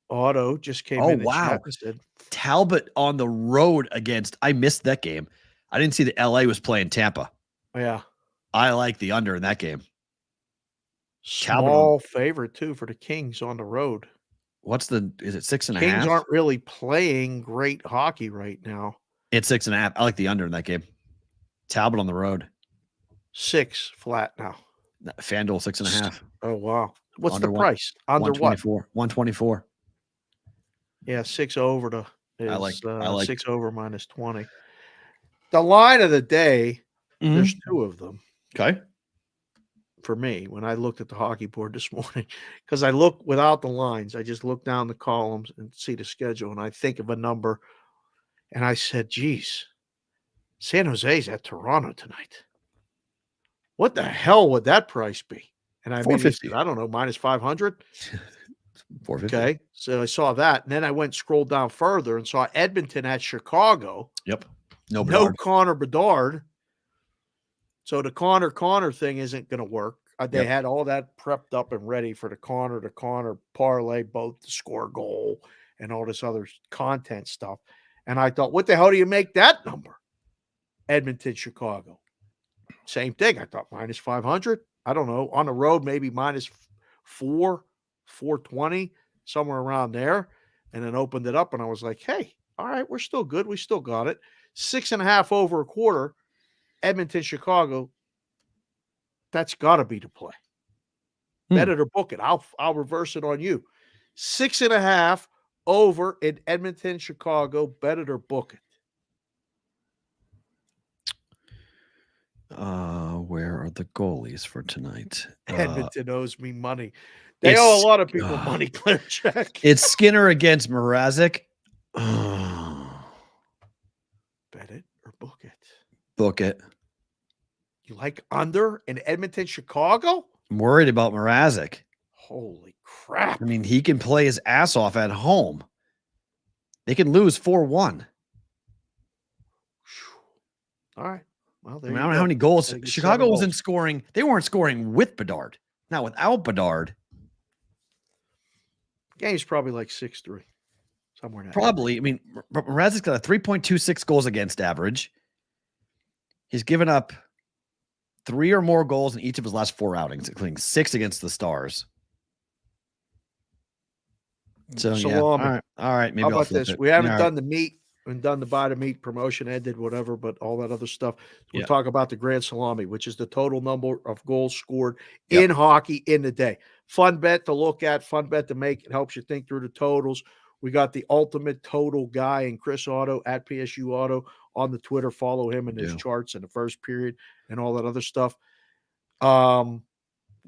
Otto just came Oh, in. wow. And said, Talbot on the road against, I missed that game. I didn't see that LA was playing Tampa. yeah. I like the under in that game. Small favorite, too, for the Kings on the road. Is it 6.5? Kings aren't really playing great hockey right now. It's 6.5. I like the under in that game. Talbot on the road. 6 flat now. FanDuel 6.5. Oh, wow. What's Under the one- price? Under what? 124. Yeah, 6 over to I like 6 over minus 20. The line of the day, there's 2 of them Okay. for me when I looked at the hockey board this morning. Because I look without the lines. I just look down the columns and see the schedule, and I think of a number. And I said, geez, San Jose's at Toronto tonight. What the hell would that price be? And I immediately said, I don't know, minus 500. 450. Okay. So I saw that. And then I went scrolled down further and saw Edmonton at Chicago. Yep. No No Bedard. Connor Bedard. So the Connor thing isn't going to work. They Yep. had all that prepped up and ready for the Connor parlay, both to score a goal and all this other content stuff. And I thought, what the hell do you make that number? Edmonton, Chicago. Same thing. I thought minus 500. I don't know. On the road, maybe minus 420, somewhere around there. And then opened it up and I was like, hey, all right, we're still good. We still got it. 6.5 over a quarter. Edmonton, Chicago. That's got to be the play. Bet it or book it. I'll reverse it on you. 6.5 over in Edmonton, Chicago. Bet it or book it. Where are the goalies for tonight? Edmonton owes me money. They owe a lot of people money, clear check. It's Skinner against Mrazek. Bet it or book it. Book it. You like under in Edmonton, Chicago? I'm worried about Mrazek. Holy crap. I mean, he can play his ass off at home. They can lose 4-1. All right. Well, I don't know how many goals. Chicago wasn't scoring. They weren't scoring with Bedard. Now, without Bedard. Game's probably like 6-3. Somewhere in that. Probably. I mean, Mrazek's got a 3.26 goals against average. He's given up 3 or more goals in each of his last 4 outings, including 6 against the Stars. So, yeah. All right. Maybe how about this? It. We haven't done the meat and done the buy to meat promotion ended, whatever, but all that other stuff. We'll talk about the Grand Salami, which is the total number of goals scored in hockey in the day. Fun bet to look at, fun bet to make. It helps you think through the totals. We got the ultimate total guy in Chris Otto at PSU Auto on the Twitter. Follow him in his charts in the first period and all that other stuff. 1,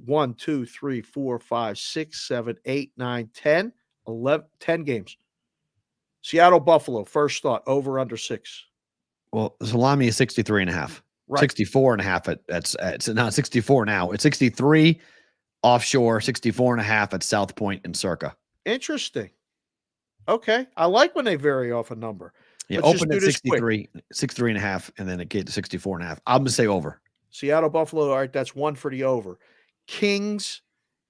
2, 3, 4, 5, 6, 7, 8, 9, 10, 11, 10 games. Seattle Buffalo, first thought, over under 6. Well, Salami is 63.5. Right. 64.5 it's not 64 now. It's 63 offshore, 64.5 at South Point and Circa. Interesting. Okay. I like when they vary off a number. Yeah, open at 63.5, and then it get to 64.5. I'm gonna say over. Seattle Buffalo, all right, that's 1 for the over. Kings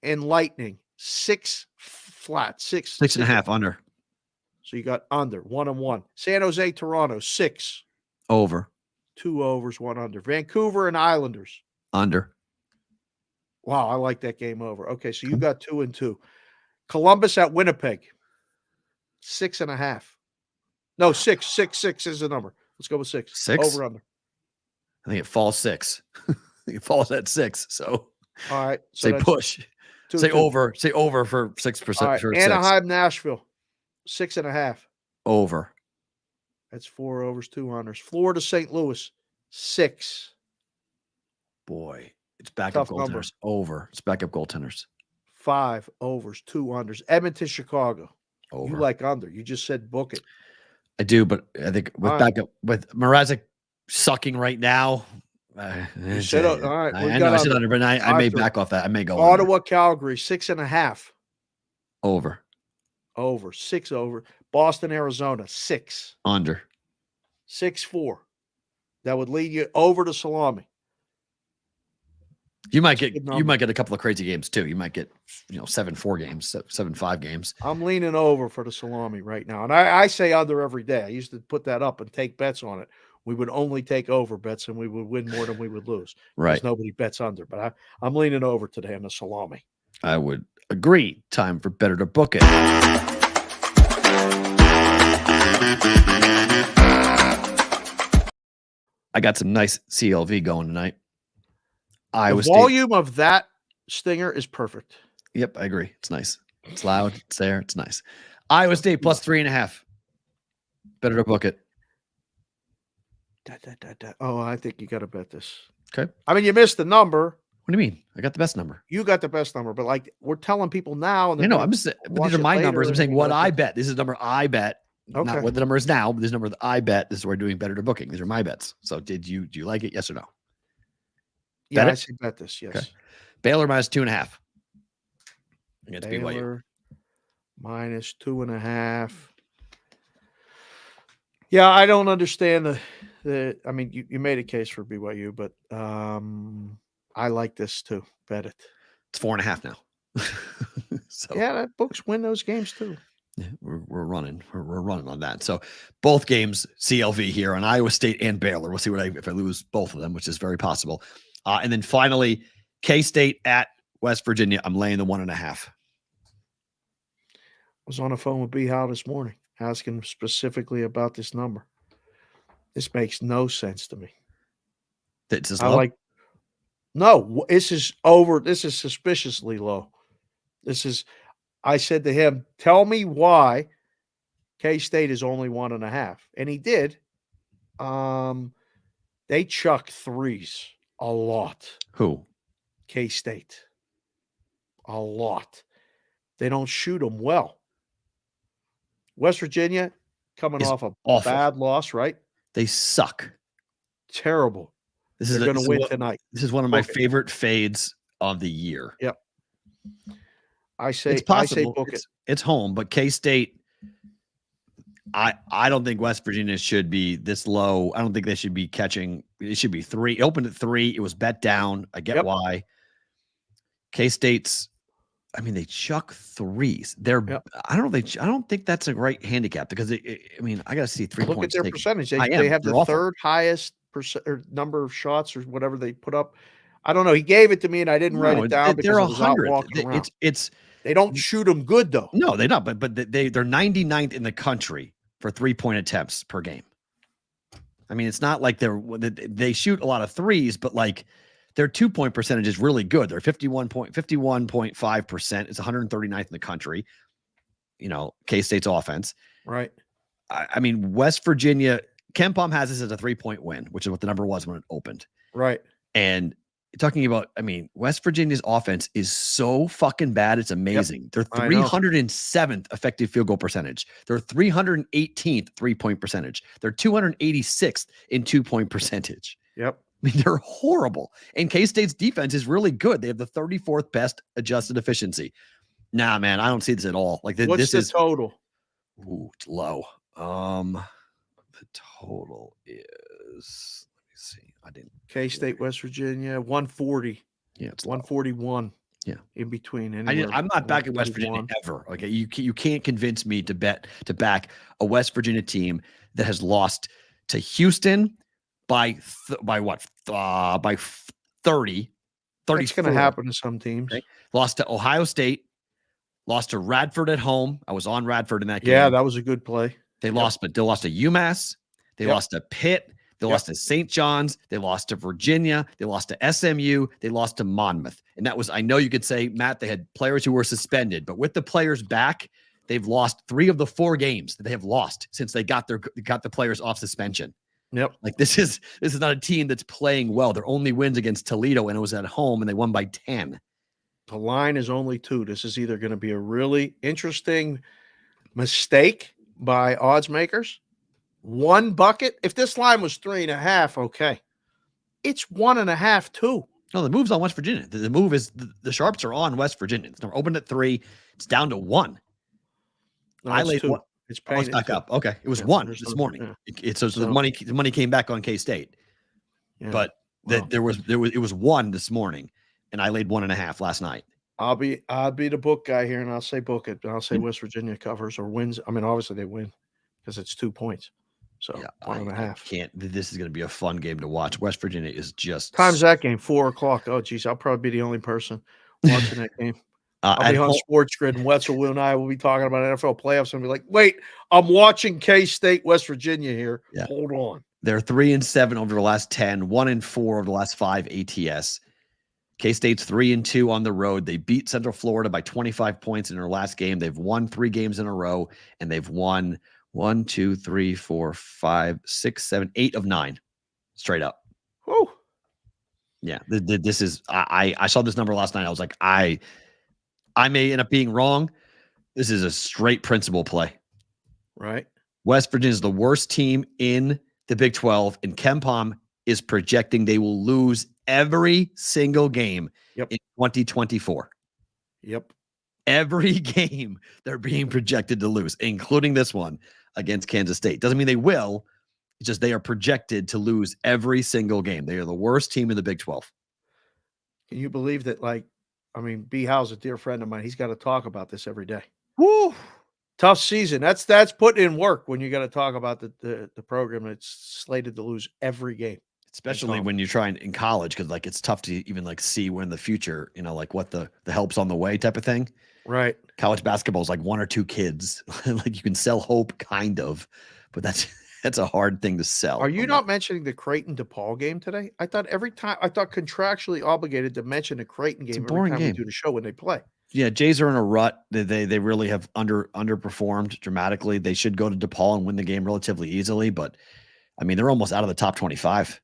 and Lightning, 6 flat, 6.5 under. So you got under 1-1. San Jose, Toronto, 6 over. 2 overs, 1 under. Vancouver and Islanders under. Wow, I like that game over. Okay, so you got 2 and 2. Columbus at Winnipeg, 6.5. No, 6 is the number. Let's go with 6. 6 over under. I think it falls 6. It falls at 6. So all right. So say push. Say 2. Over. Say over for 6%. All right. For Anaheim, 6. Nashville, 6.5. Over. That's 4 overs, 2 unders. Florida, St. Louis, 6. Boy, it's backup goaltenders. Number. Over. It's backup goaltenders. 5 overs, 2 unders. Edmonton, Chicago. Over. You like under. You just said book it. I do, but I think with backup with Mrazek sucking right now. You said, all right. I know I said under, but I may back off that. I may go Ottawa, under. Calgary, 6.5. Over. Over. 6 over. Boston, Arizona, 6. Under. 6-4. That would lead you over to Salami. You might get a couple of crazy games too. You might get 7-4 games, 7-5 games. I'm leaning over for the Salami right now. And I say under every day. I used to put that up and take bets on it. We would only take over bets and we would win more than we would lose. Right. Nobody bets under, but I'm leaning over today on the Salami. I would agree. Time for better to book it. I got some nice CLV going tonight. The volume of that stinger is perfect. Yep, I agree. It's nice. It's loud. It's there. It's nice. Iowa State plus 3.5. Better to book it. Oh, I think you got to bet this. Okay. I mean, you missed the number. What do you mean? I got the best number. You got the best number, but like we're telling people now. And I'm just. But these are my numbers. I'm saying what I bet. This is the number I bet. Okay. Not what the number is now, but this number that I bet. This is where we're doing better to booking. These are my bets. So do you like it? Yes or no? Yeah, bet I see bet this. Yes. Okay. Baylor minus 2.5 against Baylor BYU. Minus 2.5. Yeah, I don't understand the. I mean, you made a case for BYU, but I like this too. Bet it. It's 4.5 now. So yeah, that books win those games too. Yeah, we're running. We're running on that. So both games CLV here on Iowa State and Baylor. We'll see if I lose both of them, which is very possible. And then finally, K-State at West Virginia. I'm laying the 1.5. I was on the phone with B. Howe this morning, asking him specifically about this number. This makes no sense to me. This is low? No, this is over. This is suspiciously low. I said to him, tell me why K-State is only 1.5. And he did. They chuck threes a lot. Who? K-State. A lot. They don't shoot them well. West Virginia coming Is off a awful. bad loss, right? They suck. Terrible. They're going to win tonight. This is one of my favorite fades of the year. Yep. I say it's possible. book it. It's home, but K-State, I don't think West Virginia should be this low. I don't think they should be catching. It should be 3. It opened at 3. It was bet down. I get why. K-State's, I mean, they chuck threes. I don't think that's a great handicap because I got to see 3 points. Look at their percentage. They have the third highest or number of shots or whatever they put up. I don't know. He gave it to me and I didn't write it down because I was out walking around. They don't shoot them good though. No, they don't. But they're 99th in the country for 3-point attempts per game. I mean, it's not like they shoot a lot of threes, but like their 2-point percentage is really good. They're 51.5%. It's 139th in the country. K-State's offense. Right. I mean, West Virginia, Ken Pom has this as a 3-point win, which is what the number was when it opened. Right. And talking about, West Virginia's offense is so fucking bad. It's amazing. They're 307th effective field goal percentage. They're 318th 3-point percentage. They're 286th in 2-point percentage. Yep. They're horrible. And K-State's defense is really good. They have the 34th best adjusted efficiency. Nah, man, I don't see this at all. Like what's the total? Ooh, it's low. The total is, let me see. I didn't. K-State, West Virginia, 140. Yeah, it's 141. Yeah, in between. I'm not backing West Virginia ever. Okay, you can't convince me to back a West Virginia team that has lost to Houston by 30. That's going to happen to some teams. Okay? Lost to Ohio State. Lost to Radford at home. I was on Radford in that game. Yeah, that was a good play. They lost, but they lost to UMass. They lost to Pitt. They lost to St. John's. They lost to Virginia. They lost to SMU. They lost to Monmouth. And that was, I know you could say, Matt, they had players who were suspended, but with the players back, they've lost 3 of the 4 games that they have lost since they got the players off suspension. Yep. Like this is not a team that's playing well. Their only wins against Toledo, and it was at home, and they won by 10. The line is only 2. This is either going to be a really interesting mistake by odds makers. 1 bucket. If this line was 3.5, okay. It's 1.5 too. No, the move's on West Virginia. The move is the sharps are on West Virginia. It's opened at 3. It's down to 1. No, I laid 2. It's paying it's back up. Okay, it was 1 this morning. Yeah. So the money came back on K-State, but it was 1 this morning, and I laid 1.5 last night. I'll be the book guy here, and I'll say book it. And I'll say West Virginia covers or wins. I mean, obviously they win because it's 2 points. So 1.5. Can't. This is going to be a fun game to watch. West Virginia is just. Time's that game 4:00. Oh, geez, I'll probably be the only person watching that game. I'll be on Sports Grid, and Wetzel and I will be talking about NFL playoffs and be like, wait, I'm watching K-State, West Virginia here. Yeah. Hold on. They're 3-7 over the last 10, 1-4 over the last 5 ATS. K-State's 3-2 on the road. They beat Central Florida by 25 points in their last game. They've won 3 games in a row, and they've won 1, 2, 3, 4, 5, 6, 7, 8 of 9 straight up. Whoa. Yeah. This is, I saw this number last night. I was like, I may end up being wrong. This is a straight principal play. Right. West Virginia is the worst team in the Big 12, and Ken Pom is projecting they will lose every single game in 2024. Yep. Every game they're being projected to lose, including this one against Kansas State. Doesn't mean they will. It's just they are projected to lose every single game. They are the worst team in the Big 12. Can you believe that, B. Howe's a dear friend of mine. He's got to talk about this every day. Woo! Tough season. That's putting in work when you got to talk about the program. It's slated to lose every game. Especially when you're trying in college, because it's tough to even see when the future, what the help's on the way type of thing. Right. College basketball is 1 or 2 kids. You can sell hope, kind of, but that's That's a hard thing to sell. Are you not mentioning the Creighton DePaul game today? I thought contractually obligated to mention a Creighton game every boring time game. we do the show when they play. Yeah, Jays are in a rut. They really have underperformed dramatically. They should go to DePaul and win the game relatively easily, but I mean, they're almost out of the top 25.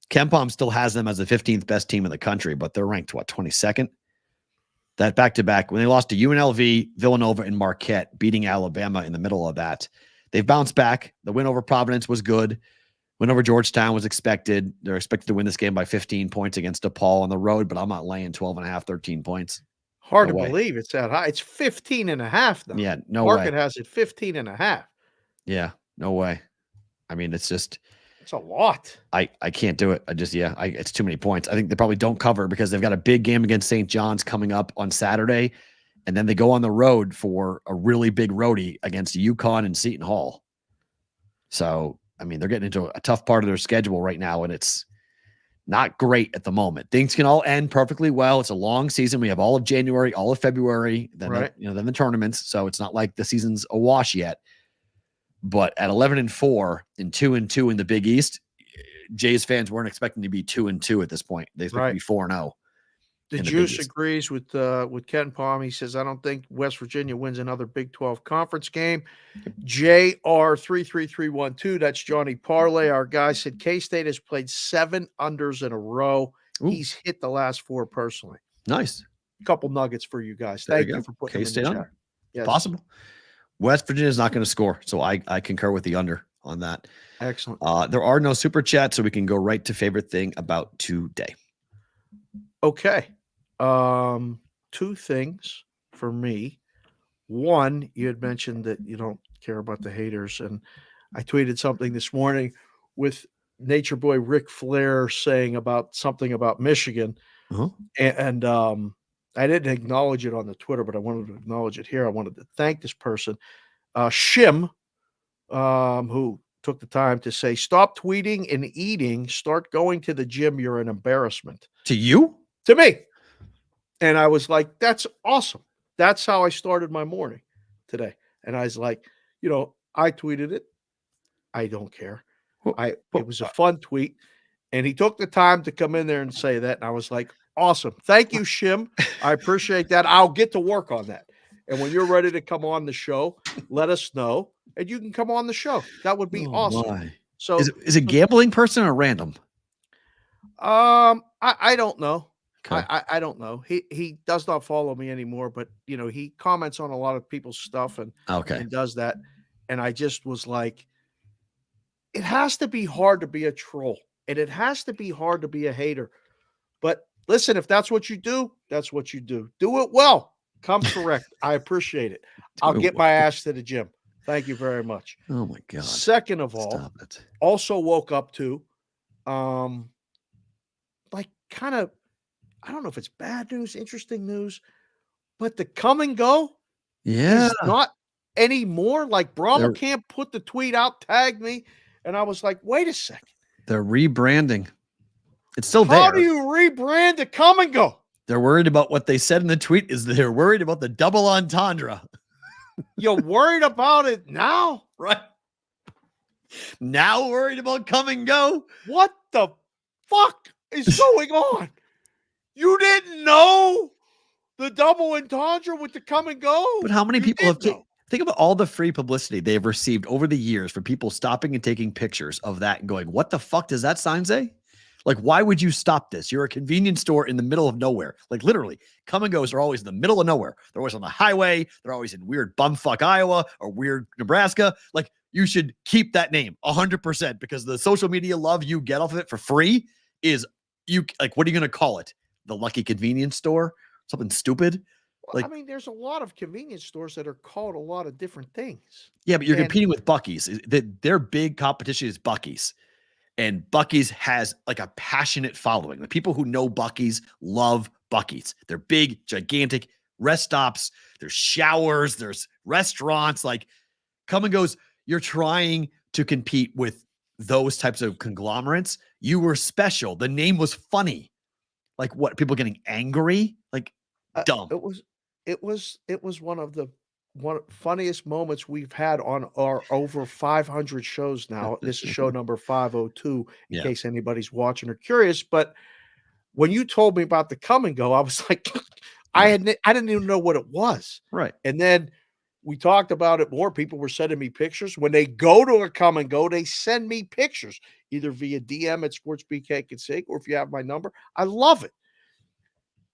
KenPom still has them as the 15th best team in the country, but they're ranked, 22nd? That back-to-back, when they lost to UNLV, Villanova, and Marquette, beating Alabama in the middle of that. They've bounced back. The win over Providence was good. Win over Georgetown was expected. They're expected to win this game by 15 points against DePaul on the road, but I'm not laying 12.5, 13 points. Hard No to way. believe it's that high. It's 15.5 now. Yeah, no Market way. has it 15.5. Yeah, no way. I mean, it's just It's a lot. I can't do it. It's too many points. I think they probably don't cover because they've got a big game against St. John's coming up on Saturday, and then they go on the road for a really big roadie against UConn and Seton Hall. So, I mean, they're getting into a tough part of their schedule right now, and it's not great at the moment. Things can all end perfectly well. It's a long season. We have all of January, all of February, then Right. then the tournaments. So it's not like the season's a wash yet. But at 11-4 and 2-2 in the Big East, Jays fans weren't expecting to be 2-2 at this point. They expect to be 4-0. The in the Big Juice East. agrees with KenPom. He says, I don't think West Virginia wins another Big 12 conference game. JR33312, that's Johnny Parlay. Our guy said K-State has played 7 unders in a row. Ooh. He's hit the last 4 personally. Nice. A couple nuggets for you guys. There Thank you you go. for putting K-State them in the under. chat. Yes. Possible. West Virginia is not going to score, so I concur with the under on that. Excellent. There are no super chats, so we can go right to favorite thing about today. Okay. 2 things for me. One, you had mentioned that you don't care about the haters, and I tweeted something this morning with Nature Boy Ric Flair saying something about Michigan, Uh-huh. and I didn't acknowledge it on the Twitter, but I wanted to acknowledge it here. I wanted to thank this person, Shim, who took the time to say, "Stop tweeting and eating. Start going to the gym. You're an embarrassment." To you? To me. And I was like, that's awesome. That's how I started my morning today. And I was like, I tweeted it. I don't care. It was a fun tweet. And he took the time to come in there and say that. And I was like, awesome. Thank you, Shim. I appreciate that. I'll get to work on that. And when you're ready to come on the show, let us know. And you can come on the show. That would be awesome. My. So is it gambling person or random? I don't know. Okay. I don't know. He does not follow me anymore, but he comments on a lot of people's stuff and does that. And I just was like, it has to be hard to be a troll, and it has to be hard to be a hater. But listen, if that's what you do, that's what you do. Do it well. Come correct. I appreciate it. I'll get my ass to the gym. Thank you very much. Oh my God. Second of all, also woke up to kind of, I don't know if it's bad news, interesting news, but the come and go is not anymore. Like Brahma can't put the tweet out, tag me. And I was like, wait a second. They're rebranding. It's still there. How do you rebrand the come and go? They're worried about what they said in the tweet is they're worried about the double entendre. You're worried about it now? Right. Now worried about come and go? What the fuck is going on? You didn't know the double entendre with the come and go? But how many people have taken? Think about all the free publicity they've received over the years for people stopping and taking pictures of that and going, what the fuck does that sign say? Like, why would you stop this? You're a convenience store in the middle of nowhere. Like, literally, come and goes are always in the middle of nowhere. They're always on the highway. They're always in weird bumfuck Iowa or weird Nebraska. Like, you should keep that name 100% because the social media love you get off of it for free is what are you going to call it? The Lucky Convenience Store? Something stupid? Well, I mean, there's a lot of convenience stores that are called a lot of different things. Yeah, but you're competing with Buc-ee's. Their big competition is Buc-ee's. And Buc-ee's has like a passionate following. The people who know Buc-ee's love Buc-ee's. They're big, gigantic rest stops. There's showers. There's restaurants. Like, come and goes. You're trying to compete with those types of conglomerates. You were special. The name was funny. Like, what? People getting angry? Like, dumb. It was one of the one funniest moments we've had on our over 500 shows now. This is show number 502, in case anybody's watching or curious. But when you told me about the come and go, I was like, I didn't even know what it was. Right. And then we talked about it more. People were sending me pictures. When they go to a come and go, they send me pictures, either via DM at SportsBK or if you have my number. I love it.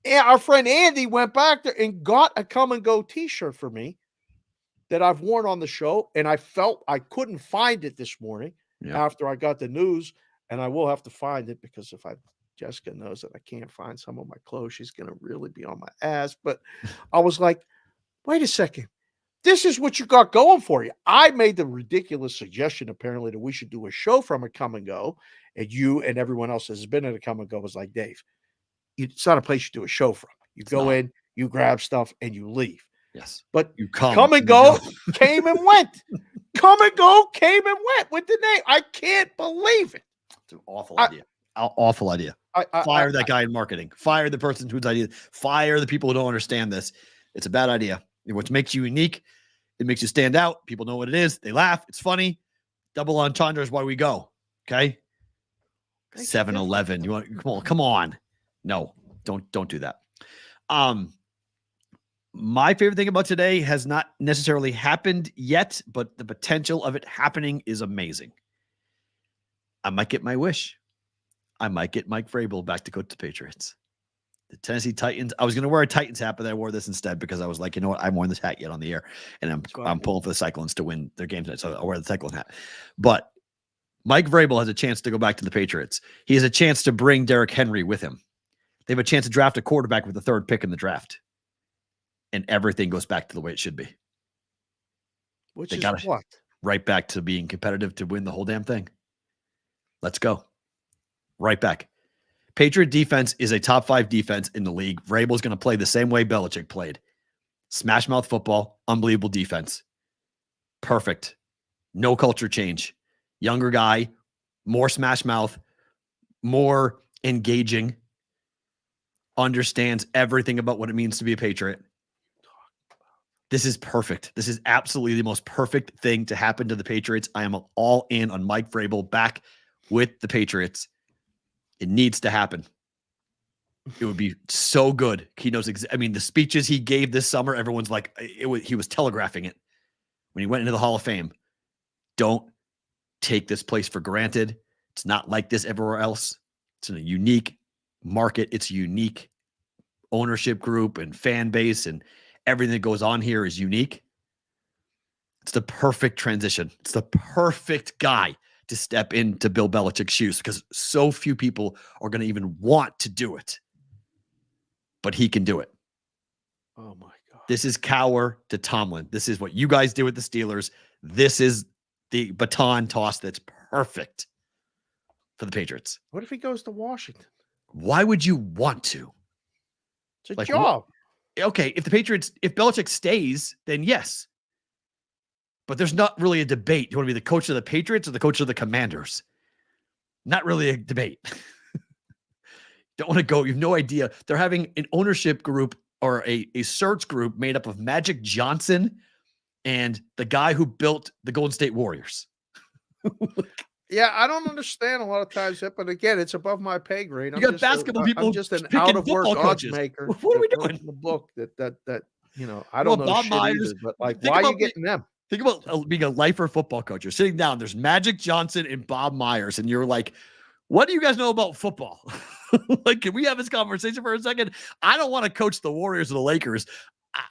And our friend Andy went back there and got a come and go t-shirt for me that I've worn on the show. And I felt I couldn't find it this morning after I got the news. And I will have to find it, because if Jessica knows that I can't find some of my clothes, she's going to really be on my ass. But I was like, wait a second. This is what you got going for you. I made the ridiculous suggestion, apparently, that we should do a show from a come and go. And you and everyone else that has been at a come and go was like, Dave, it's not a place you do a show from. You go in, you grab stuff, and you leave. Yes. But you come and go came and went. Come and go came and went with the name. I can't believe it. It's an awful idea. Awful idea. Fire that guy in marketing. Fire the person whose idea. Fire the people who don't understand this. It's a bad idea. What makes you unique, it makes you stand out. People know what it is. They laugh. It's funny. Double entendre is why we go. Okay. 7-Eleven. You want? Come on. No, don't do that. My favorite thing about today has not necessarily happened yet, but the potential of it happening is amazing. I might get my wish. I might get Mike Vrabel back to coach the Patriots. The Tennessee Titans. I was going to wear a Titans hat, but I wore this instead because I was like, you know what? I haven't worn this hat yet on the air, and I'm pulling for the Cyclones to win their game tonight, so I'll wear the Cyclone hat. But Mike Vrabel has a chance to go back to the Patriots. He has a chance to bring Derrick Henry with him. They have a chance to draft a quarterback with the 3rd pick in the draft, and everything goes back to the way it should be. Which they is what? Right back to being competitive to win the whole damn thing. Let's go. Right back. Patriot defense is a top 5 defense in the league. Vrabel's going to play the same way Belichick played. Smash mouth football, unbelievable defense. Perfect. No culture change. Younger guy, more smash mouth, more engaging, understands everything about what it means to be a Patriot. This is perfect. This is absolutely the most perfect thing to happen to the Patriots. I am all in on Mike Vrabel back with the Patriots. It needs to happen. It would be so good. He knows. The speeches he gave this summer, everyone's like, he was telegraphing it when he went into the Hall of Fame. Don't take this place for granted. It's not like this everywhere else. It's in a unique market. It's a unique ownership group and fan base, and everything that goes on here is unique. It's the perfect transition. It's the perfect guy to step into Bill Belichick's shoes, because so few people are going to even want to do it. But he can do it. Oh, my God. This is Cowher to Tomlin. This is what you guys did with the Steelers. This is the baton toss that's perfect for the Patriots. What if he goes to Washington? Why would you want to? It's a job. Okay, if Belichick stays, then yes. But there's not really a debate. You want to be the coach of the Patriots or the coach of the Commanders? Not really a debate. Don't want to go. You have no idea. They're having an ownership group or a search group made up of Magic Johnson and the guy who built the Golden State Warriors. Yeah, I don't understand a lot of times that, but again, it's above my pay grade. You got basketball people. I'm just an out of work odds maker. What are we doing? The book that I don't know Bob shit Myers, either, but like, why are you getting them? Think about being a lifer football coach. You're sitting down. There's Magic Johnson and Bob Myers, and you're like, "What do you guys know about football?" Like, can we have this conversation for a second? I don't want to coach the Warriors or the Lakers.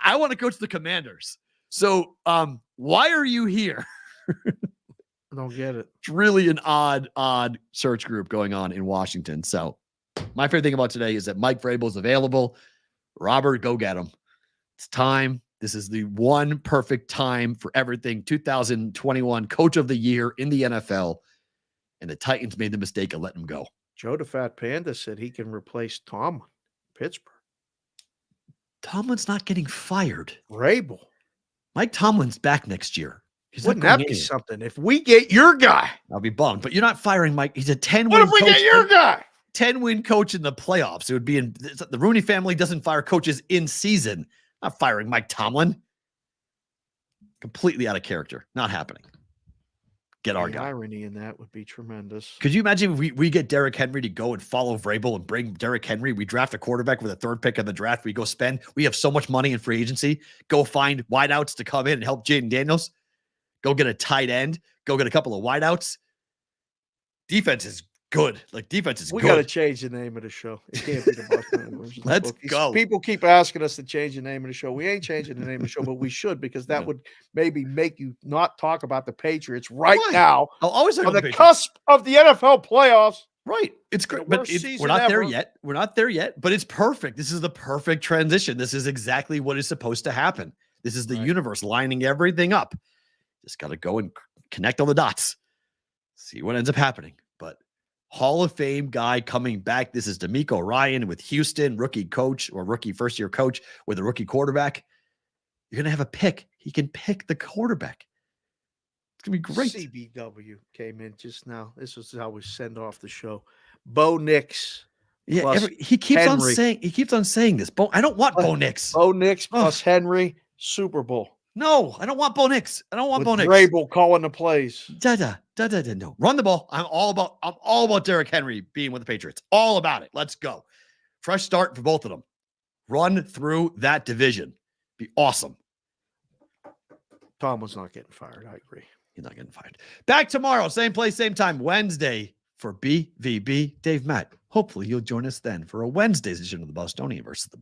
I want to coach the Commanders. So, why are you here? I don't get it. It's really an odd search group going on in Washington. So, my favorite thing about today is that Mike Vrabel is available. Robert, go get him. It's time. This is the one perfect time for everything. 2021 Coach of the Year in the NFL. And the Titans made the mistake of letting him go. Joe the Fat Panda said he can replace Tomlin, Pittsburgh. Tomlin's not getting fired. Vrabel. Mike Tomlin's back next year. Wouldn't that be something? If we get your guy. I'll be bummed. But you're not firing Mike. He's a 10-win What if we get your guy? 10-win coach in the playoffs. It would be the Rooney family doesn't fire coaches in season. Not firing Mike Tomlin. Completely out of character. Not happening. Get our The guy. irony in that would be tremendous. Could you imagine if we get Derrick Henry to go and follow Vrabel and bring Derrick Henry? We draft a quarterback with a 3rd pick in the draft. We go spend. We have so much money in free agency. Go find wideouts to come in and help Jaden Daniels. Go get a tight end. Go get a couple of wideouts. Defense is good. Defense is We good. got to change the name of the show. It can't be the Bostonian versus the Let's Bookies. go. People keep asking us to change the name of the show. We ain't changing the name of the show, but we should, because that would maybe make you not talk about the Patriots right now I'll always talk on about the Patriots. cusp of the NFL playoffs. Right. It's great. The But worst we're season not there ever. yet. We're not there yet, but it's perfect. This is the perfect transition. This is exactly what is supposed to happen. This is the universe lining everything up. Just got to go and connect all the dots. See what ends up happening. But Hall of Fame guy coming back. This is DeMeco Ryan with Houston, rookie coach or rookie first-year coach with a rookie quarterback. You're going to have a pick. He can pick the quarterback. It's going to be great. CBW came in just now. This is how we send off the show. Bo Nix. Yeah, plus he keeps on Henry. saying this. I don't want Bo Nix. Bo Nix plus Henry, Super Bowl. No, I don't want Bo Nix. I don't want With Bo Nix. Vrabel calling the plays. No. Run the ball. I'm all about Derrick Henry being with the Patriots. All about it. Let's go. Fresh start for both of them. Run through that division. Be awesome. Tom was not getting fired. I agree. He's not getting fired. Back tomorrow, same place, same time, Wednesday for BvB. Dave Matt. Hopefully you'll join us then for a Wednesday's edition of the Bostonian versus the Book.